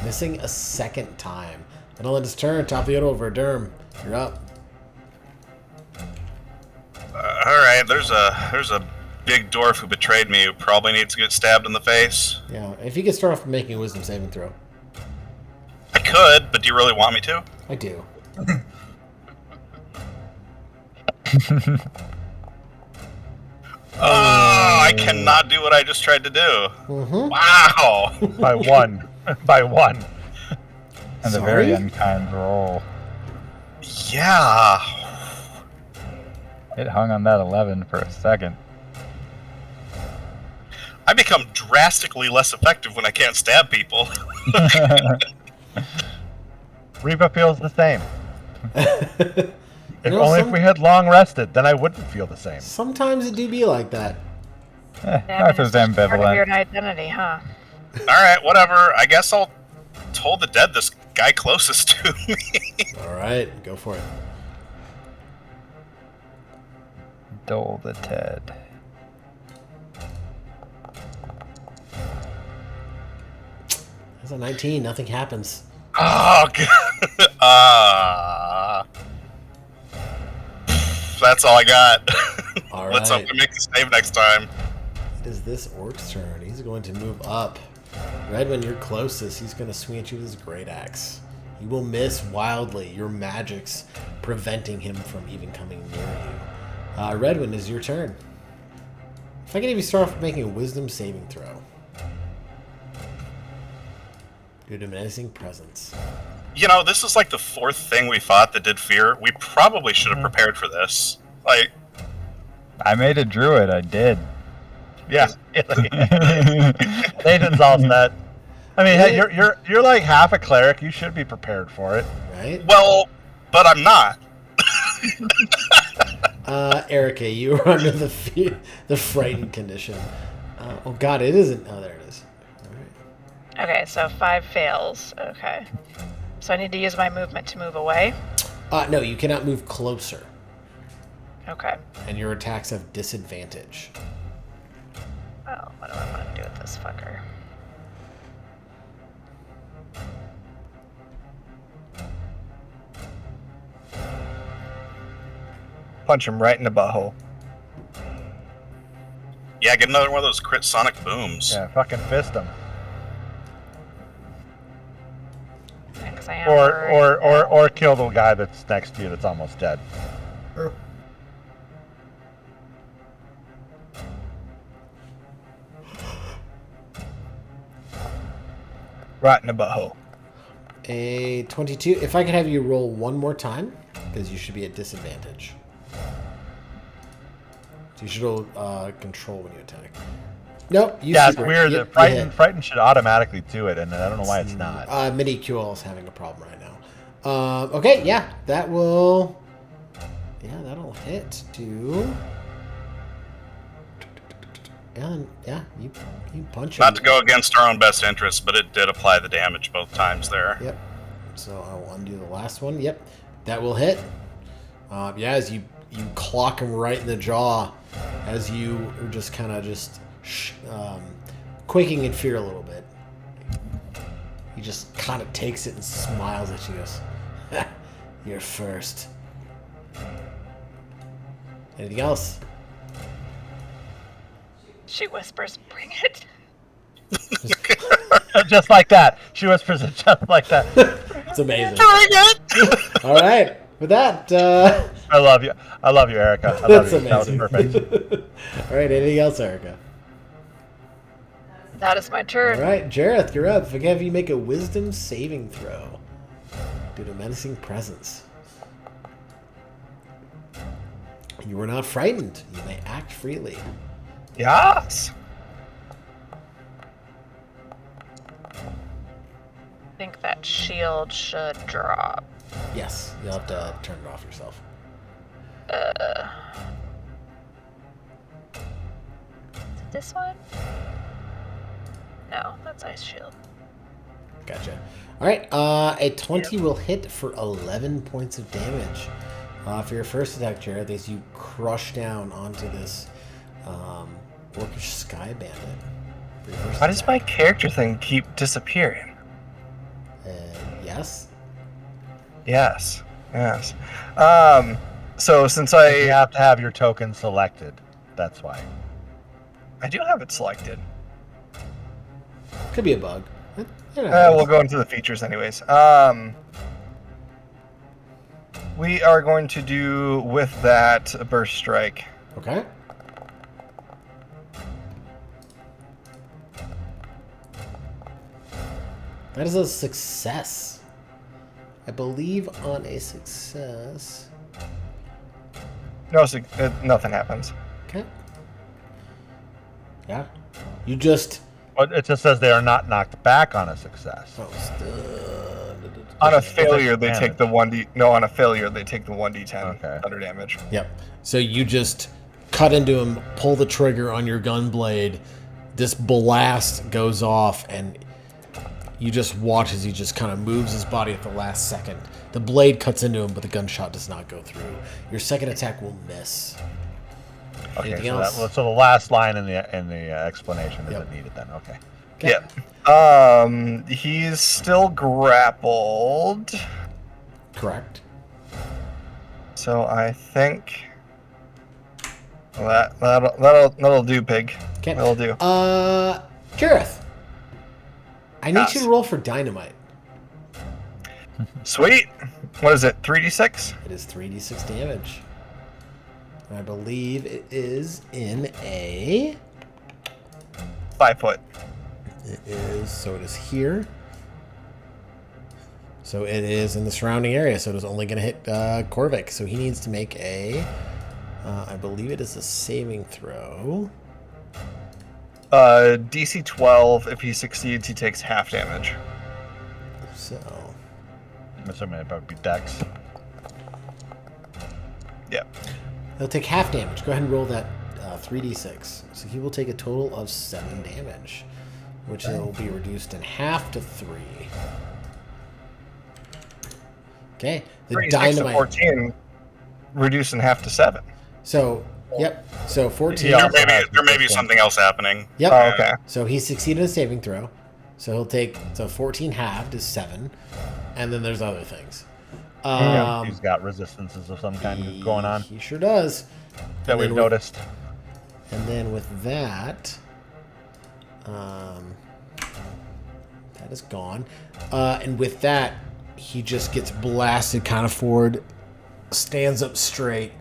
Speaker 2: Missing a second time. That'll end his turn. Top of the order, Derm. You're up.
Speaker 3: All right, there's a big dwarf who betrayed me who probably needs to get stabbed in the face.
Speaker 2: Yeah, if you could start off making a wisdom saving throw.
Speaker 3: I could, but do you really want me to?
Speaker 2: I do.
Speaker 3: Oh, I cannot do what I just tried to do.
Speaker 2: Mm-hmm.
Speaker 3: Wow.
Speaker 6: By one. By one.
Speaker 5: And a
Speaker 2: Sorry?
Speaker 5: very unkind roll.
Speaker 3: Yeah.
Speaker 5: It hung on that 11 for a second.
Speaker 3: I become drastically less effective when I can't stab people.
Speaker 6: Reba feels the same. If
Speaker 2: know,
Speaker 6: only
Speaker 2: some-
Speaker 6: if we had long rested, then I wouldn't feel the same.
Speaker 2: Sometimes it do be like that.
Speaker 5: Arthur's
Speaker 4: It's just part of your
Speaker 5: ambivalent.
Speaker 4: identity, huh?
Speaker 3: All right, whatever. I guess I'll toll the dead this guy closest to me.
Speaker 2: All right, go for it.
Speaker 5: Dole the Ted.
Speaker 2: That's a 19. Nothing happens.
Speaker 3: Oh, God. That's all I got.
Speaker 2: All
Speaker 3: Let's hope
Speaker 2: right.
Speaker 3: we make the save next time.
Speaker 2: It is this orc's turn. He's going to move up. Redwin, you're closest. He's going to swing at you with his great axe. He will miss wildly. Your magic's preventing him from even coming near you. Redwin, is your turn. If I could even start off with making a wisdom saving throw. Due to menacing presence.
Speaker 3: You know, this is like the fourth thing we fought that did fear. We probably should have prepared for this. Like,
Speaker 5: I made a druid, I did.
Speaker 6: Yeah. Nathan's all set. I mean, hey, you're like half a cleric. You should be prepared for it.
Speaker 2: Right?
Speaker 3: well, but I'm not.
Speaker 2: Erica, you are under the frightened condition. Oh god, it isn't. Oh, there it is. All right.
Speaker 4: Okay, so 5 fails. Okay. So I need to use my movement to move away.
Speaker 2: No, you cannot move closer,
Speaker 4: Okay.
Speaker 2: and your attacks have disadvantage.
Speaker 4: Oh, what do I want to do with this fucker?
Speaker 1: Punch him right in the butthole.
Speaker 3: Yeah, get another one of those crit sonic booms.
Speaker 6: Yeah, fucking fist him.
Speaker 4: Yeah, 'cause I am
Speaker 6: Or kill the guy that's next to you that's almost dead.
Speaker 7: Or-
Speaker 1: Right in the butthole.
Speaker 2: A 22. If I could have you roll one more time, because you should be at disadvantage. So you should roll control when you attack. Nope. You
Speaker 6: Yeah, it's
Speaker 2: super-
Speaker 6: weird.
Speaker 2: yep,
Speaker 6: That
Speaker 2: you hit.
Speaker 6: Frighten should automatically do it, and I don't know why it's not.
Speaker 2: Mini QL is having a problem right now. Okay, yeah, that will. Yeah, that'll hit to. Yeah, you punch him.
Speaker 3: Not to go against our own best interest, but it did apply the damage both times there.
Speaker 2: Yep. So I will undo the last one. Yep, that will hit. Yeah, as you clock him right in the jaw, as you are just kind of quaking in fear a little bit. He just kind of takes it and smiles at you. Goes, "You're first." Anything else?
Speaker 4: She whispers, "Bring it."
Speaker 6: Just like that. She whispers it just like that.
Speaker 2: It's amazing.
Speaker 3: Doing it!
Speaker 2: All right. With that,
Speaker 6: I love you. I love you, Erica. I love
Speaker 2: that's
Speaker 6: you. That was
Speaker 2: amazing.
Speaker 6: perfect.
Speaker 2: All right. Anything else, Erica?
Speaker 4: That is my
Speaker 2: All
Speaker 4: turn.
Speaker 2: right, Jareth, you're up. If I can have you make a wisdom saving throw due to menacing presence. You are not frightened. You may act freely.
Speaker 1: Yes.
Speaker 4: I think that shield should drop.
Speaker 2: Yes, you'll have to turn it off yourself.
Speaker 4: Is it this one? No, that's Ice Shield.
Speaker 2: Gotcha. All right, a 20 will hit for 11 points of damage. For your first attack, Jared, as you crush down onto this orcish sky bandit. For your first
Speaker 1: Why does
Speaker 2: attack.
Speaker 1: my character thing keep disappearing?
Speaker 2: Yes.
Speaker 1: Yes. Yes. So since
Speaker 6: You
Speaker 1: I
Speaker 6: have to have your token selected. That's why.
Speaker 1: do have it selected,
Speaker 2: Could be a bug. Yeah.
Speaker 1: we'll go into the features anyways. We are going to do with that a burst strike.
Speaker 2: Okay. That is a success. I believe on a success.
Speaker 1: No, nothing happens.
Speaker 2: Okay. Yeah. You just.
Speaker 6: But it just says they are not knocked back on a success.
Speaker 2: Oh,
Speaker 1: On a
Speaker 6: It's
Speaker 1: failure, they
Speaker 6: damage.
Speaker 1: take the 1d. No, on a failure, they take the 1d10
Speaker 6: Okay.
Speaker 1: thunder damage.
Speaker 2: Yep. So you just cut into him, pull the trigger on your gun blade. This blast goes off, and you just watch as he just kind of moves his body at the last second. The blade cuts into him, but the gunshot does not go through. Your second attack will miss.
Speaker 6: Okay,
Speaker 2: Anything
Speaker 6: so,
Speaker 2: else?
Speaker 6: so the last line in the explanation
Speaker 2: Yep.
Speaker 6: isn't needed then. Okay.
Speaker 2: Okay.
Speaker 1: Yeah. He's still grappled,
Speaker 2: Correct.
Speaker 1: so I think that'll do, pig.
Speaker 2: Okay.
Speaker 1: That'll do.
Speaker 2: Jareth. I need
Speaker 1: Yes.
Speaker 2: you to roll for dynamite.
Speaker 1: Sweet. What is it? 3d6?
Speaker 2: It is 3d6 damage. I believe it is in a.
Speaker 1: 5 foot.
Speaker 2: It is, so it is here. So it is in the surrounding area, so it is only going to hit Korvik. So he needs to make a, I believe it is a saving throw.
Speaker 1: DC 12. If he succeeds, he takes half damage.
Speaker 2: So,
Speaker 6: I'm assuming it would be Dex.
Speaker 1: Yep.
Speaker 2: he'll take half damage. Go ahead and roll that 3d6. So he will take a total of 7 damage, which will be reduced in half to 3. Okay, the
Speaker 1: 36 to
Speaker 2: dynamite.
Speaker 1: 14, reduced in half to 7.
Speaker 2: So, yep. So 14.
Speaker 6: Yeah.
Speaker 3: There may be something else happening.
Speaker 2: Yep.
Speaker 1: Oh, okay.
Speaker 2: So he succeeded a saving throw. So he'll take 14 halved is 7, and then there's other things.
Speaker 6: He's got resistances of some kind going on
Speaker 2: He sure does.
Speaker 6: that
Speaker 2: And
Speaker 6: we've
Speaker 2: then with-
Speaker 6: noticed.
Speaker 2: And then with that, that is gone. And with that, he just gets blasted kind of forward, stands up straight,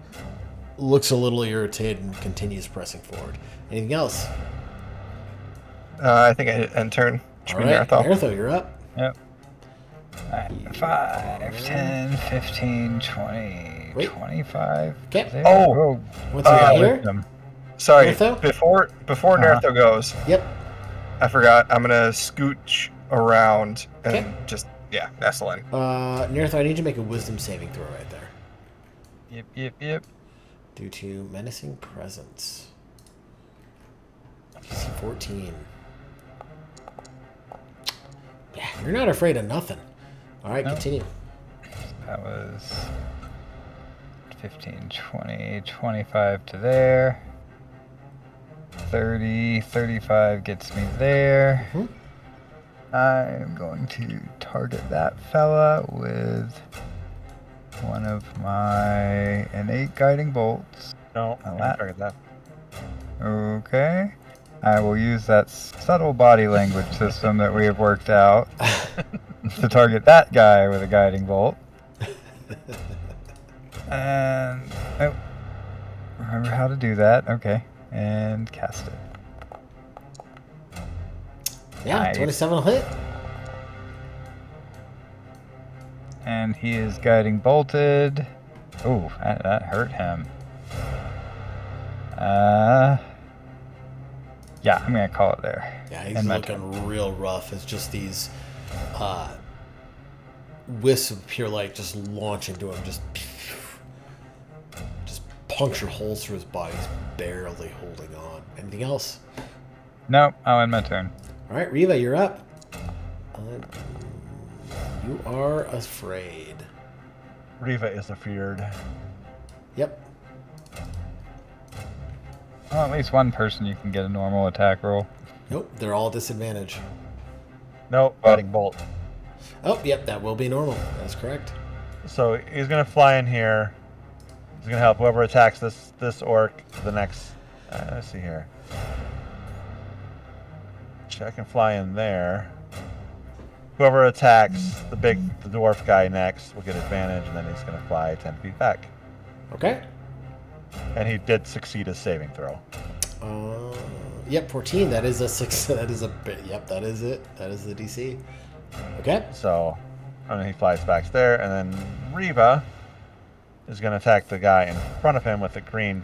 Speaker 2: looks a little irritated, and continues pressing forward. Anything else?
Speaker 1: I think I end turn. Should
Speaker 2: All
Speaker 1: be
Speaker 2: right,
Speaker 1: Naruto.
Speaker 2: Naruto, you're up.
Speaker 5: Yep. Alright, 5, 10, 15, 20,
Speaker 2: Wait.
Speaker 5: 25.
Speaker 2: Okay.
Speaker 5: There.
Speaker 1: Oh.
Speaker 2: Once you get here,
Speaker 5: Wisdom.
Speaker 1: Sorry.
Speaker 2: Naruto?
Speaker 1: Before Naruto goes,
Speaker 2: yep.
Speaker 1: I forgot. I'm gonna scooch around and
Speaker 2: Okay.
Speaker 1: just nestle in.
Speaker 2: Naruto, I need you to make a wisdom saving throw right there.
Speaker 5: Yep.
Speaker 2: Due to menacing presence. DC 14. Yeah, you're not afraid of nothing. All right,
Speaker 5: No.
Speaker 2: continue.
Speaker 5: That was 15, 20, 25 to there. 30, 35 gets me there.
Speaker 2: Mhm.
Speaker 5: I'm going to target that fella with one of my innate guiding bolts.
Speaker 6: No, I
Speaker 5: Oh,
Speaker 6: can't
Speaker 5: that-
Speaker 6: target that.
Speaker 5: Okay. I will use that subtle body language system that we have worked out to target that guy with a guiding bolt. And oh, remember how to do that. Okay, and cast it.
Speaker 2: Yeah,
Speaker 5: Nice.
Speaker 2: 27 will hit.
Speaker 5: And he is guiding bolted. Ooh, that hurt him. Yeah, I'm gonna call it there.
Speaker 2: Yeah, he's
Speaker 5: And my
Speaker 2: looking real rough. It's just these wisps of pure light just launch into him, just puncture holes through his body. He's barely holding on. Anything else?
Speaker 5: Nope, I'll end my turn.
Speaker 2: All right, Riva, you're up. You are afraid.
Speaker 6: Riva is afeared.
Speaker 2: Yep.
Speaker 5: Well, at least one person you can get a normal attack roll.
Speaker 2: Nope, they're all disadvantage.
Speaker 6: Nope, guiding bolt.
Speaker 2: Oh, yep, that will be normal. That's correct.
Speaker 6: So he's gonna fly in here. He's gonna help whoever attacks this orc. The next. Let's see here. I can fly in there. Whoever attacks the dwarf guy next will get advantage, and then he's gonna fly 10 feet back.
Speaker 2: Okay.
Speaker 6: And he did succeed his saving throw.
Speaker 2: Yep, 14. That is a 6. That is a bit. Yep, that is it. That is the DC. Okay.
Speaker 6: So, and then he flies back there, and then Riva is going to attack the guy in front of him with the green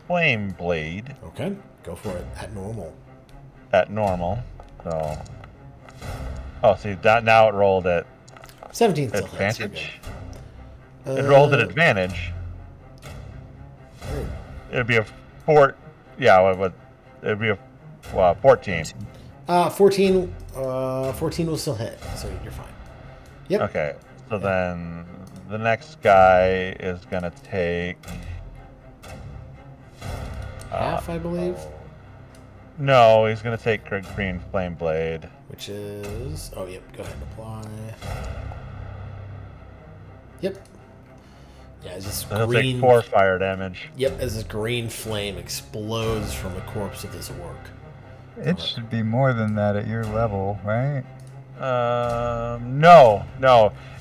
Speaker 6: flame blade
Speaker 2: Okay. Go for it. At normal.
Speaker 6: at normal. So, see, now it rolled at
Speaker 2: 17 still hits. You're
Speaker 6: advantage.
Speaker 2: good.
Speaker 6: It rolled at advantage. It'd be a 4. Yeah, it'd be a 14.
Speaker 2: 14. 14 will still hit, so you're fine. Yep.
Speaker 6: Okay, so then the next guy is gonna take
Speaker 2: Half, I believe.
Speaker 6: No, he's gonna take green flame blade.
Speaker 2: Which is. Oh, yep. Go ahead and apply. Yep. Yeah, as this
Speaker 6: So he'll
Speaker 2: green.
Speaker 6: take 4 fire damage.
Speaker 2: Yep, as this green flame explodes from the corpse of this orc.
Speaker 5: It should be more than that at your level, right?
Speaker 6: No.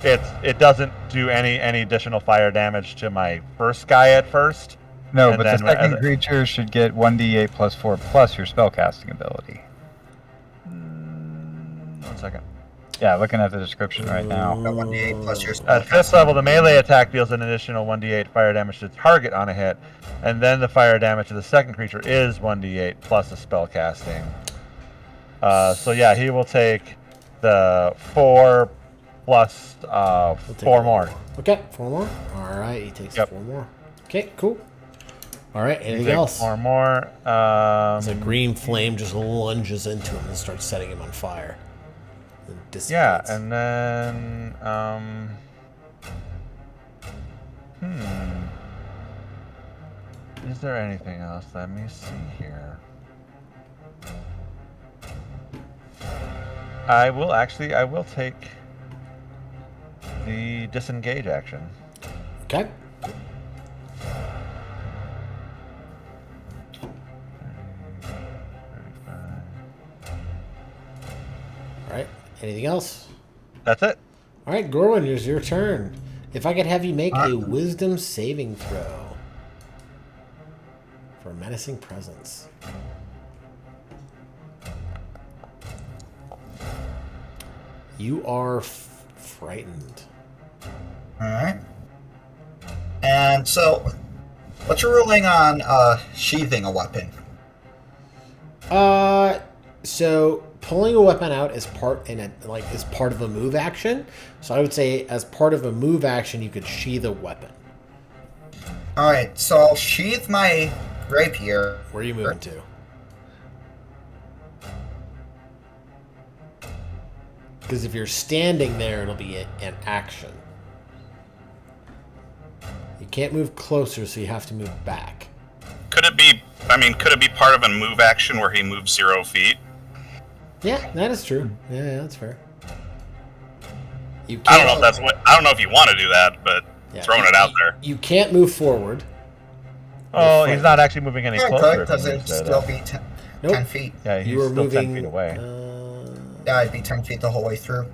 Speaker 6: It doesn't do any additional fire damage to my first guy at first.
Speaker 5: No,
Speaker 6: And
Speaker 5: but the
Speaker 6: then
Speaker 5: second creature should get 1d8 plus 4 plus your spellcasting ability.
Speaker 6: 1 second.
Speaker 5: Yeah, looking at the description right now.
Speaker 7: Got 1d8 plus your
Speaker 6: At 5th level, the melee attack deals an additional 1d8 fire damage to the target on a hit, and then the fire damage to the second creature is 1d8 plus a spell casting. So yeah, he will take the 4 plus 4 more.
Speaker 2: Okay, 4 more. All right, he takes
Speaker 6: Yep.
Speaker 2: 4 more. Okay, cool. All right,
Speaker 6: He
Speaker 2: anything
Speaker 6: takes
Speaker 2: else?
Speaker 6: 4 more.
Speaker 2: The green flame just lunges into him and starts setting him on fire. And
Speaker 6: Yeah,
Speaker 2: dissipates.
Speaker 6: and then is there anything else? Let me see here. I will take the disengage action.
Speaker 2: Okay. All right, anything else?
Speaker 6: That's it.
Speaker 2: All right, Gorwin, it's your turn. If I could have you make a wisdom saving throw for a menacing presence. You are frightened.
Speaker 7: Alright. And so, what's your ruling on sheathing a weapon?
Speaker 2: So pulling a weapon out is part of a move action. So I would say as part of a move action, you could sheath a weapon.
Speaker 7: Alright, so I'll sheath my rapier.
Speaker 2: Where are you moving to? Because if you're standing there, it'll be an action. You can't move closer, so you have to move back.
Speaker 3: Could it be part of a move action where he moves 0 feet?
Speaker 2: Yeah, that is true. Yeah, that's fair. You
Speaker 3: I
Speaker 2: can't,
Speaker 3: I don't know if you want to do that, but
Speaker 2: yeah,
Speaker 3: throwing it out there.
Speaker 2: You can't move forward.
Speaker 6: Oh,
Speaker 2: You're
Speaker 6: he's not actually moving any
Speaker 7: Yeah,
Speaker 6: closer.
Speaker 7: because
Speaker 6: if he
Speaker 7: it'd
Speaker 6: moves there,
Speaker 7: still
Speaker 6: though.
Speaker 7: be
Speaker 2: Nope.
Speaker 7: 10 feet.
Speaker 6: Yeah, he's
Speaker 2: You were
Speaker 6: still
Speaker 2: moving
Speaker 6: 10 feet away.
Speaker 7: Yeah, I'd be 10 feet the whole way through.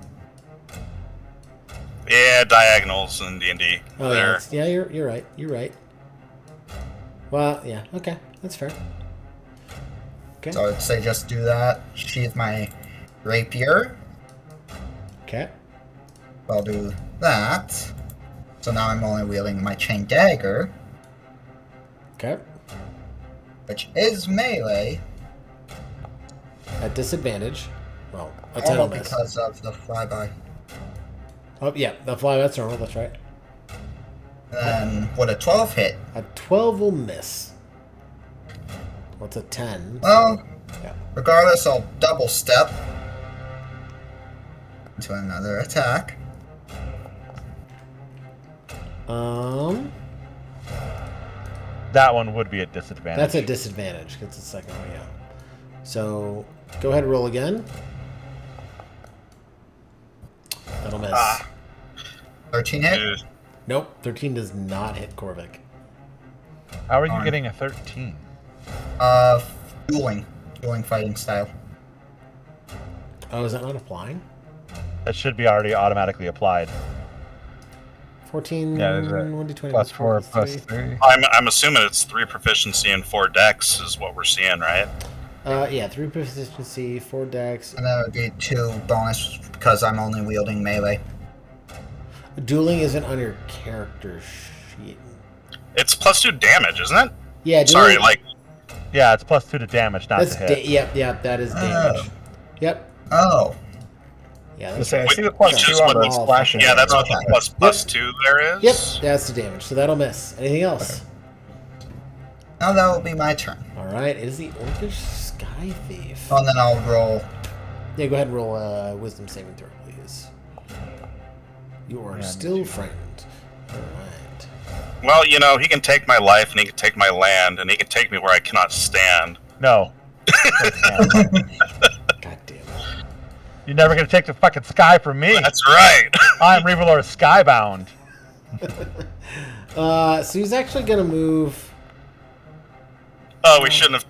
Speaker 3: Yeah, diagonals in D&D.
Speaker 2: Oh
Speaker 3: There.
Speaker 2: yeah, you're right. You're right. Well, yeah, okay, that's fair. Okay.
Speaker 7: So I'd say just do that. Sheath my rapier.
Speaker 2: Okay.
Speaker 7: I'll do that. So now I'm only wielding my chain dagger,
Speaker 2: Okay.
Speaker 7: which is melee.
Speaker 2: At disadvantage. Well, a 10 will
Speaker 7: All
Speaker 2: miss.
Speaker 7: because of the flyby.
Speaker 2: Oh yeah, the fly that's normal. That's right.
Speaker 7: And then would a 12 hit?
Speaker 2: A 12 will miss. What's a 10?
Speaker 7: Well,
Speaker 2: Yeah.
Speaker 7: regardless, I'll double step into another attack.
Speaker 6: That one would be at disadvantage.
Speaker 2: That's a disadvantage because it's the second one. Yeah. So go ahead and roll again. That'll miss.
Speaker 7: 13 hit?
Speaker 3: Dude.
Speaker 2: Nope. 13 does not hit Korvik.
Speaker 6: How are you
Speaker 7: Darn.
Speaker 6: getting a 13?
Speaker 7: Dueling fighting style.
Speaker 2: Oh, is that not applying?
Speaker 6: That should be already automatically applied.
Speaker 2: 14.
Speaker 5: Yeah, is it
Speaker 2: 1d20
Speaker 5: plus 4 plus
Speaker 2: 3.
Speaker 5: 3?
Speaker 3: I'm assuming it's 3 proficiency and 4 dex is what we're seeing, right?
Speaker 2: Yeah, 3 proficiency, 4 dex.
Speaker 7: And that would be 2 bonus because I'm only wielding melee.
Speaker 2: Dueling isn't on your character sheet.
Speaker 3: It's plus 2 damage, isn't it?
Speaker 2: Yeah,
Speaker 3: Sorry,
Speaker 2: dueling,
Speaker 3: like,
Speaker 6: Yeah, it's plus 2 to damage, not
Speaker 2: that's
Speaker 6: to hit.
Speaker 2: yep, that is damage. Yep.
Speaker 7: Oh.
Speaker 2: Yeah,
Speaker 1: I
Speaker 2: that's
Speaker 1: say, I
Speaker 2: right.
Speaker 1: see the plus
Speaker 3: Which
Speaker 1: 2
Speaker 3: is
Speaker 1: on
Speaker 3: what
Speaker 1: the
Speaker 2: the-
Speaker 1: splashing.
Speaker 3: yeah, that's what
Speaker 7: Okay.
Speaker 3: the plus 2 there is.
Speaker 2: Yep, that's the damage. So that'll miss. Anything else?
Speaker 7: Now that will be my turn.
Speaker 2: All right, it is the Orcish Sky Thief.
Speaker 7: Oh, and then I'll roll.
Speaker 2: Yeah, go ahead and roll a Wisdom saving throw, please. You are
Speaker 6: Yeah, me
Speaker 2: still
Speaker 6: too.
Speaker 2: frightened. All right.
Speaker 3: Well, you know, he can take my life and he can take my land and he can take me where I cannot stand.
Speaker 6: No.
Speaker 2: God damn it.
Speaker 6: You're never going to take the fucking sky from me.
Speaker 3: That's right.
Speaker 6: I'm Reaver Lord Skybound.
Speaker 2: So he's actually gonna move.
Speaker 3: Oh, we shouldn't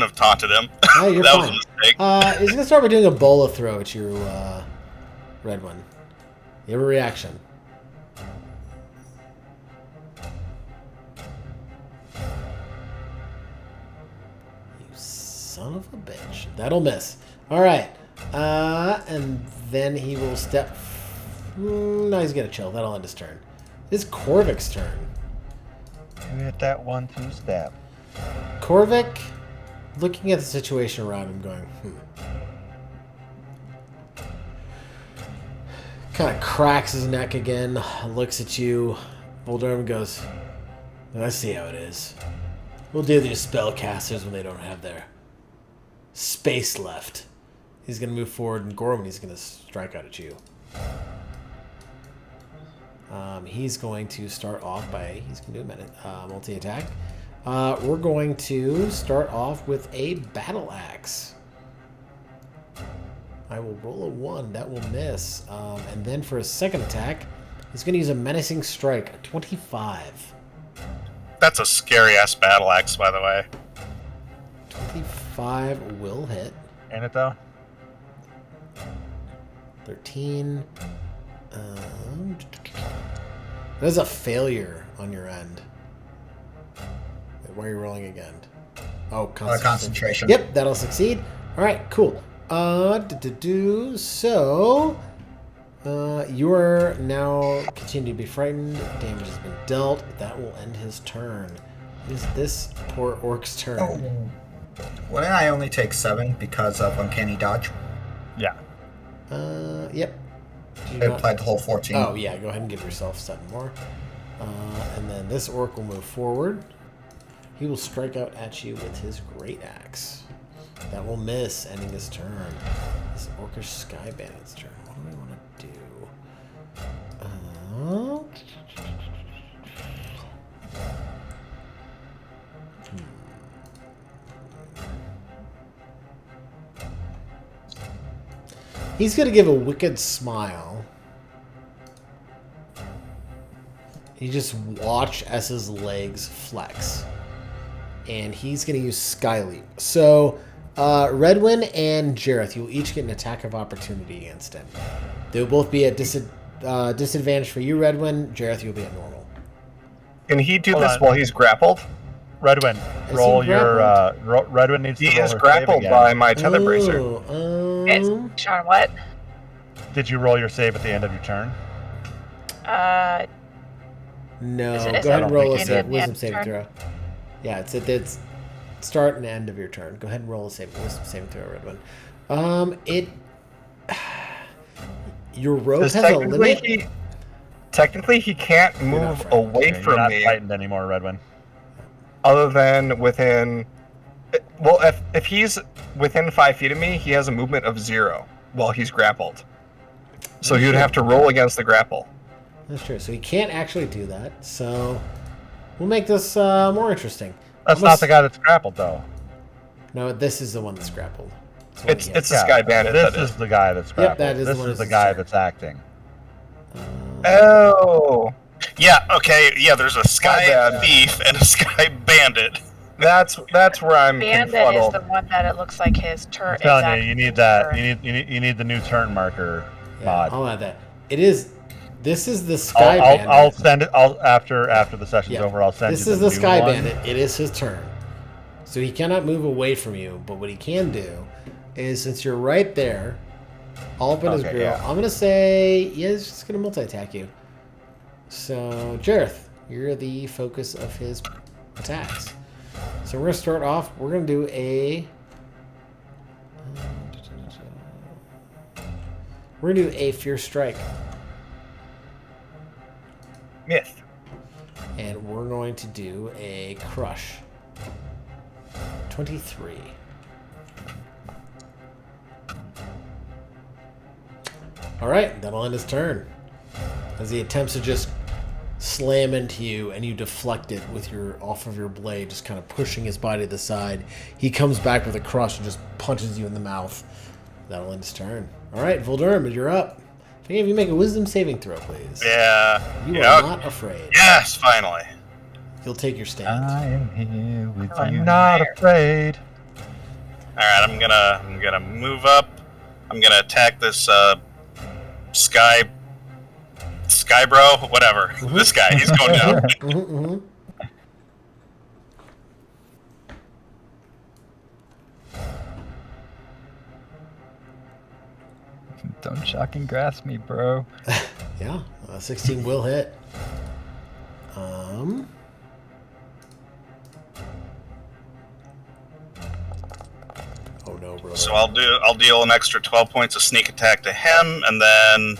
Speaker 3: have taunted him.
Speaker 2: No, you're
Speaker 3: that
Speaker 2: fine.
Speaker 3: was a mistake.
Speaker 2: He's gonna start by doing a bola throw at your red one. You have a reaction. You son of a bitch. That'll miss. All right. And then he will step. No, he's gonna chill. That'll end his turn. It's Korvik's turn.
Speaker 6: You hit that 1-2 step.
Speaker 2: Korvik, looking at the situation around him, going, Kind of cracks his neck again, looks at you. Voldemort goes, I see how it is. We'll do these spellcasters when they don't have their space left. He's going to move forward, and Gorman, he's going to strike out at you. He's going to start off by, he's going to do a minute, multi-attack. We're going to start off with a battle axe. I will roll a 1. That will miss. And then for his second attack, he's going to use a menacing strike. A 25.
Speaker 3: That's a scary ass battle axe, by the way.
Speaker 2: 25 will hit.
Speaker 6: Ain't it though?
Speaker 2: 13. That's a failure on your end. Wait, why are you rolling again? Oh,
Speaker 7: Concentration.
Speaker 2: Yep, that'll succeed. All right, cool. So, you are now continue to be frightened. Damage has been dealt. That will end his turn. It is this poor orc's turn.
Speaker 7: Oh. Wouldn't I only take 7 because of Uncanny Dodge?
Speaker 6: Yeah.
Speaker 2: Yep. Do you
Speaker 7: I
Speaker 2: not-
Speaker 7: applied the whole 14.
Speaker 2: Oh, yeah, go ahead and give yourself 7 more. And then this orc will move forward. He will strike out at you with his great axe. That will miss, ending his turn. This orcish sky bandit's turn. What do we want to do? He's going to give a wicked smile. You just watch as his legs flex. And he's going to use Sky Leap. So, Redwin and Jareth, you will each get an attack of opportunity against him. They will both be at disadvantage for you, Redwin. Jareth, you'll be at normal.
Speaker 1: Can he do
Speaker 6: Hold
Speaker 1: this
Speaker 6: on.
Speaker 1: while he's grappled?
Speaker 6: Redwin,
Speaker 2: he
Speaker 6: roll your.
Speaker 2: grappled?
Speaker 6: Redwin needs
Speaker 1: He
Speaker 6: to roll
Speaker 1: is
Speaker 6: her save
Speaker 1: grappled
Speaker 6: again.
Speaker 1: by my tether bracer.
Speaker 4: It's Sean, what?
Speaker 6: Did you roll your save at the end of your turn?
Speaker 2: No,
Speaker 4: Is
Speaker 2: go
Speaker 4: it
Speaker 2: ahead and roll a
Speaker 6: at
Speaker 4: the end
Speaker 2: wisdom
Speaker 4: of
Speaker 2: saving
Speaker 4: turn?
Speaker 2: throw. Yeah, it's start and end of your turn. Go ahead and roll a wisdom saving throw, Redwin. Your rope has a limit.
Speaker 1: Technically, he can't
Speaker 2: not
Speaker 1: move
Speaker 2: frightened.
Speaker 1: away
Speaker 6: You're
Speaker 1: from
Speaker 6: not
Speaker 1: me
Speaker 6: frightened anymore, Redwin.
Speaker 1: other than within. Well, if he's within 5 feet of me, he has a movement of 0 while he's grappled. So he would have to roll against the grapple.
Speaker 2: That's true. So he can't actually do that. So we'll make this more interesting.
Speaker 6: That's not the guy that's grappled, though.
Speaker 2: No, this is the one that's grappled.
Speaker 1: It's the Sky Bandit.
Speaker 6: This
Speaker 1: that
Speaker 6: is the guy that's grappled.
Speaker 2: that is the
Speaker 6: this
Speaker 2: one
Speaker 6: is the
Speaker 2: that's
Speaker 6: guy
Speaker 2: turn.
Speaker 6: that's acting.
Speaker 1: Oh,
Speaker 3: Yeah, okay, yeah, there's a Sky
Speaker 1: bad.
Speaker 3: Thief and a Sky Bandit.
Speaker 1: that's where I'm
Speaker 4: Bandit is
Speaker 1: confuddled.
Speaker 4: the one that it looks like his turn.
Speaker 6: I'm telling
Speaker 4: exact
Speaker 6: you, you need
Speaker 4: his
Speaker 6: that.
Speaker 4: turn.
Speaker 6: You need the new turn marker
Speaker 2: Yeah,
Speaker 6: mod.
Speaker 2: I'll add that. This is the Sky Bandit.
Speaker 6: I'll send it. after the session's
Speaker 2: Yeah.
Speaker 6: over. I'll send
Speaker 2: This
Speaker 6: you
Speaker 2: is
Speaker 6: the
Speaker 2: the
Speaker 6: new
Speaker 2: Sky
Speaker 6: one.
Speaker 2: Bandit. It is his turn. So he cannot move away from you, but what he can do is, since you're right there, all up in his
Speaker 6: Okay,
Speaker 2: grill,
Speaker 6: yeah.
Speaker 2: I'm going to say, he's just going to multi-attack you. So, Jareth, you're the focus of his attacks. So we're going to start off, we're going to do a... We're going to do a Fierce Strike.
Speaker 1: Myth.
Speaker 2: And we're going to do a Crush. 23. Alright, that'll end his turn. As he attempts to just slam into you and you deflect it with your off of your blade, just kind of pushing his body to the side. He comes back with a crush and just punches you in the mouth. That'll end his turn. Alright, Voldurm, you're up. If any of you make a wisdom saving throw, please.
Speaker 3: Yeah.
Speaker 2: You
Speaker 3: yeah.
Speaker 2: are not afraid.
Speaker 3: Yes, finally.
Speaker 2: You'll take your stand.
Speaker 5: I am here with you.
Speaker 6: I'm not afraid.
Speaker 3: Alright, I'm gonna move up. I'm gonna attack this Sky Bro, whatever. This guy, he's going down.
Speaker 2: Mm-hmm.
Speaker 5: Don't shocking grass me, bro.
Speaker 2: Yeah, 16 will hit. Oh no, bro.
Speaker 3: So I'll deal an extra 12 points of sneak attack to him, and then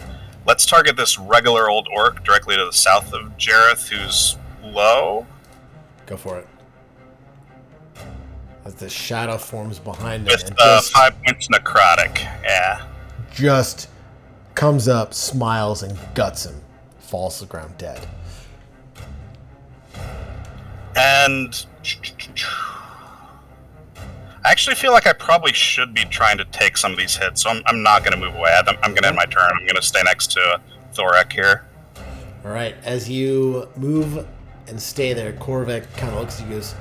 Speaker 3: let's target this regular old orc directly to the south of Jareth, who's low.
Speaker 2: Go for it. As the shadow forms behind him
Speaker 3: With
Speaker 2: and just,
Speaker 3: 5 points necrotic. Yeah.
Speaker 2: just comes up, smiles, and guts him. Falls to the ground dead.
Speaker 3: And I actually feel like I probably should be trying to take some of these hits, so I'm not going to move away. I'm going to end my turn. I'm going to stay next to Thorek here.
Speaker 2: All right, as you move and stay there, Korvik kind of looks at you and goes,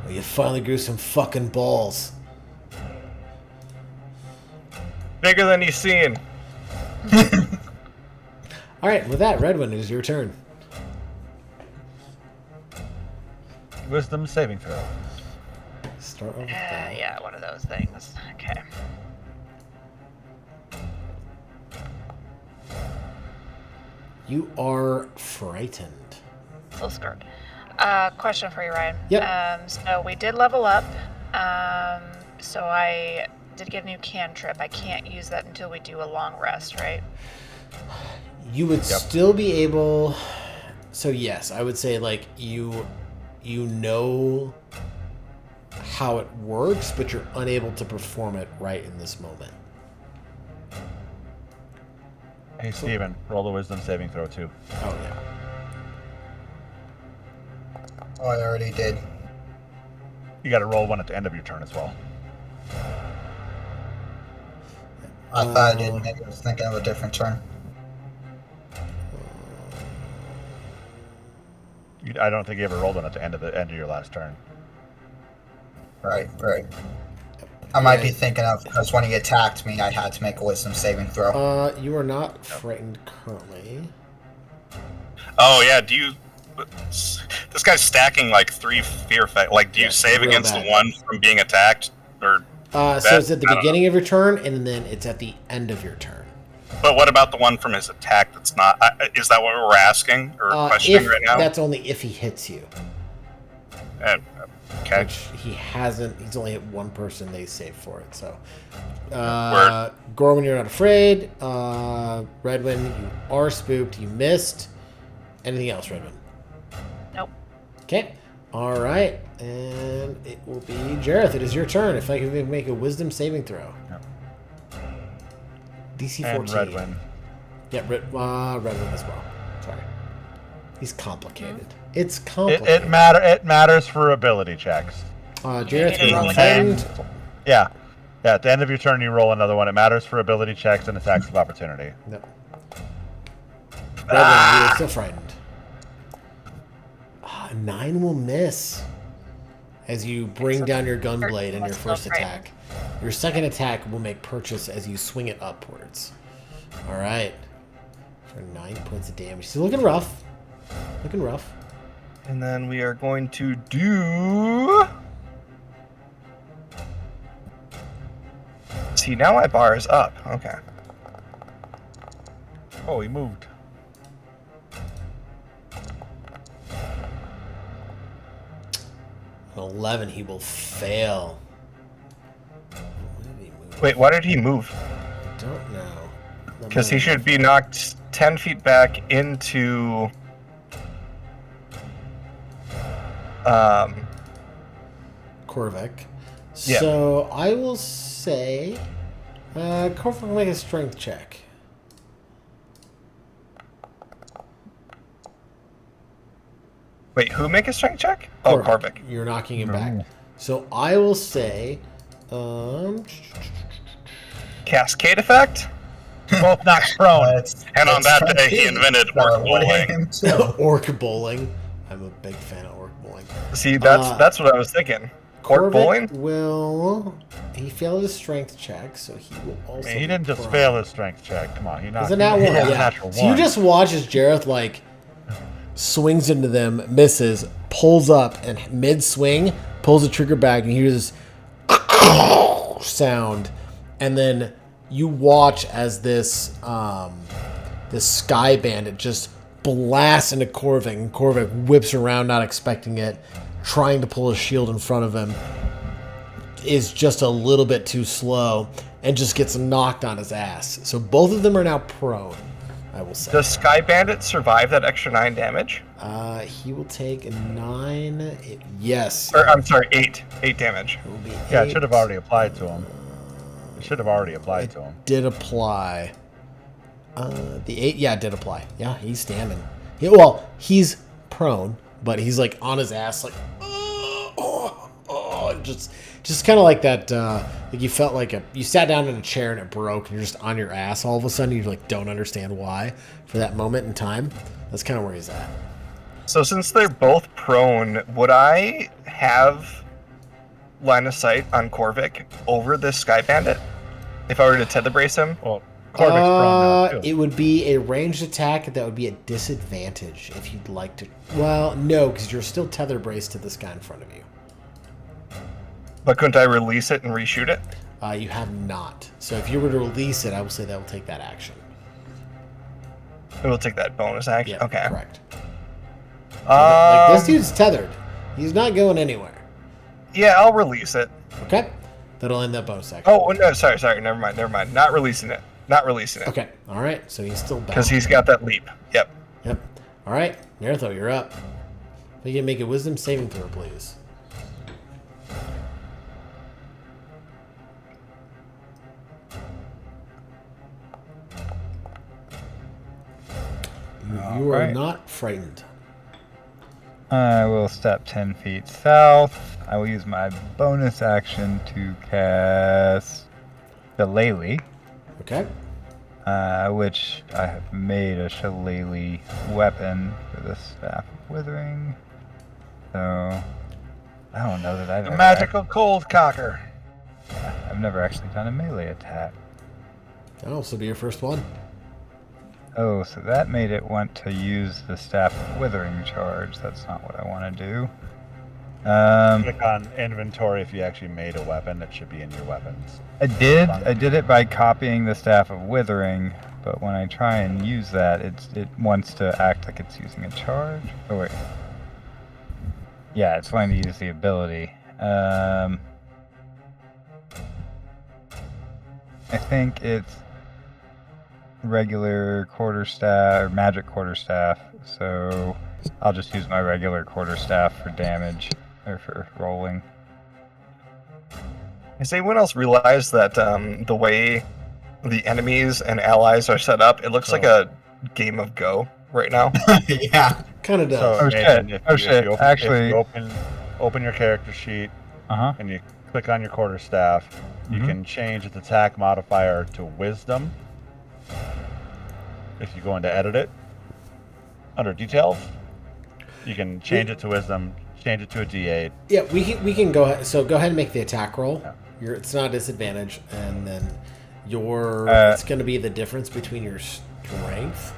Speaker 2: well, you finally grew some fucking balls.
Speaker 1: Bigger than he's seen.
Speaker 2: All right, with that, Redwin, it is your turn.
Speaker 6: Wisdom saving throw.
Speaker 2: Start off with that.
Speaker 4: Yeah, one of those things. Okay.
Speaker 2: You are frightened.
Speaker 4: Still scared. Question for you, Ryan.
Speaker 2: Yep.
Speaker 4: So we did level up. So I did get a new cantrip. I can't use that until we do a long rest, right?
Speaker 2: You would still be able. So yes, I would say like you know how it works, but you're unable to perform it right in this moment.
Speaker 6: Hey, Steven, roll the wisdom saving throw too.
Speaker 2: Oh yeah.
Speaker 7: Oh, I already did.
Speaker 6: You got to roll one at the end of your turn as well.
Speaker 7: I thought I did. Maybe I was thinking of a different turn.
Speaker 6: I don't think you ever rolled one at the end of your last turn.
Speaker 7: Right. I might be thinking of because when he attacked me, I had to make a wisdom saving throw.
Speaker 2: You are not frightened currently.
Speaker 3: Oh yeah, do you? This guy's stacking like 3 fear effect. Like, do you save
Speaker 2: real
Speaker 3: against
Speaker 2: bad.
Speaker 3: the one from being attacked, or?
Speaker 2: So it's at the beginning of your turn, and then it's at the end of your turn.
Speaker 3: But what about the one from his attack? That's not. Is that what we're asking or questioning right now?
Speaker 2: That's only if he hits you.
Speaker 3: Okay.
Speaker 2: Which he hasn't. He's only hit one person. They save for it. So,
Speaker 3: Word.
Speaker 2: Gorman, you're not afraid. Redwin, you are spooked. You missed. Anything else, Redwin?
Speaker 4: Nope.
Speaker 2: Okay. All right. And it will be Jareth. It is your turn. If I can make a wisdom saving throw.
Speaker 6: Yep.
Speaker 2: DC 14.
Speaker 6: And Redwin.
Speaker 2: Yeah, Redwin as well. Sorry. He's complicated. It's complicated.
Speaker 6: It matters for ability checks.
Speaker 2: Jareth,
Speaker 4: You
Speaker 2: you're
Speaker 4: roll
Speaker 2: not
Speaker 4: again.
Speaker 2: frightened.
Speaker 6: Yeah. Yeah, at the end of your turn, you roll another one. It matters for ability checks and attacks of opportunity.
Speaker 2: No. Redwin, you are still frightened. 9 will miss as you bring down your gunblade in your first attack. Your second attack will make purchase as you swing it upwards. All right. For 9 points of damage. Still looking rough. Looking rough.
Speaker 1: And then we are going to do... See, now my bar is up. Okay.
Speaker 6: Oh, he moved.
Speaker 2: An 11, he will fail. Why did he move?
Speaker 1: Wait, why did he move?
Speaker 2: I don't know.
Speaker 1: Because he should be knocked 10 feet back into...
Speaker 2: Korvik.
Speaker 1: Yeah.
Speaker 2: So I will say Korvik will make a strength check.
Speaker 1: Wait, who make a strength check? Oh, Korvik.
Speaker 2: You're knocking him back. So I will say
Speaker 1: Cascade effect?
Speaker 6: Both knocks prone.
Speaker 3: And on that day, he invented orc bowling.
Speaker 2: Orc bowling. I'm a big fan of orc bowling.
Speaker 1: See, that's what I was thinking. Orc
Speaker 2: Korvik
Speaker 1: bowling?
Speaker 2: he failed his strength check, so he will also.
Speaker 6: He didn't just
Speaker 2: prone.
Speaker 6: fail his strength check. Come on, he knocked.
Speaker 2: It's a nat one.
Speaker 6: He rolled a
Speaker 2: Yeah.
Speaker 6: natural
Speaker 2: So you
Speaker 6: one.
Speaker 2: just watch as Jareth like swings into them, misses, pulls up, and mid swing pulls the trigger back, and you hear this sound, and then you watch as this sky bandit just blasts into Korvik, and Korvik whips around, not expecting it, trying to pull his shield in front of him, is just a little bit too slow, and just gets knocked on his ass. So both of them are now prone, I will say.
Speaker 1: Does Sky Bandit survive that extra 9 damage?
Speaker 2: He will take a 9. Yes.
Speaker 1: Or, I'm sorry, 8. 8 damage.
Speaker 2: It will be
Speaker 6: Yeah, it
Speaker 2: 8.
Speaker 6: should have already applied to him. It should have already applied to him.
Speaker 2: Did apply. The 8, yeah, did apply. Yeah, he's standing. Well, he's prone, but he's like on his ass, like, just kind of like that. Like you felt like you sat down in a chair and it broke, and you're just on your ass all of a sudden. You like don't understand why for that moment in time. That's kind of where he's at.
Speaker 1: So since they're both prone, would I have line of sight on Korvik over this Sky Bandit if I were to tether brace him?
Speaker 6: Well, Korvik's prone now, too.
Speaker 2: It would be a ranged attack that would be a disadvantage if you'd like to. Well, no, because you're still tether braced to this guy in front of you.
Speaker 1: But couldn't I release it and reshoot it?
Speaker 2: You have not. So if you were to release it, I will say that will take that action.
Speaker 1: It will take that bonus action.
Speaker 2: Yeah,
Speaker 1: Okay.
Speaker 2: correct. Like this
Speaker 1: Um,
Speaker 2: dude's tethered. He's not going anywhere.
Speaker 1: yeah, I'll release it.
Speaker 2: Okay, that'll end that bonus action.
Speaker 1: Oh no, sorry, never mind. Not releasing it.
Speaker 2: Okay, all right. So he's still back.
Speaker 1: Because he's got that leap. Yep.
Speaker 2: Yep. All right, Naruto, you're up. If you can make a wisdom saving throw, please. You are
Speaker 5: Alright.
Speaker 2: not frightened.
Speaker 5: I will step 10 feet south. I will use my bonus action to cast Shillelagh,
Speaker 2: Okay.
Speaker 5: which I have made a Shillelagh weapon for the Staff of Withering. So, I don't know that I've
Speaker 6: The
Speaker 5: ever
Speaker 6: magical cold cocker.
Speaker 5: I I've never actually done a melee attack.
Speaker 2: That'll also be your first one.
Speaker 5: Oh, so that made it want to use the Staff of Withering charge. That's not what I want to do.
Speaker 6: Click on inventory if you actually made a weapon. It should be in your weapons.
Speaker 5: I did it by copying the Staff of Withering, but when I try and use that, it wants to act like it's using a charge. Oh wait. Yeah, it's wanting to use the ability. I think it's regular quarterstaff or magic quarterstaff, so I'll just use my regular quarterstaff for damage or for rolling.
Speaker 1: Has anyone else realized that the way the enemies and allies are set up, it looks like a game of Go right now?
Speaker 7: Yeah.
Speaker 2: Kind of does.
Speaker 5: Oh,
Speaker 6: Nathan,
Speaker 5: shit.
Speaker 6: if you open,
Speaker 5: Actually-
Speaker 6: if you open your character sheet and you click on your quarterstaff, you can change its attack modifier to Wisdom. If you go into Edit it, under Details, you can change it to Wisdom, change it to a D8.
Speaker 2: Yeah, we can go ahead. So go ahead and make the attack roll.
Speaker 6: Yeah.
Speaker 2: It's not a disadvantage, and then it's going to be the difference between your strength.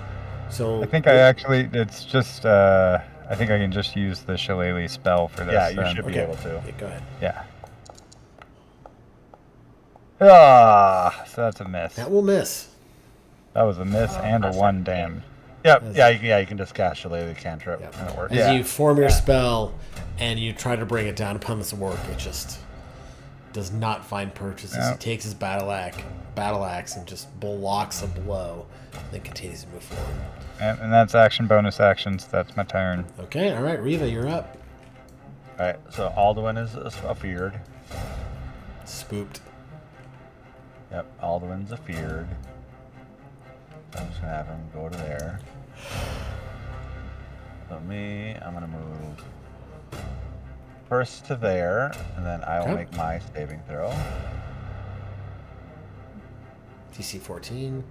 Speaker 2: So
Speaker 5: I think it's just, I think I can just use the Shillelagh spell for this.
Speaker 6: Yeah, you should be
Speaker 2: Okay.
Speaker 6: able to.
Speaker 2: Okay, go ahead.
Speaker 5: Yeah. Ah, so that's a miss.
Speaker 2: That will miss.
Speaker 5: That was a miss and a 1 damage.
Speaker 6: Yep, you can just cast Shillelagh cantrip
Speaker 2: Yep.
Speaker 6: and it works.
Speaker 2: As you form your spell and you try to bring it down upon this orc, it just does not find purchase. As he takes his battle axe and just blocks a blow, and then continues to move forward.
Speaker 5: And that's action, bonus actions. That's my turn.
Speaker 2: Okay, all right, Riva, you're up.
Speaker 6: Alright, so Alduin is afeared.
Speaker 2: Spooked.
Speaker 6: Yep, Alduin's afeared. I'm just gonna have him go to there. So I'm gonna move first to there, and then I will
Speaker 2: Okay.
Speaker 6: make my saving throw.
Speaker 2: DC 14.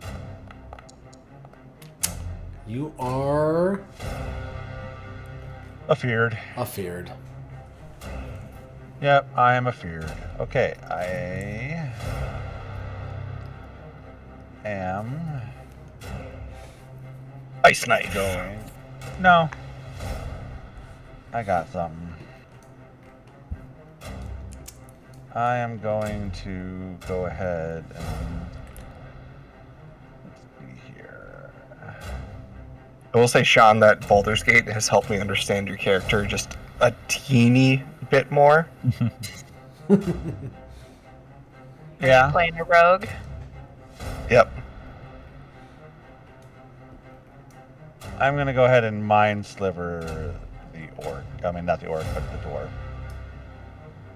Speaker 2: You are
Speaker 6: Afeared.
Speaker 2: afeared.
Speaker 6: Yep, I am afeared. Okay, I am
Speaker 1: Ice knife.
Speaker 6: going. No. I got something. I am going to go ahead and let's see here.
Speaker 1: I will say, Sean, that Baldur's Gate has helped me understand your character just a teeny bit more.
Speaker 6: Yeah.
Speaker 4: Playing a rogue.
Speaker 1: Yep.
Speaker 6: I'm gonna go ahead and mind sliver the orc. I mean, not the orc, but the dwarf.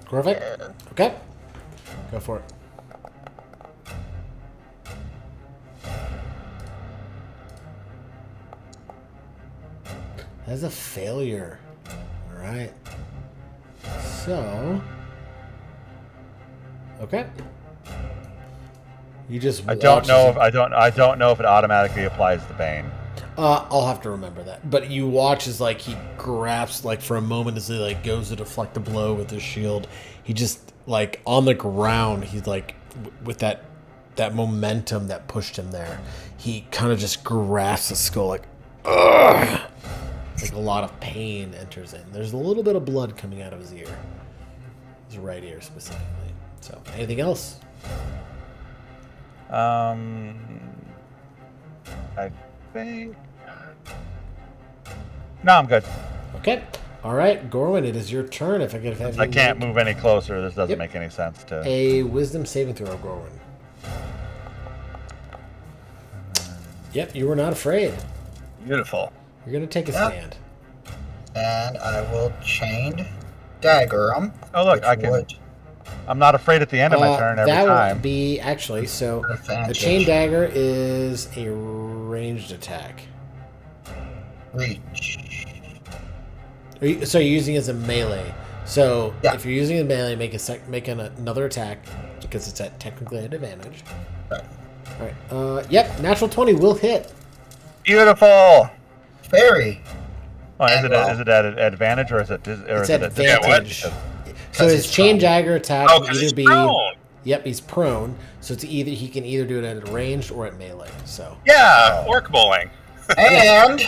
Speaker 2: Perfect. Okay. Go for it. That's a failure. All right. So. Okay. You just.
Speaker 6: I don't
Speaker 2: watch
Speaker 6: know
Speaker 2: as
Speaker 6: if I don't know if it automatically applies the bane.
Speaker 2: I'll have to remember that. But you watch as like he grabs like for a moment as he like goes to deflect the blow with his shield. He just like on the ground. He's like with that momentum that pushed him there. He kind of just grasps the skull like, ugh! Like a lot of pain enters in. There's a little bit of blood coming out of his ear, his right ear specifically. So anything else?
Speaker 6: I think. No, I'm good.
Speaker 2: Okay. All right, Gorwin, it is your turn. If I could have
Speaker 6: I
Speaker 2: you
Speaker 6: can't
Speaker 2: make
Speaker 6: move any closer. This doesn't
Speaker 2: Yep.
Speaker 6: make any sense to.
Speaker 2: a wisdom saving throw, Gorwin. Yep, you were not afraid.
Speaker 1: Beautiful.
Speaker 2: You're gonna take a
Speaker 7: Yep.
Speaker 2: stand.
Speaker 7: And I will chained dagger him.
Speaker 6: Oh look,
Speaker 7: which
Speaker 6: I can.
Speaker 7: would
Speaker 6: I'm not afraid at the end of my turn every
Speaker 2: that
Speaker 6: time.
Speaker 2: would be actually so. A
Speaker 7: Advantage.
Speaker 2: chain dagger is a ranged attack.
Speaker 7: reach.
Speaker 2: So you're using it as a melee. So
Speaker 7: Yeah.
Speaker 2: if you're using a melee, make another attack because it's at technically an advantage.
Speaker 7: Right.
Speaker 2: All right. Yep. Natural 20 will hit.
Speaker 1: Beautiful.
Speaker 7: Fairy.
Speaker 6: Oh, is
Speaker 7: And
Speaker 6: it
Speaker 7: roll.
Speaker 6: is it at an advantage or is it? Or
Speaker 2: It's
Speaker 6: is it
Speaker 2: advantage. So
Speaker 7: 'Cause
Speaker 2: his
Speaker 7: it's
Speaker 2: chain
Speaker 7: prone.
Speaker 2: dagger attack
Speaker 3: Oh,
Speaker 2: will
Speaker 3: because
Speaker 2: either
Speaker 3: he's
Speaker 2: be
Speaker 3: prone.
Speaker 2: Yep, he's prone, so he can either do it at ranged or at melee. So
Speaker 3: Yeah, orc bowling.
Speaker 7: And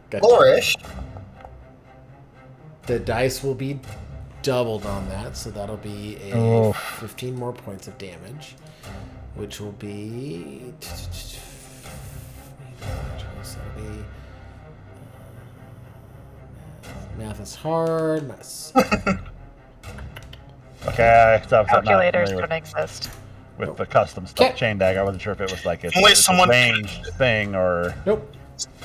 Speaker 2: gotcha.
Speaker 7: flourish.
Speaker 2: The dice will be doubled on that, so that'll be a
Speaker 5: Oh.
Speaker 2: 15 more points of damage, which will be. Math is hard.
Speaker 6: Okay, so I'm not
Speaker 4: Calculators
Speaker 6: familiar
Speaker 4: don't exist.
Speaker 6: with the custom stuff.
Speaker 2: Okay.
Speaker 6: Chain dagger. I wasn't sure if it was like it's,
Speaker 3: Only
Speaker 6: it's
Speaker 3: someone-
Speaker 6: a ranged thing or.
Speaker 2: Nope.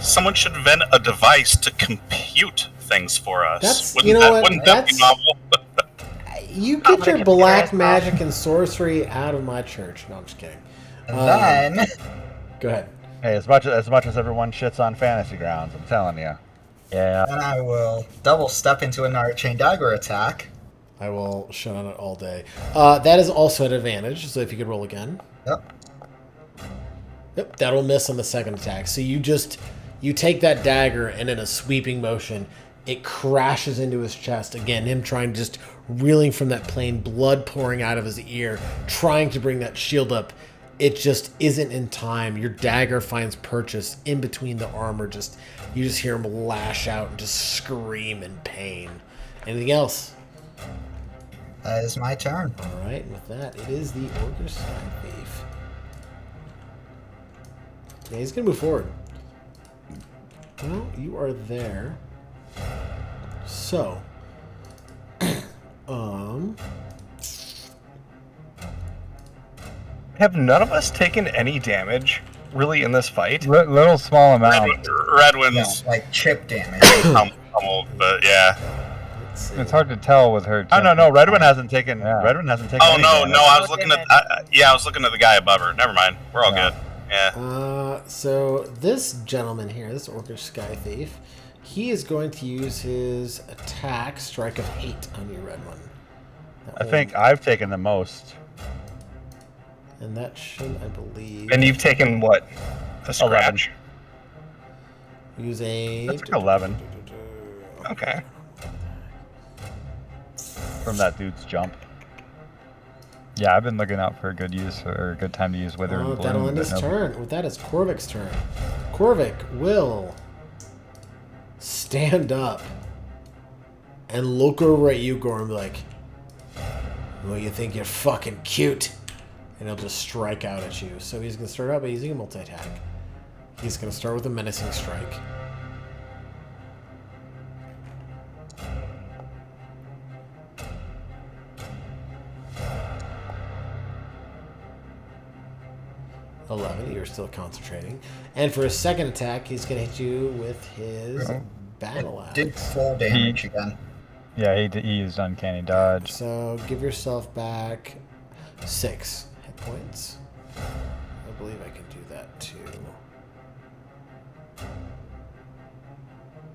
Speaker 3: Someone should invent a device to compute things for us.
Speaker 2: That's-
Speaker 3: wouldn't
Speaker 2: you know
Speaker 3: that,
Speaker 2: what,
Speaker 3: Wouldn't that be
Speaker 2: that's-
Speaker 3: novel?
Speaker 2: You
Speaker 4: I'm
Speaker 2: get
Speaker 4: gonna
Speaker 2: your
Speaker 4: get
Speaker 2: black
Speaker 4: the
Speaker 2: magic and sorcery out of my church. No, I'm just kidding.
Speaker 7: And then
Speaker 2: Go ahead.
Speaker 6: Hey, as much as everyone shits on fantasy grounds, I'm telling you.
Speaker 5: Yeah.
Speaker 7: then I will double step into another chain dagger attack.
Speaker 2: I will shut on it all day. That is also an advantage, so if you could roll again.
Speaker 7: Yep.
Speaker 2: Yep, that'll miss on the second attack. So you take that dagger, and in a sweeping motion, it crashes into his chest. Again, him trying to just reeling from that plane, blood pouring out of his ear, trying to bring that shield up. It just isn't in time. Your dagger finds purchase in between the armor. You just hear him lash out and just scream in pain. Anything else?
Speaker 7: That is my turn.
Speaker 2: All right, and with that, it is the Orcish Sky Thief. Yeah, he's gonna move forward. Well, you are there. So,
Speaker 1: Have none of us taken any damage, really, in this fight?
Speaker 5: Little small amount.
Speaker 3: Redwinds
Speaker 7: Yeah, like chip damage.
Speaker 3: pummeled, but yeah.
Speaker 2: let's see.
Speaker 5: It's hard to tell with her.
Speaker 6: Oh no, Redwin hasn't taken.
Speaker 5: Yeah.
Speaker 6: Redwin hasn't taken.
Speaker 3: Oh
Speaker 6: any
Speaker 3: no,
Speaker 6: damage.
Speaker 3: no, I was
Speaker 4: Oh,
Speaker 3: looking
Speaker 4: damn
Speaker 3: at. I was looking at the guy above her. Never mind. We're all
Speaker 5: Yeah.
Speaker 3: good. Yeah.
Speaker 2: So this gentleman here, this Orcish Sky Thief, he is going to use his attack, Strike of Hate, on you, Red One.
Speaker 6: I think I've taken the most.
Speaker 2: And that should, I believe,
Speaker 1: And you've taken what? A scratch?
Speaker 2: use a...
Speaker 6: That's like 11
Speaker 1: Okay.
Speaker 6: from that dude's jump.
Speaker 5: Yeah, I've been looking out for a good use or a good time to use Wither and Bloom.
Speaker 2: That'll end
Speaker 5: but
Speaker 2: his
Speaker 5: no-
Speaker 2: turn. With that, it's Korvik's turn. Korvik will stand up and look over at you, Gore, and be like, well, you think you're fucking cute. And he'll just strike out at you. So he's going to start out by using a multi-attack. He's going to start with a menacing strike. You're still concentrating. And for his second attack, he's going to hit you with his battle axe.
Speaker 7: Did full damage again.
Speaker 5: Yeah, he used Uncanny Dodge.
Speaker 2: So give yourself back 6 hit points. I believe I can do that too.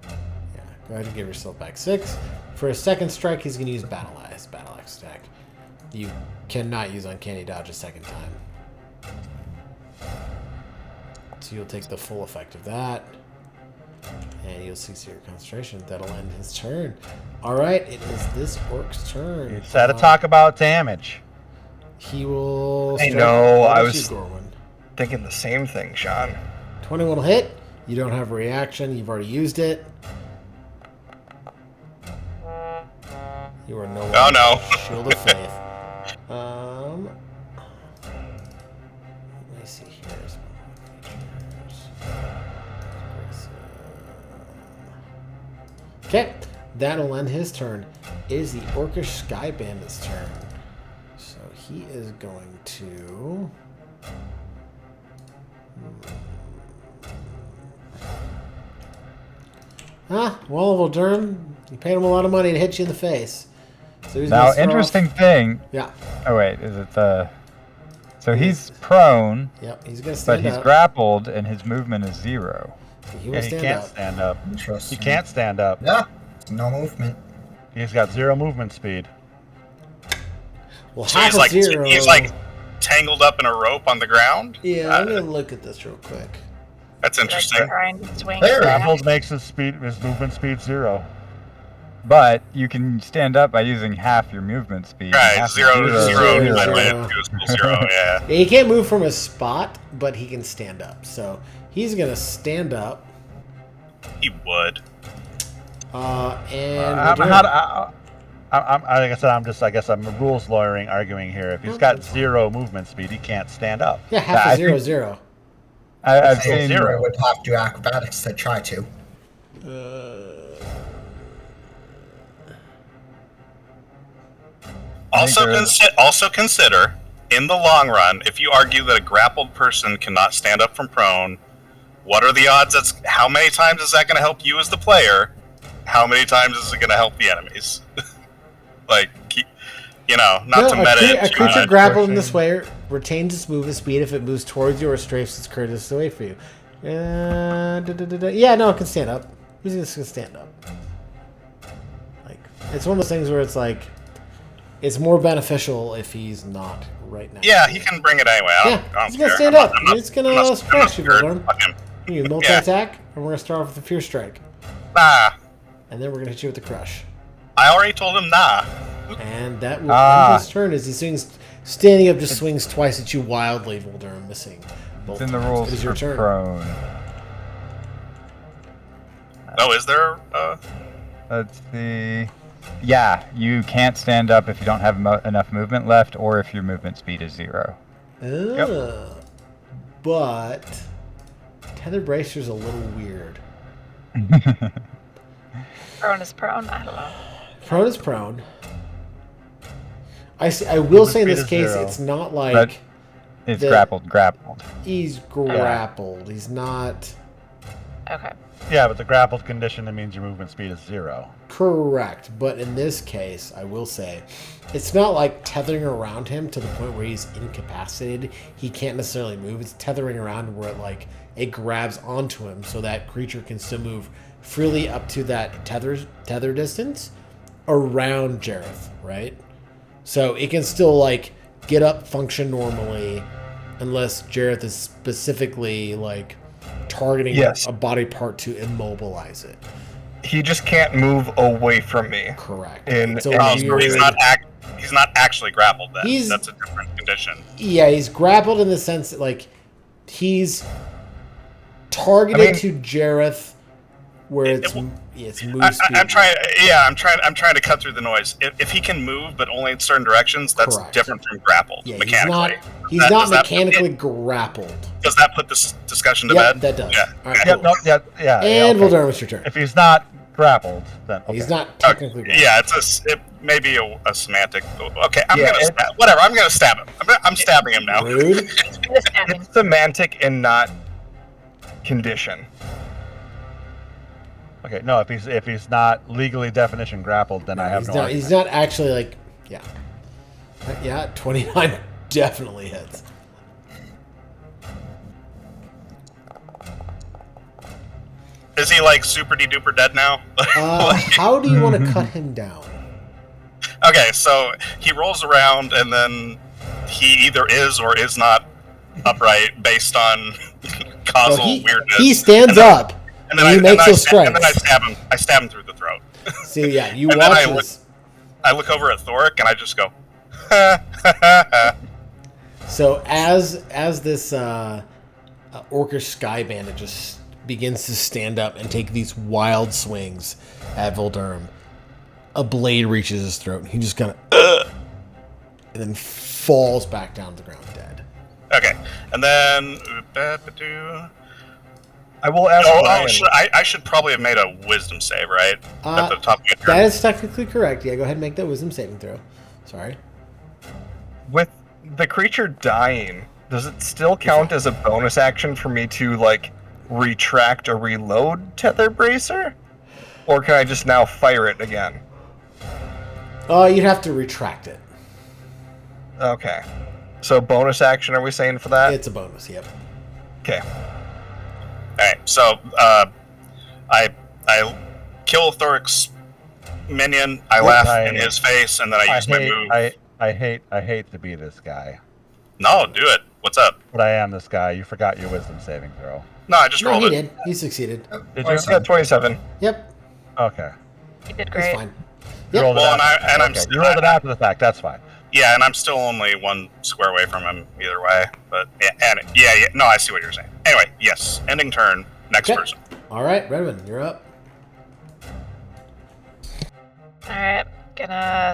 Speaker 2: Yeah, go ahead and give yourself back 6. For his second strike, he's going to use battle axe attack. You cannot use Uncanny Dodge a second time. So you'll take the full effect of that. And you'll cease your concentration. That'll end his turn. Alright, it is this orc's turn.
Speaker 6: It's had to talk about damage.
Speaker 2: He will.
Speaker 1: I
Speaker 2: strike
Speaker 1: know, I
Speaker 2: at
Speaker 1: was-
Speaker 2: you, Gorwin.
Speaker 1: Thinking the same thing, Sean.
Speaker 2: 21 will hit. You don't have a reaction. You've already used it. You are no
Speaker 3: Oh, no.
Speaker 2: Shield of Faith. Let me see here. Okay, that'll end his turn. It is the Orcish Sky Bandit's turn. So he is going to. Well, Durham, you paid him a lot of money to hit you in the face. So he's
Speaker 5: Now,
Speaker 2: gonna start
Speaker 5: interesting
Speaker 2: off-
Speaker 5: thing.
Speaker 2: Yeah,
Speaker 5: Oh wait, is it the? So he's prone,
Speaker 2: yep, he's gonna
Speaker 5: but
Speaker 2: stand
Speaker 5: he's
Speaker 2: up.
Speaker 5: grappled, and his movement is 0.
Speaker 2: He will
Speaker 6: And he
Speaker 2: stand
Speaker 6: can't
Speaker 2: up.
Speaker 6: stand up. He
Speaker 7: Interesting.
Speaker 6: can't stand up.
Speaker 7: Yeah. No movement.
Speaker 6: He's got 0 movement speed.
Speaker 2: Well,
Speaker 3: So
Speaker 2: half
Speaker 3: he's like tangled up in a rope on the ground.
Speaker 2: Yeah, I'm gonna look at this real quick.
Speaker 3: That's interesting.
Speaker 4: Trying to swing
Speaker 7: There.
Speaker 4: back.
Speaker 6: Grappled makes his movement speed 0.
Speaker 5: But you can stand up by using half your movement speed.
Speaker 3: Right,
Speaker 5: Half
Speaker 3: zero,
Speaker 2: zero,
Speaker 3: divided by
Speaker 2: zero.
Speaker 3: 2 is equal 0, yeah.
Speaker 2: Yeah, he can't move from his spot, but he can stand up. So he's gonna stand up.
Speaker 3: He would.
Speaker 2: And
Speaker 6: I'm,
Speaker 2: Madrid-
Speaker 6: like I said, I guess I'm rules lawyering, arguing here. If he's got 0 movement speed, he can't stand up.
Speaker 2: yeah, half
Speaker 5: I
Speaker 2: of 0
Speaker 5: think-
Speaker 2: 0.
Speaker 5: I've
Speaker 7: So
Speaker 5: seen
Speaker 7: Zero would have to do acrobatics to try to.
Speaker 3: Also consider, in the long run, if you argue that a grappled person cannot stand up from prone, what are the odds? How many times is that going to help you as the player? How many times is it going to help the enemies? Like, not to meta.
Speaker 2: A creature grappled in this way retains its movement speed if it moves towards you or strafes its courteous away for you. Yeah, no, it can stand up. He's just gonna stand up. Like, it's one of those things where it's like, it's more beneficial if he's not right now.
Speaker 3: Yeah, he can bring it anyway. I don't
Speaker 2: He's
Speaker 3: care.
Speaker 2: gonna stand
Speaker 3: I'm
Speaker 2: up.
Speaker 3: not-
Speaker 2: He's gonna
Speaker 3: I'm not
Speaker 2: splash you,
Speaker 3: scared.
Speaker 2: Gordon.
Speaker 3: Fuck him.
Speaker 2: You multi-attack, and we're gonna start off with the Fear Strike,
Speaker 3: Nah.
Speaker 2: and then we're gonna hit you with the Crush.
Speaker 3: I already told him nah.
Speaker 2: And that will end his turn as he swings, standing up, just swings twice at you wildly, Voldurm, missing.
Speaker 5: It's in the rules
Speaker 2: It is your
Speaker 5: for
Speaker 2: turn.
Speaker 5: prone.
Speaker 3: Oh, is there?
Speaker 5: Let's see. Yeah, you can't stand up if you don't have enough movement left, or if your movement speed is 0.
Speaker 2: But Tether Bracer's a little weird.
Speaker 4: Prone is prone. I don't know.
Speaker 2: Prone is prone. I will say in this
Speaker 6: Speed is
Speaker 2: case,
Speaker 6: 0.
Speaker 2: it's not like
Speaker 5: But it's grappled.
Speaker 2: he's grappled. He's not
Speaker 4: Okay.
Speaker 6: Yeah, but the grappled condition, that means your movement speed is 0.
Speaker 2: correct. But in this case, I will say, it's not like tethering around him to the point where he's incapacitated. He can't necessarily move. It's tethering around where it grabs onto him so that creature can still move freely up to that tether distance around Jareth, right? So it can still get up, function normally, unless Jareth is specifically targeting
Speaker 1: Yes.
Speaker 2: a body part to immobilize it.
Speaker 1: He just can't move away from me.
Speaker 2: Correct.
Speaker 1: In-
Speaker 2: It's a
Speaker 1: in-
Speaker 3: Oh, so
Speaker 2: weird-
Speaker 3: he's not actually grappled then.
Speaker 2: He's-
Speaker 3: That's a different condition.
Speaker 2: Yeah, he's grappled in the sense that he's targeted to Jareth, where it's move speed.
Speaker 3: I'm trying to cut through the noise. If he can move, but only in certain directions, that's
Speaker 2: Correct.
Speaker 3: different from grappled
Speaker 2: Yeah,
Speaker 3: mechanically.
Speaker 2: he's not mechanically grappled.
Speaker 3: Does that put this discussion to
Speaker 2: Yeah,
Speaker 3: bed?
Speaker 2: that does.
Speaker 3: Yeah.
Speaker 2: All right,
Speaker 6: Yeah,
Speaker 2: cool.
Speaker 6: no, yeah.
Speaker 2: And
Speaker 6: okay.
Speaker 2: Voldurm, it's your turn.
Speaker 6: If he's not grappled, then okay.
Speaker 2: He's not technically grappled.
Speaker 3: Yeah, it may be a semantic. Okay,
Speaker 1: Yeah,
Speaker 3: whatever. I'm gonna stab him. I'm stabbing him now.
Speaker 2: Rude.
Speaker 4: Just stabbing.
Speaker 1: It's semantic and not condition.
Speaker 6: Okay, no, if he's not legally definition grappled, then I have no argument.
Speaker 2: He's not actually yeah. Yeah, 29 definitely hits.
Speaker 3: Is he super duper dead now?
Speaker 2: How do you want to cut him down?
Speaker 3: Okay, so he rolls around and then he either is or is not upright based on causal weirdness.
Speaker 2: He stands up and he makes those strikes.
Speaker 3: And then I stab him. I stab him through the throat.
Speaker 2: So yeah, you
Speaker 3: And then
Speaker 2: watch
Speaker 3: I
Speaker 2: this.
Speaker 3: I look over at Thoric and I just go.
Speaker 2: So as this orcish sky bandit just begins to stand up and take these wild swings at Voldurm, a blade reaches his throat. And he just kind of and then falls back down to the ground dead.
Speaker 3: Okay, and then
Speaker 1: I will ask Ryan.
Speaker 3: I should probably have made a wisdom save, right? At the top of your turn.
Speaker 2: That is technically correct. Yeah, go ahead and make that wisdom saving throw. Sorry.
Speaker 1: With the creature dying, does it still count as a bonus action for me to retract or reload Tether Bracer? Or can I just now fire it again?
Speaker 2: You'd have to retract it.
Speaker 1: Okay. So bonus action, are we saying for that?
Speaker 2: It's a bonus, yep.
Speaker 1: Okay.
Speaker 3: Alright, so I kill Thoric's minion, I laugh in his face, and then I use my move.
Speaker 6: I hate to be this guy.
Speaker 3: No, do it. What's up?
Speaker 6: But I am this guy. You forgot your wisdom saving throw.
Speaker 3: No, I just
Speaker 2: No,
Speaker 3: rolled
Speaker 2: he
Speaker 3: it.
Speaker 2: did. He succeeded.
Speaker 6: Did
Speaker 1: I
Speaker 6: you?
Speaker 1: got 27.
Speaker 2: Yep.
Speaker 6: Okay.
Speaker 4: You did
Speaker 2: It's
Speaker 4: great.
Speaker 2: fine.
Speaker 6: You
Speaker 2: Yep.
Speaker 6: rolled it
Speaker 3: Well,
Speaker 6: out.
Speaker 3: and I'm
Speaker 6: Okay,
Speaker 3: still,
Speaker 6: you rolled it after the fact. That's fine.
Speaker 3: yeah, and I'm still only 1 square away from him either way. But yeah. No, I see what you're saying. Anyway, yes. Ending turn. Next
Speaker 2: Okay.
Speaker 3: person.
Speaker 2: All right, Redmond, you're up.
Speaker 4: All right.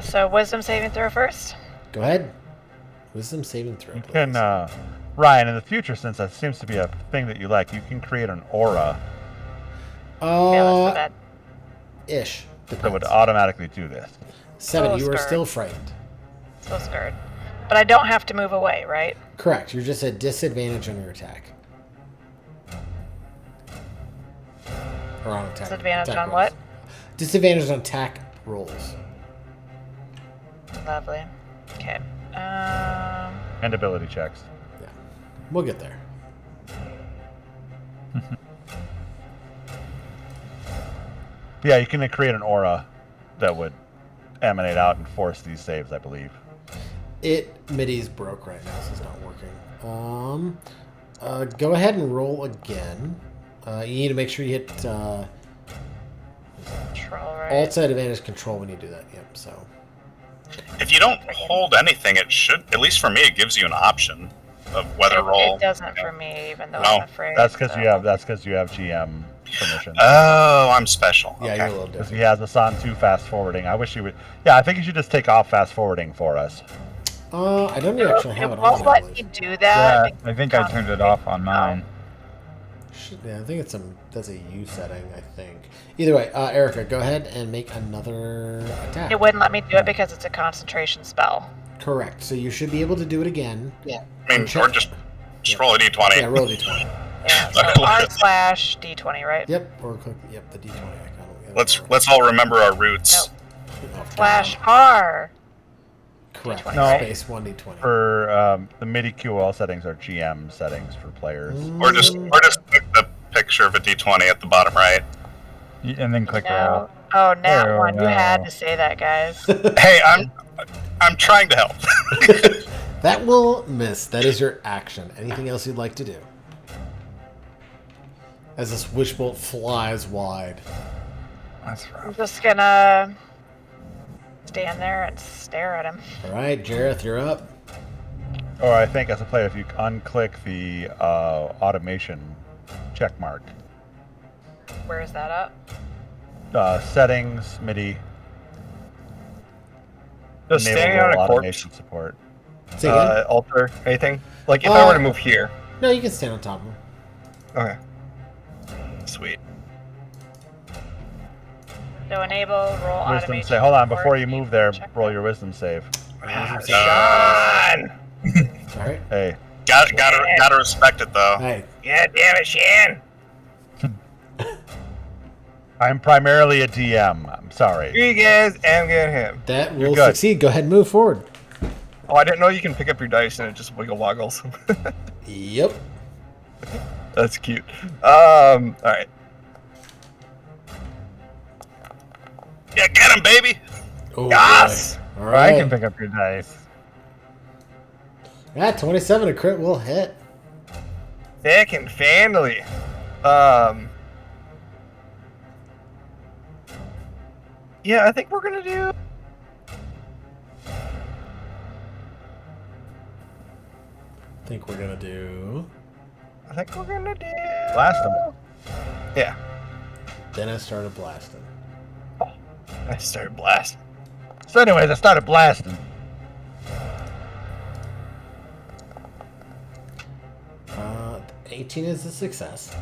Speaker 4: So wisdom saving throw first.
Speaker 2: Go ahead. Wisdom saving throw,
Speaker 6: You
Speaker 2: please.
Speaker 6: can, Ryan, in the future, since that seems to be a thing that you like, you can create an aura
Speaker 4: Yeah, that's not bad.
Speaker 2: Ish.
Speaker 6: that would
Speaker 2: Depends.
Speaker 6: automatically do this.
Speaker 2: 7,
Speaker 4: Oh,
Speaker 2: you are
Speaker 4: scared.
Speaker 2: still frightened.
Speaker 4: So scared. But I don't have to move away, right?
Speaker 2: Correct. You're just at disadvantage on your attack. Or on attack.
Speaker 4: Disadvantage
Speaker 2: attack
Speaker 4: on
Speaker 2: rolls.
Speaker 4: what?
Speaker 2: Disadvantage on attack rolls.
Speaker 4: Lovely. Okay.
Speaker 6: And ability checks.
Speaker 2: Yeah. We'll get there.
Speaker 6: Yeah, you can create an aura that would emanate out and force these saves, I believe.
Speaker 2: MIDI's broke right now, so it's not working. Go ahead and roll again. You need to make sure you hit
Speaker 4: control, right?
Speaker 2: Alt at advantage control when you do that. Yep. So
Speaker 3: If you don't hold anything, it should, at least for me, it gives you an option of whether roll.
Speaker 4: It doesn't for me, even though
Speaker 3: No,
Speaker 4: I'm afraid.
Speaker 6: That's because
Speaker 4: so.
Speaker 6: you have GM permission.
Speaker 3: Oh, I'm special.
Speaker 2: yeah,
Speaker 3: Okay.
Speaker 2: you're a little
Speaker 6: Because
Speaker 2: different.
Speaker 6: he has us on 2 fast forwarding. I wish he would. Yeah, I think you should just take off fast forwarding for us.
Speaker 2: I don't actually have
Speaker 4: It
Speaker 2: it
Speaker 4: won't
Speaker 2: on. I
Speaker 4: let
Speaker 2: believe.
Speaker 4: me do
Speaker 5: Yeah,
Speaker 4: that.
Speaker 5: I think I turned it off on mine.
Speaker 2: Yeah, I think that's a U setting. I think. Either way, Erica, go ahead and make another attack.
Speaker 4: It wouldn't let me do it because it's a concentration spell.
Speaker 2: Correct. So you should be able to do it again.
Speaker 7: Yeah.
Speaker 3: I mean, or just roll a d20.
Speaker 2: Yeah, roll a d20.
Speaker 4: Yeah, so R/D20, right?
Speaker 2: Yep. Or click. Yep, the d20 icon.
Speaker 3: Let's all remember our roots.
Speaker 4: Slash R.
Speaker 2: Correct.
Speaker 4: D20,
Speaker 6: No.
Speaker 4: right?
Speaker 2: Space 1d20.
Speaker 6: For the MIDI QOL settings are GM settings for players.
Speaker 3: Or just click the picture of a d20 at the bottom right.
Speaker 5: And then click roll.
Speaker 4: No. Oh, nat
Speaker 5: There,
Speaker 4: 1. You had
Speaker 5: no.
Speaker 4: to say that, guys.
Speaker 3: Hey, I'm trying to help.
Speaker 2: That will miss. That is your action. Anything else you'd like to do? As this witch bolt flies wide.
Speaker 5: That's
Speaker 4: I'm
Speaker 5: rough.
Speaker 4: just gonna stand there and stare at him.
Speaker 2: All right, Jareth, you're up.
Speaker 6: Or I think as a player, if you unclick the automation check mark,
Speaker 4: Where is that up?
Speaker 6: settings, MIDI,
Speaker 1: Does standing on
Speaker 6: enable
Speaker 1: a corpse
Speaker 6: automation support.
Speaker 2: Say again?
Speaker 1: alter anything? Like if I were to move here.
Speaker 2: No, you can stand on top of him.
Speaker 1: Okay. Sweet.
Speaker 4: So enable roll
Speaker 6: Wisdom
Speaker 4: automation.
Speaker 6: save. Hold on,
Speaker 4: support,
Speaker 6: before you move there,
Speaker 4: check
Speaker 6: roll
Speaker 4: that.
Speaker 6: your wisdom save.
Speaker 1: Sean!
Speaker 2: All right.
Speaker 6: Hey,
Speaker 3: Gotta respect it though.
Speaker 2: Hey,
Speaker 1: Yeah, damn it, Shan!
Speaker 6: I'm primarily a DM. I'm sorry.
Speaker 1: Here you guys, I'm getting him.
Speaker 2: that
Speaker 6: You're
Speaker 2: will
Speaker 6: good.
Speaker 2: succeed. Go ahead and move forward.
Speaker 1: Oh, I didn't know you can pick up your dice and it just wiggle woggles.
Speaker 2: Yep.
Speaker 1: That's cute. Alright.
Speaker 3: Yeah, get him, baby.
Speaker 2: Oh,
Speaker 1: Yes!
Speaker 2: boy. All
Speaker 5: I
Speaker 2: right.
Speaker 5: can pick up your dice.
Speaker 2: Yeah, 27, a crit will hit.
Speaker 1: Thick and family. Yeah, I think we're gonna do.
Speaker 2: I think we're gonna do.
Speaker 6: Blast him.
Speaker 1: Yeah,
Speaker 2: Then I started blasting.
Speaker 1: I started blasting.
Speaker 6: So anyways, I started blasting.
Speaker 2: 18 is a success.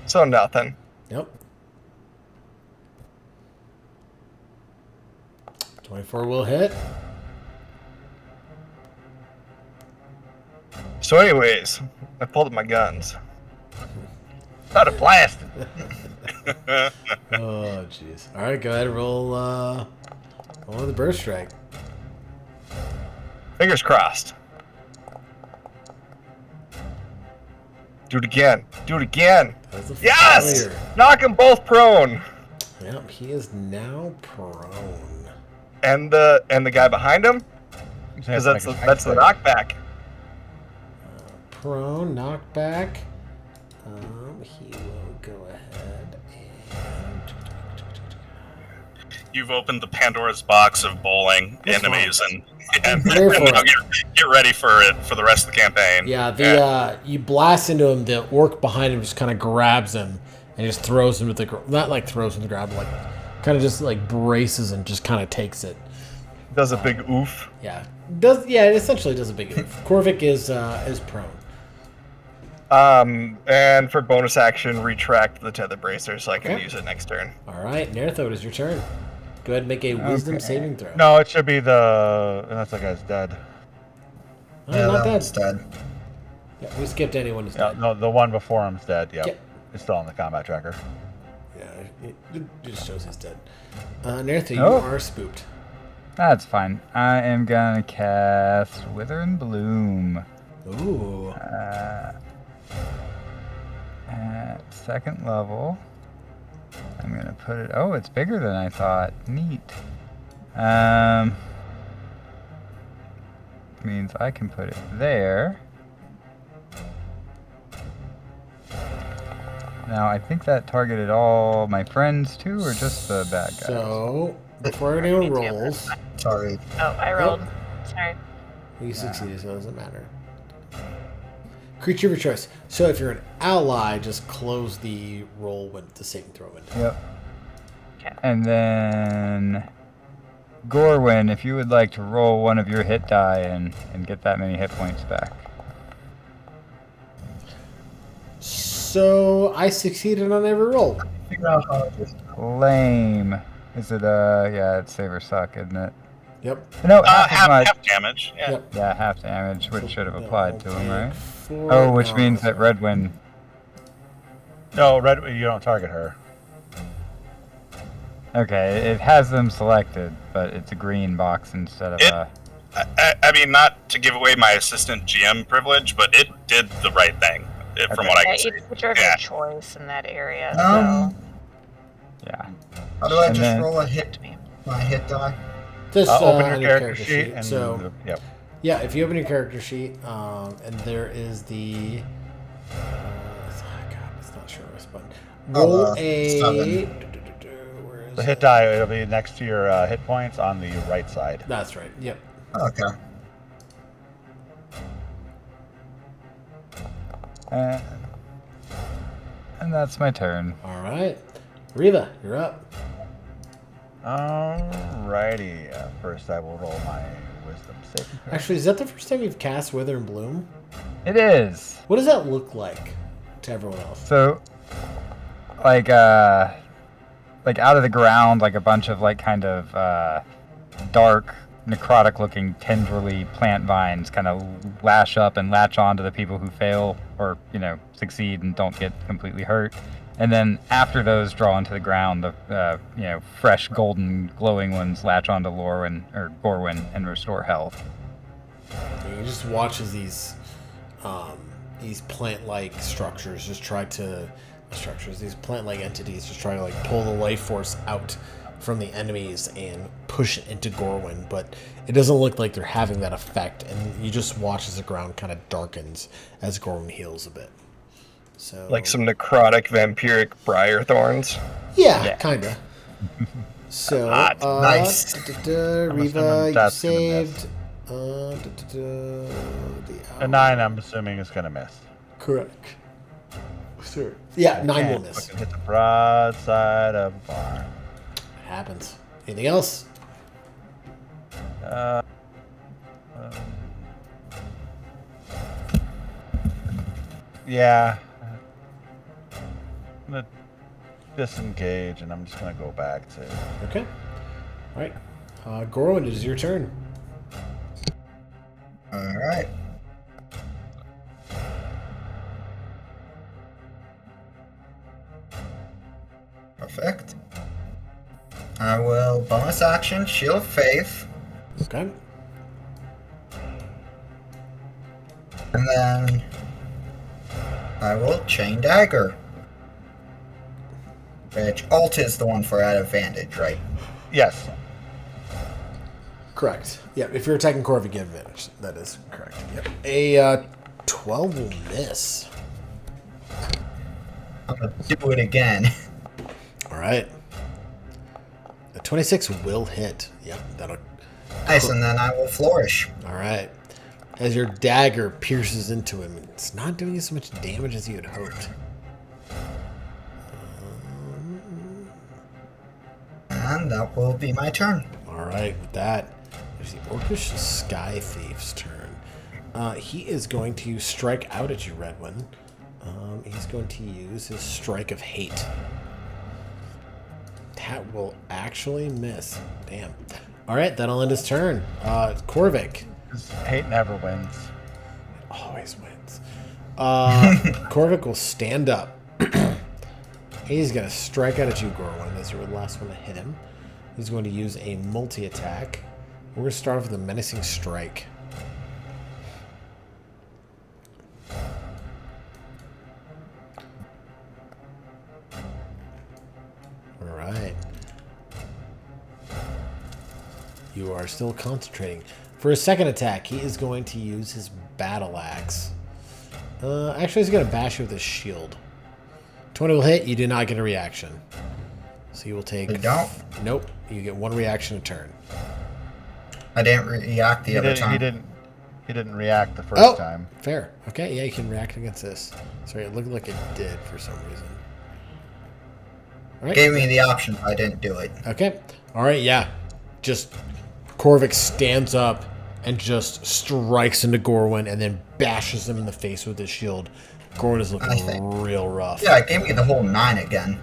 Speaker 1: So nothing.
Speaker 2: Yep. 24 will hit.
Speaker 1: So, anyways, I pulled up my guns. Started blasting.
Speaker 2: Oh, jeez. All right, go ahead and roll the burst strike.
Speaker 1: Fingers crossed. Do it again. Do it again.
Speaker 2: That's a
Speaker 1: Yes!
Speaker 2: failure.
Speaker 1: Knock them both prone.
Speaker 2: Yep, he is now prone.
Speaker 1: And the guy behind him, because that's the knockback.
Speaker 2: Prone, knockback. He will go ahead and
Speaker 3: you've opened the Pandora's box of bowling
Speaker 2: That's
Speaker 3: enemies,
Speaker 2: fine.
Speaker 3: and
Speaker 2: Here for
Speaker 3: now
Speaker 2: it.
Speaker 3: get ready for it for the rest of the campaign.
Speaker 2: Yeah, you blast into him. The orc behind him just kind of grabs him and just throws him to the not like throws him to the ground, but like kind of just like braces and just kind of takes it.
Speaker 1: Does a big oof.
Speaker 2: Yeah, it essentially does a big oof. Corvic is prone.
Speaker 1: And for bonus action, retract the tether bracer so I can
Speaker 2: Okay.
Speaker 1: use it next turn.
Speaker 2: All right, Nertho, it is your turn. Go ahead and make a wisdom saving throw.
Speaker 6: No, it should be unless that guy's dead.
Speaker 2: Oh,
Speaker 7: Yeah,
Speaker 2: not
Speaker 7: that
Speaker 2: dead.
Speaker 7: one's dead.
Speaker 2: Yeah, we skipped anyone who's
Speaker 6: Yeah,
Speaker 2: dead.
Speaker 6: no, the one before him's dead. Yep.
Speaker 2: Yep.
Speaker 6: It's still on the combat tracker.
Speaker 2: Yeah, it just shows he's dead. Nertho, you
Speaker 5: Oh.
Speaker 2: are spooked.
Speaker 5: That's fine. I am gonna cast Wither and Bloom.
Speaker 2: Ooh.
Speaker 5: At second level. I'm gonna put it. Oh, it's bigger than I thought. Neat. Means I can put it there. Now I think that targeted all my friends too, or just the bad guys.
Speaker 2: So, before anyone rolls,
Speaker 7: Sorry.
Speaker 4: Oh, I rolled. Sorry.
Speaker 2: you succeeded, so it doesn't matter. Creature of your choice. So if you're an ally, just close the roll with the saving throw window.
Speaker 5: Yep.
Speaker 4: Okay.
Speaker 5: And then Gorwin, if you would like to roll one of your hit die and get that many hit points back.
Speaker 2: So I succeeded on every roll.
Speaker 7: Figure out how to do
Speaker 5: Lame. Is it yeah, it's save or suck, isn't it?
Speaker 2: Yep.
Speaker 5: No, half as much.
Speaker 3: Half damage. Yeah.
Speaker 2: Yep.
Speaker 5: Yeah, half damage, which should have
Speaker 2: So
Speaker 5: applied to
Speaker 2: that'll
Speaker 5: him, right?
Speaker 2: take 4
Speaker 5: Oh, which means
Speaker 2: hours.
Speaker 5: that Redwin.
Speaker 6: No, Red, you don't target her.
Speaker 5: Okay, it has them selected, but it's a green box instead of
Speaker 3: It-
Speaker 5: a.
Speaker 3: I mean, not to give away my assistant GM privilege, but it did the right thing, from what I
Speaker 4: Yeah,
Speaker 3: can see.
Speaker 4: it's whichever
Speaker 3: Yeah.
Speaker 4: your choice in that area.
Speaker 5: Yeah.
Speaker 7: How do I
Speaker 5: And
Speaker 7: just
Speaker 5: then-
Speaker 7: roll a
Speaker 4: So,
Speaker 7: hit?
Speaker 4: to me.
Speaker 7: My hit die?
Speaker 2: Just
Speaker 6: Open
Speaker 2: on
Speaker 6: your character sheet and
Speaker 2: So
Speaker 6: yep.
Speaker 2: yeah, if you open your character sheet, and there is the God, it's not sure this button. Roll a
Speaker 7: 7.
Speaker 2: Where is
Speaker 6: The
Speaker 2: it?
Speaker 6: hit die it'll be next to your hit points on the right side.
Speaker 2: That's right. Yep.
Speaker 7: Okay.
Speaker 5: And that's my turn.
Speaker 2: All right, Riva, you're up.
Speaker 6: Alrighty. First, I will roll my wisdom saving throw.
Speaker 2: Actually, is that the first time you've cast Wither and Bloom?
Speaker 5: It is.
Speaker 2: What does that look like to everyone else?
Speaker 5: So, like out of the ground, like a bunch of like kind of dark, necrotic-looking, tendrily plant vines kind of lash up and latch on to the people who fail or succeed and don't get completely hurt. And then after those draw into the ground, the fresh, golden, glowing ones latch onto Gorwin and restore health.
Speaker 2: And you just watch as these plant-like structures just try to these plant-like entities just try to like pull the life force out from the enemies and push it into Gorwin, but it doesn't look like they're having that effect, and you just watch as the ground kind of darkens as Gorwin heals a bit. So
Speaker 1: Like some necrotic vampiric briar thorns.
Speaker 2: yeah. Kinda. So
Speaker 7: Nice.
Speaker 2: Riva, you
Speaker 6: that's gonna miss.
Speaker 2: saved.
Speaker 6: A 9, I'm assuming, is gonna miss.
Speaker 2: Correct. Sure. Yeah, 9 will
Speaker 6: And
Speaker 2: miss.
Speaker 6: fucking hit the broadside of the barn.
Speaker 2: It happens. Anything else?
Speaker 6: Yeah. I'm gonna disengage, and I'm just gonna go back to.
Speaker 2: Okay. All right. Gorwin, it is your turn.
Speaker 7: Alright. Perfect. I will bonus action, Shield of Faith,
Speaker 2: Okay.
Speaker 7: and then I will Chain Dagger. Which alt is the one for at advantage, right?
Speaker 6: Yes.
Speaker 2: Correct. Yeah, if you're attacking Corv, you get advantage. That is correct. Yep. A 12 will miss.
Speaker 7: I'm gonna do it again.
Speaker 2: All right. A 26 will hit. Yep, that'll.
Speaker 7: Nice, and then I will flourish.
Speaker 2: All right. As your dagger pierces into him, it's not doing as much damage as you had hoped.
Speaker 7: And that will be my turn.
Speaker 2: All right, with that, there's the Orcish Sky Thief's turn. He is going to strike out at you, Redwin. He's going to use his Strike of Hate. That will actually miss. Damn. All right, that'll end his turn. Korvik.
Speaker 6: Hate never wins.
Speaker 2: Always wins. Korvik will stand up. He's going to strike out at you, Gorwin, as you were the last one to hit him. He's going to use a multi-attack. We're going to start off with a Menacing Strike. Alright. You are still concentrating. For his second attack, he is going to use his Battle Axe. Actually, he's going to bash you with his shield. 20 will hit. You do not get a reaction. So you will take...
Speaker 7: You don't?
Speaker 2: Nope. You get one reaction a turn.
Speaker 7: I didn't react the other time.
Speaker 6: He didn't react the first time.
Speaker 2: Fair. Okay, yeah, you can react against this. Sorry, it looked like it did for some reason. All right.
Speaker 7: Gave me the option, I didn't do it.
Speaker 2: Okay. All right, yeah. Just Korvik stands up and just strikes into Gorwin and then bashes him in the face with his shield. Gorwin is looking real rough.
Speaker 7: Yeah, it gave me the whole 9 again.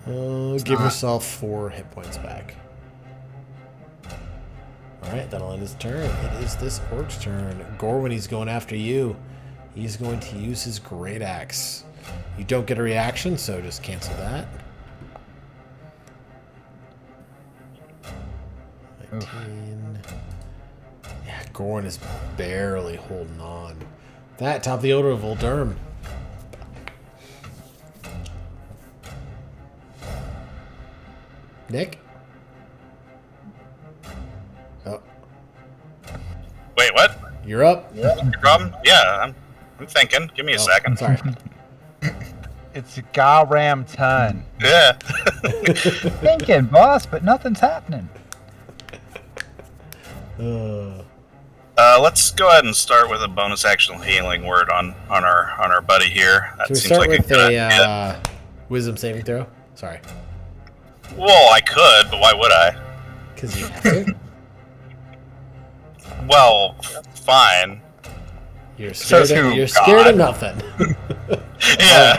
Speaker 2: Give yourself 4 hit points back. Alright, that'll end his turn. It is this orc's turn. Gorwin, he's going after you. He's going to use his Great Axe. You don't get a reaction, so just cancel that. 19. Yeah, Gorwin is barely holding on. That, top of the order of Voldurm. Nick? Oh.
Speaker 3: Wait, what?
Speaker 2: You're up?
Speaker 3: Your problem? Yeah, I'm thinking. Give me a second.
Speaker 2: Sorry.
Speaker 6: It's a Garam turn.
Speaker 3: Yeah.
Speaker 5: Thinking, boss, but nothing's happening.
Speaker 3: Let's go ahead and start with a bonus action healing word on our buddy here. That
Speaker 2: Should we
Speaker 3: seems
Speaker 2: start
Speaker 3: like
Speaker 2: with
Speaker 3: a good idea.
Speaker 2: wisdom saving throw? Sorry.
Speaker 3: Well, I could, but why would I?
Speaker 2: Because you have to.
Speaker 3: Well, fine.
Speaker 2: You're scared,
Speaker 3: Says who?
Speaker 2: you're scared of
Speaker 3: God.
Speaker 2: nothing.
Speaker 3: Yeah.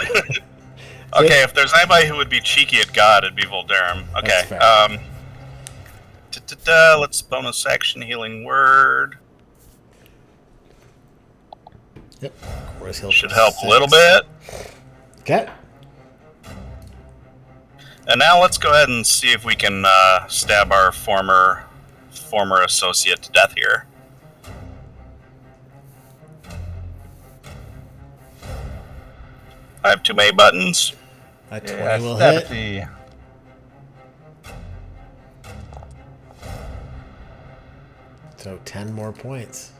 Speaker 3: Okay, if there's anybody who would be cheeky at God, it'd be Voldurm. Okay.
Speaker 2: That's fair.
Speaker 3: Let's bonus action healing word.
Speaker 2: Yep. Chorus heal
Speaker 3: Should
Speaker 2: for
Speaker 3: help
Speaker 2: 6.
Speaker 3: a little bit.
Speaker 2: Okay.
Speaker 3: And now let's go ahead and see if we can stab our former associate to death here. I have too many buttons.
Speaker 2: A 20
Speaker 6: Yeah,
Speaker 2: will
Speaker 6: stab
Speaker 2: hit.
Speaker 6: at the-
Speaker 2: So 10 more points.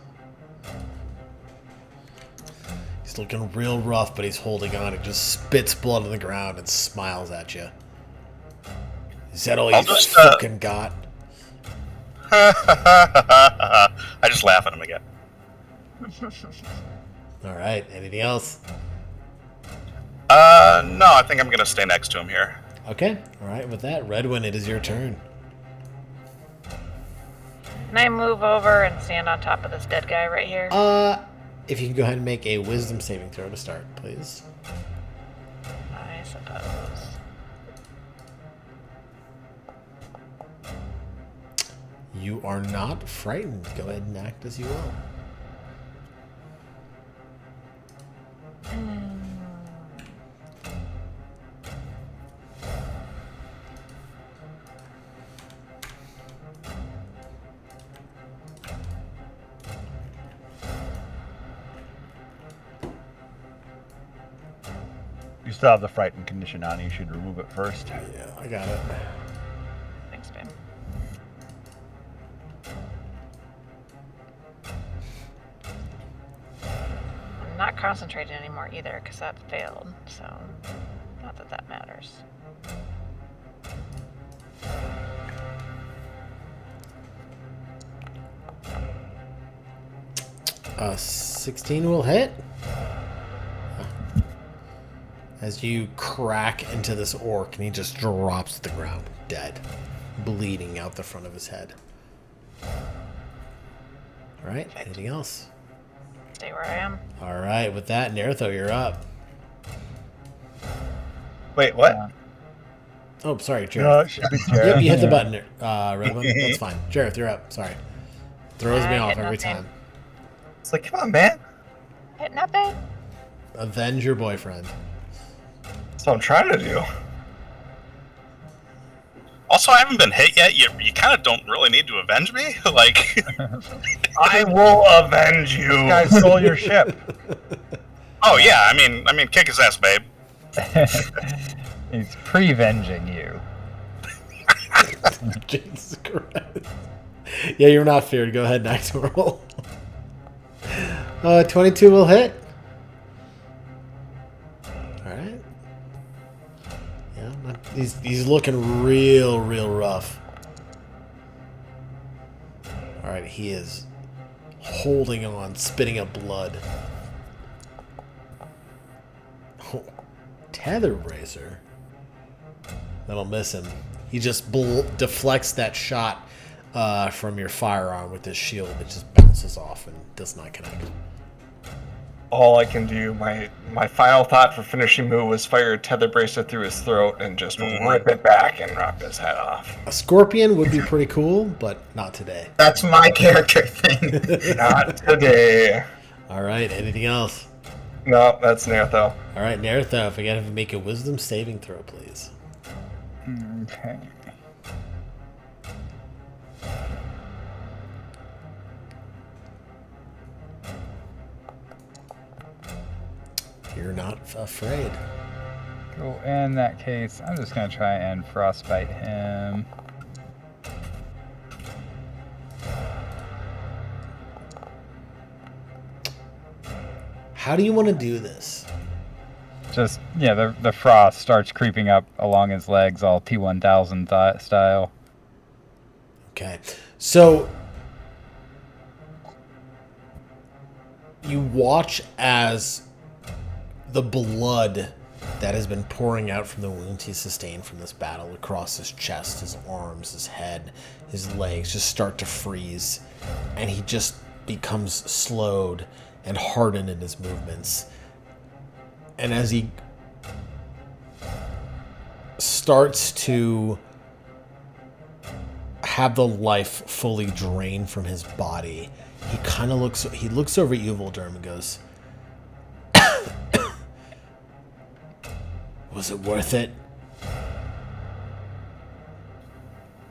Speaker 2: He's looking real rough, but he's holding on. He just spits blood on the ground and smiles at you. Is that all
Speaker 3: I'll
Speaker 2: you
Speaker 3: just,
Speaker 2: fucking got?
Speaker 3: I just laugh at him again.
Speaker 2: All right. Anything else?
Speaker 3: No, I think I'm gonna stay next to him here.
Speaker 2: Okay. All right. With that, Redwin, it is your turn.
Speaker 4: Can I move over and stand on top of this dead guy right here?
Speaker 2: If you can go ahead and make a wisdom saving throw to start, please.
Speaker 4: I suppose.
Speaker 2: You are not frightened. Go ahead and act as you will.
Speaker 6: You still have the frightened condition on. You should remove it first.
Speaker 2: Yeah, I got it.
Speaker 4: Thanks, babe. I'm not concentrating anymore either, because that failed, so not that that matters.
Speaker 2: 16 will hit. As you crack into this orc, and he just drops to the ground, dead, bleeding out the front of his head. All right, anything else?
Speaker 4: Stay where I am.
Speaker 2: All right, with that, Nertho, you're up.
Speaker 1: Wait, what?
Speaker 2: Oh, sorry, Jareth.
Speaker 6: No, it should be Jared.
Speaker 2: Yep, you hit the button, Redmond. That's fine. Jareth, you're up. Sorry. Throws me
Speaker 4: I
Speaker 2: off
Speaker 4: hit
Speaker 2: every
Speaker 4: nothing.
Speaker 2: time.
Speaker 1: It's like, come on, man.
Speaker 4: Hit nothing.
Speaker 2: Avenge your boyfriend.
Speaker 1: That's what I'm trying to do.
Speaker 3: Also, I haven't been hit yet. You kind of don't really need to avenge me. Like,
Speaker 1: I will avenge you.
Speaker 6: This guy stole your ship.
Speaker 3: oh yeah, I mean, kick his ass, babe.
Speaker 5: He's pre-venging you.
Speaker 2: Jesus Christ. Yeah, you're not feared. Go ahead, next roll. 22 will hit. Alright. Yeah, he's looking real rough. Alright, he is holding on, spitting up blood. Oh, tether bracer. That'll miss him. He just deflects that shot from your firearm with his shield. It just bounces off and does not connect.
Speaker 1: All I can do, my final thought for finishing move was fire a tether bracer through his throat and just rip it back and knock his head off.
Speaker 2: A scorpion would be pretty cool, but not today.
Speaker 7: That's my character thing.
Speaker 1: Not today.
Speaker 2: All right, anything else?
Speaker 1: No, that's Nertho.
Speaker 2: All right, Nertho, if I gotta make a wisdom saving throw, please.
Speaker 5: Okay.
Speaker 2: You're not afraid.
Speaker 5: Cool. In that case, I'm just gonna try and frostbite him.
Speaker 2: How do you want to do this?
Speaker 5: Just, yeah, the frost starts creeping up along his legs, all T-1000 style.
Speaker 2: Okay, so you watch as the blood that has been pouring out from the wounds he sustained from this battle across his chest, his arms, his head, his legs just start to freeze, and he just becomes slowed and hardened in his movements. And as he starts to have the life fully drained from his body, he kind of looks over at you, Volderm, and goes, was it worth it?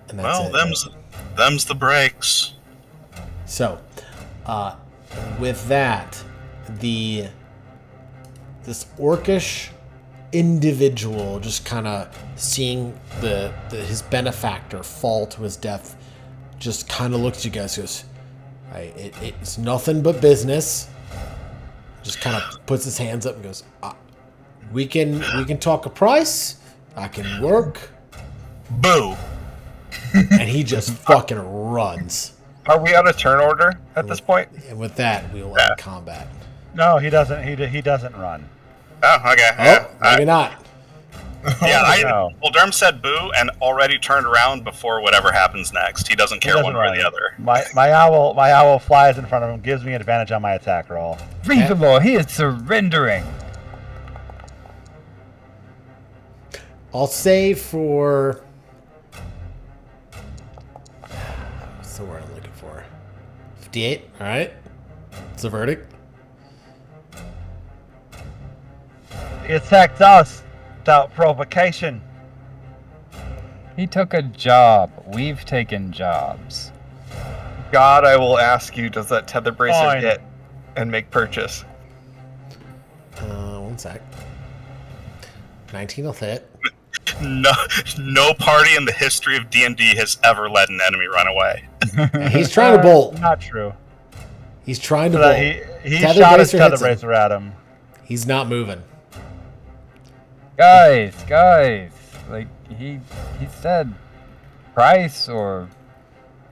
Speaker 2: And that's
Speaker 3: Well,
Speaker 2: it.
Speaker 3: them's the breaks.
Speaker 2: So, with that, this orcish individual just kind of seeing his benefactor fall to his death, just kind of looks at you guys and goes, it's nothing but business. Just kind of puts his hands up and goes, we can talk a price. I can work.
Speaker 3: Boo.
Speaker 2: And he just fucking runs.
Speaker 1: Are we out of turn order at this point?
Speaker 2: And with that, we will end combat.
Speaker 6: No, he doesn't. He doesn't run.
Speaker 3: Oh, okay.
Speaker 2: Oh, maybe not.
Speaker 6: No.
Speaker 3: Well, Derm said boo and already turned around before whatever happens next. He doesn't care
Speaker 6: doesn't
Speaker 3: one way or
Speaker 6: run.
Speaker 3: the other.
Speaker 6: My owl flies in front of him, gives me advantage on my attack roll.
Speaker 5: Reasonable, he is surrendering.
Speaker 2: I'll say for... What's the word I'm looking for? 58, alright? It's a verdict.
Speaker 6: He attacked us without provocation.
Speaker 5: He took a job. We've taken jobs.
Speaker 1: God, I will ask you, does that tether bracer
Speaker 6: Fine.
Speaker 1: hit and make purchase?
Speaker 2: 1 sec. 19 will hit.
Speaker 3: No party in the history of D&D has ever let an enemy run away.
Speaker 2: Yeah, he's trying to bolt.
Speaker 6: Not true.
Speaker 2: He's trying to
Speaker 6: So
Speaker 2: bolt.
Speaker 6: that he
Speaker 2: Tether
Speaker 6: shot his
Speaker 2: bracer
Speaker 6: tether
Speaker 2: hits him.
Speaker 6: bracer at him.
Speaker 2: He's not moving.
Speaker 5: Guys, like he said price or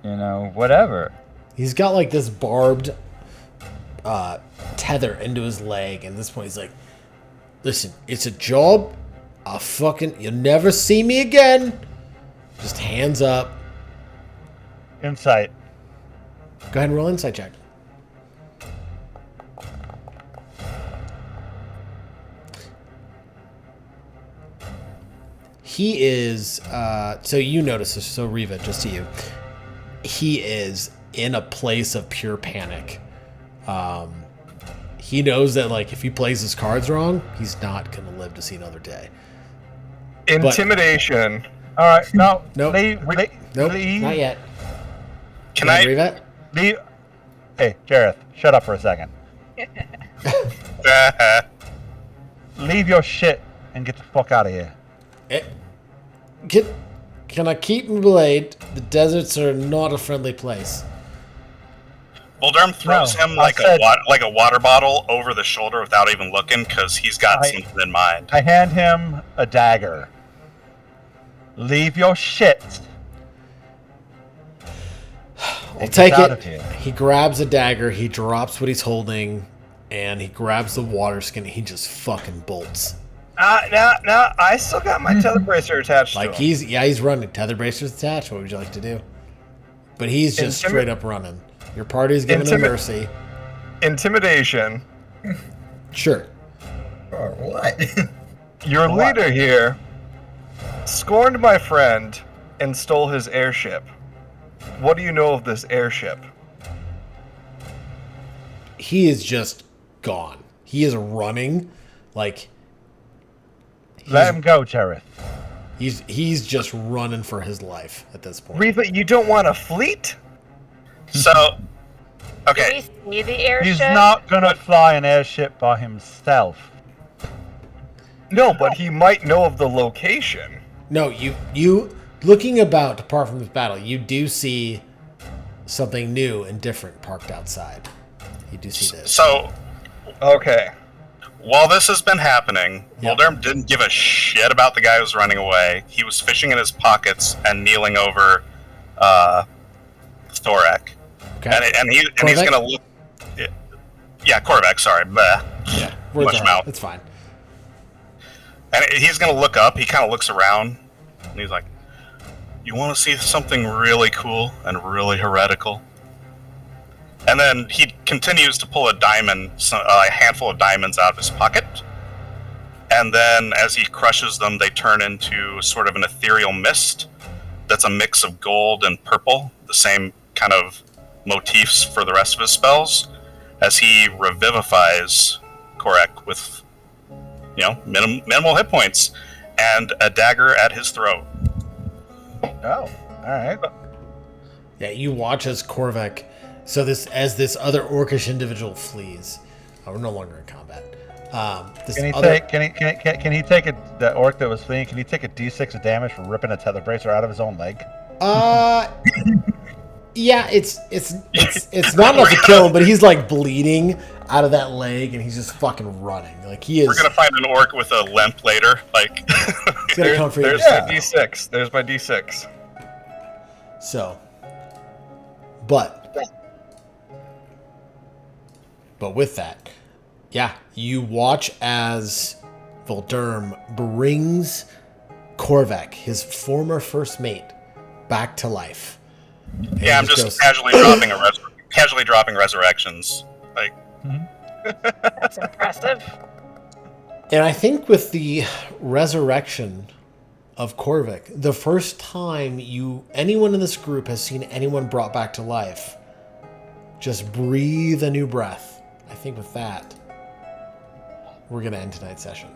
Speaker 5: whatever.
Speaker 2: He's got like this barbed tether into his leg. And at this point, he's like, listen, it's a job. You'll never see me again. Just hands up.
Speaker 6: Insight.
Speaker 2: Go ahead and roll insight check. He is, so you notice this, so Riva, just to you, he is in a place of pure panic. He knows that, like, if he plays his cards wrong, he's not going to live to see another day.
Speaker 1: Intimidation.
Speaker 6: All right, no.
Speaker 2: Nope.
Speaker 6: Leave.
Speaker 2: Nope,
Speaker 6: Leave.
Speaker 2: not yet.
Speaker 3: Can
Speaker 2: Go ahead,
Speaker 3: I?
Speaker 2: Riva?
Speaker 6: Leave. Hey, Jareth, shut up for a second. Leave your shit and get the fuck out of here.
Speaker 2: Can I keep my blade? The deserts are not a friendly place.
Speaker 3: Voldurm throws
Speaker 6: No,
Speaker 3: him
Speaker 6: I
Speaker 3: like
Speaker 6: said-
Speaker 3: a water bottle over the shoulder without even looking, because he's got something in mind.
Speaker 6: I hand him a dagger. Leave your shit.
Speaker 2: I'll
Speaker 6: and
Speaker 2: take
Speaker 6: get out
Speaker 2: it.
Speaker 6: of here.
Speaker 2: He grabs a dagger, he drops what he's holding, and he grabs the water skin, he just fucking bolts.
Speaker 1: No, I still got my tether bracer attached
Speaker 2: Like,
Speaker 1: to him.
Speaker 2: he's running. Tether bracer's attached. What would you like to do? But he's just straight up running. Your party's giving him mercy.
Speaker 1: Intimidation.
Speaker 2: Sure.
Speaker 7: Or what?
Speaker 1: Your leader here scorned my friend and stole his airship. What do you know of this airship?
Speaker 2: He is just gone. He is running. Like,
Speaker 6: Let him go, Jareth.
Speaker 2: he's just running for his life at this point.
Speaker 1: Riva, you don't want a fleet?
Speaker 3: So,
Speaker 4: Do
Speaker 3: okay,
Speaker 4: we see the airship?
Speaker 6: He's not gonna fly an airship by himself.
Speaker 1: No, but he might know of the location.
Speaker 2: No, you looking about apart from this battle, you do see something new and different parked outside. You do see this.
Speaker 3: so
Speaker 1: Okay.
Speaker 3: while this has been happening,
Speaker 2: Yep.
Speaker 3: Voldurm didn't give a shit about the guy who was running away. He was fishing in his pockets and kneeling over Thorek.
Speaker 2: Okay.
Speaker 3: And he's
Speaker 2: Korvac?
Speaker 3: gonna look. Yeah, Korvac. Sorry, bleh.
Speaker 2: Yeah, we're
Speaker 3: Much
Speaker 2: done.
Speaker 3: mouth.
Speaker 2: It's fine.
Speaker 3: And he's gonna look up. He kind of looks around, and he's like, "You want to see something really cool and really heretical?" And then he continues to pull a handful of diamonds out of his pocket. And then, as he crushes them, they turn into sort of an ethereal mist that's a mix of gold and purple, the same kind of motifs for the rest of his spells, as he revivifies Korek with, minimal hit points and a dagger at his throat.
Speaker 6: Oh, alright.
Speaker 2: Yeah, you watch as Korvac. So this other orcish individual flees. We're no longer in combat.
Speaker 6: Can he take the orc that was fleeing? Can he take a D6 of damage for ripping a tether bracer out of his own leg?
Speaker 2: Yeah, it's not enough to kill him, but he's like bleeding out of that leg, and he's just fucking running. Like he is.
Speaker 3: We're gonna find an orc with a limp later. Like,
Speaker 2: He's gonna come for you.
Speaker 1: There's my D6. There's my D6.
Speaker 2: So, but with that, yeah, you watch as Voldurm brings Korvac, his former first mate, back to life. And
Speaker 3: yeah, I'm
Speaker 2: he
Speaker 3: just
Speaker 2: goes,
Speaker 3: casually dropping resurrections. Like,
Speaker 4: That's impressive.
Speaker 2: And I think with the resurrection of Korvac, the first time anyone in this group has seen anyone brought back to life, just breathe a new breath. I think with that, we're going to end tonight's session.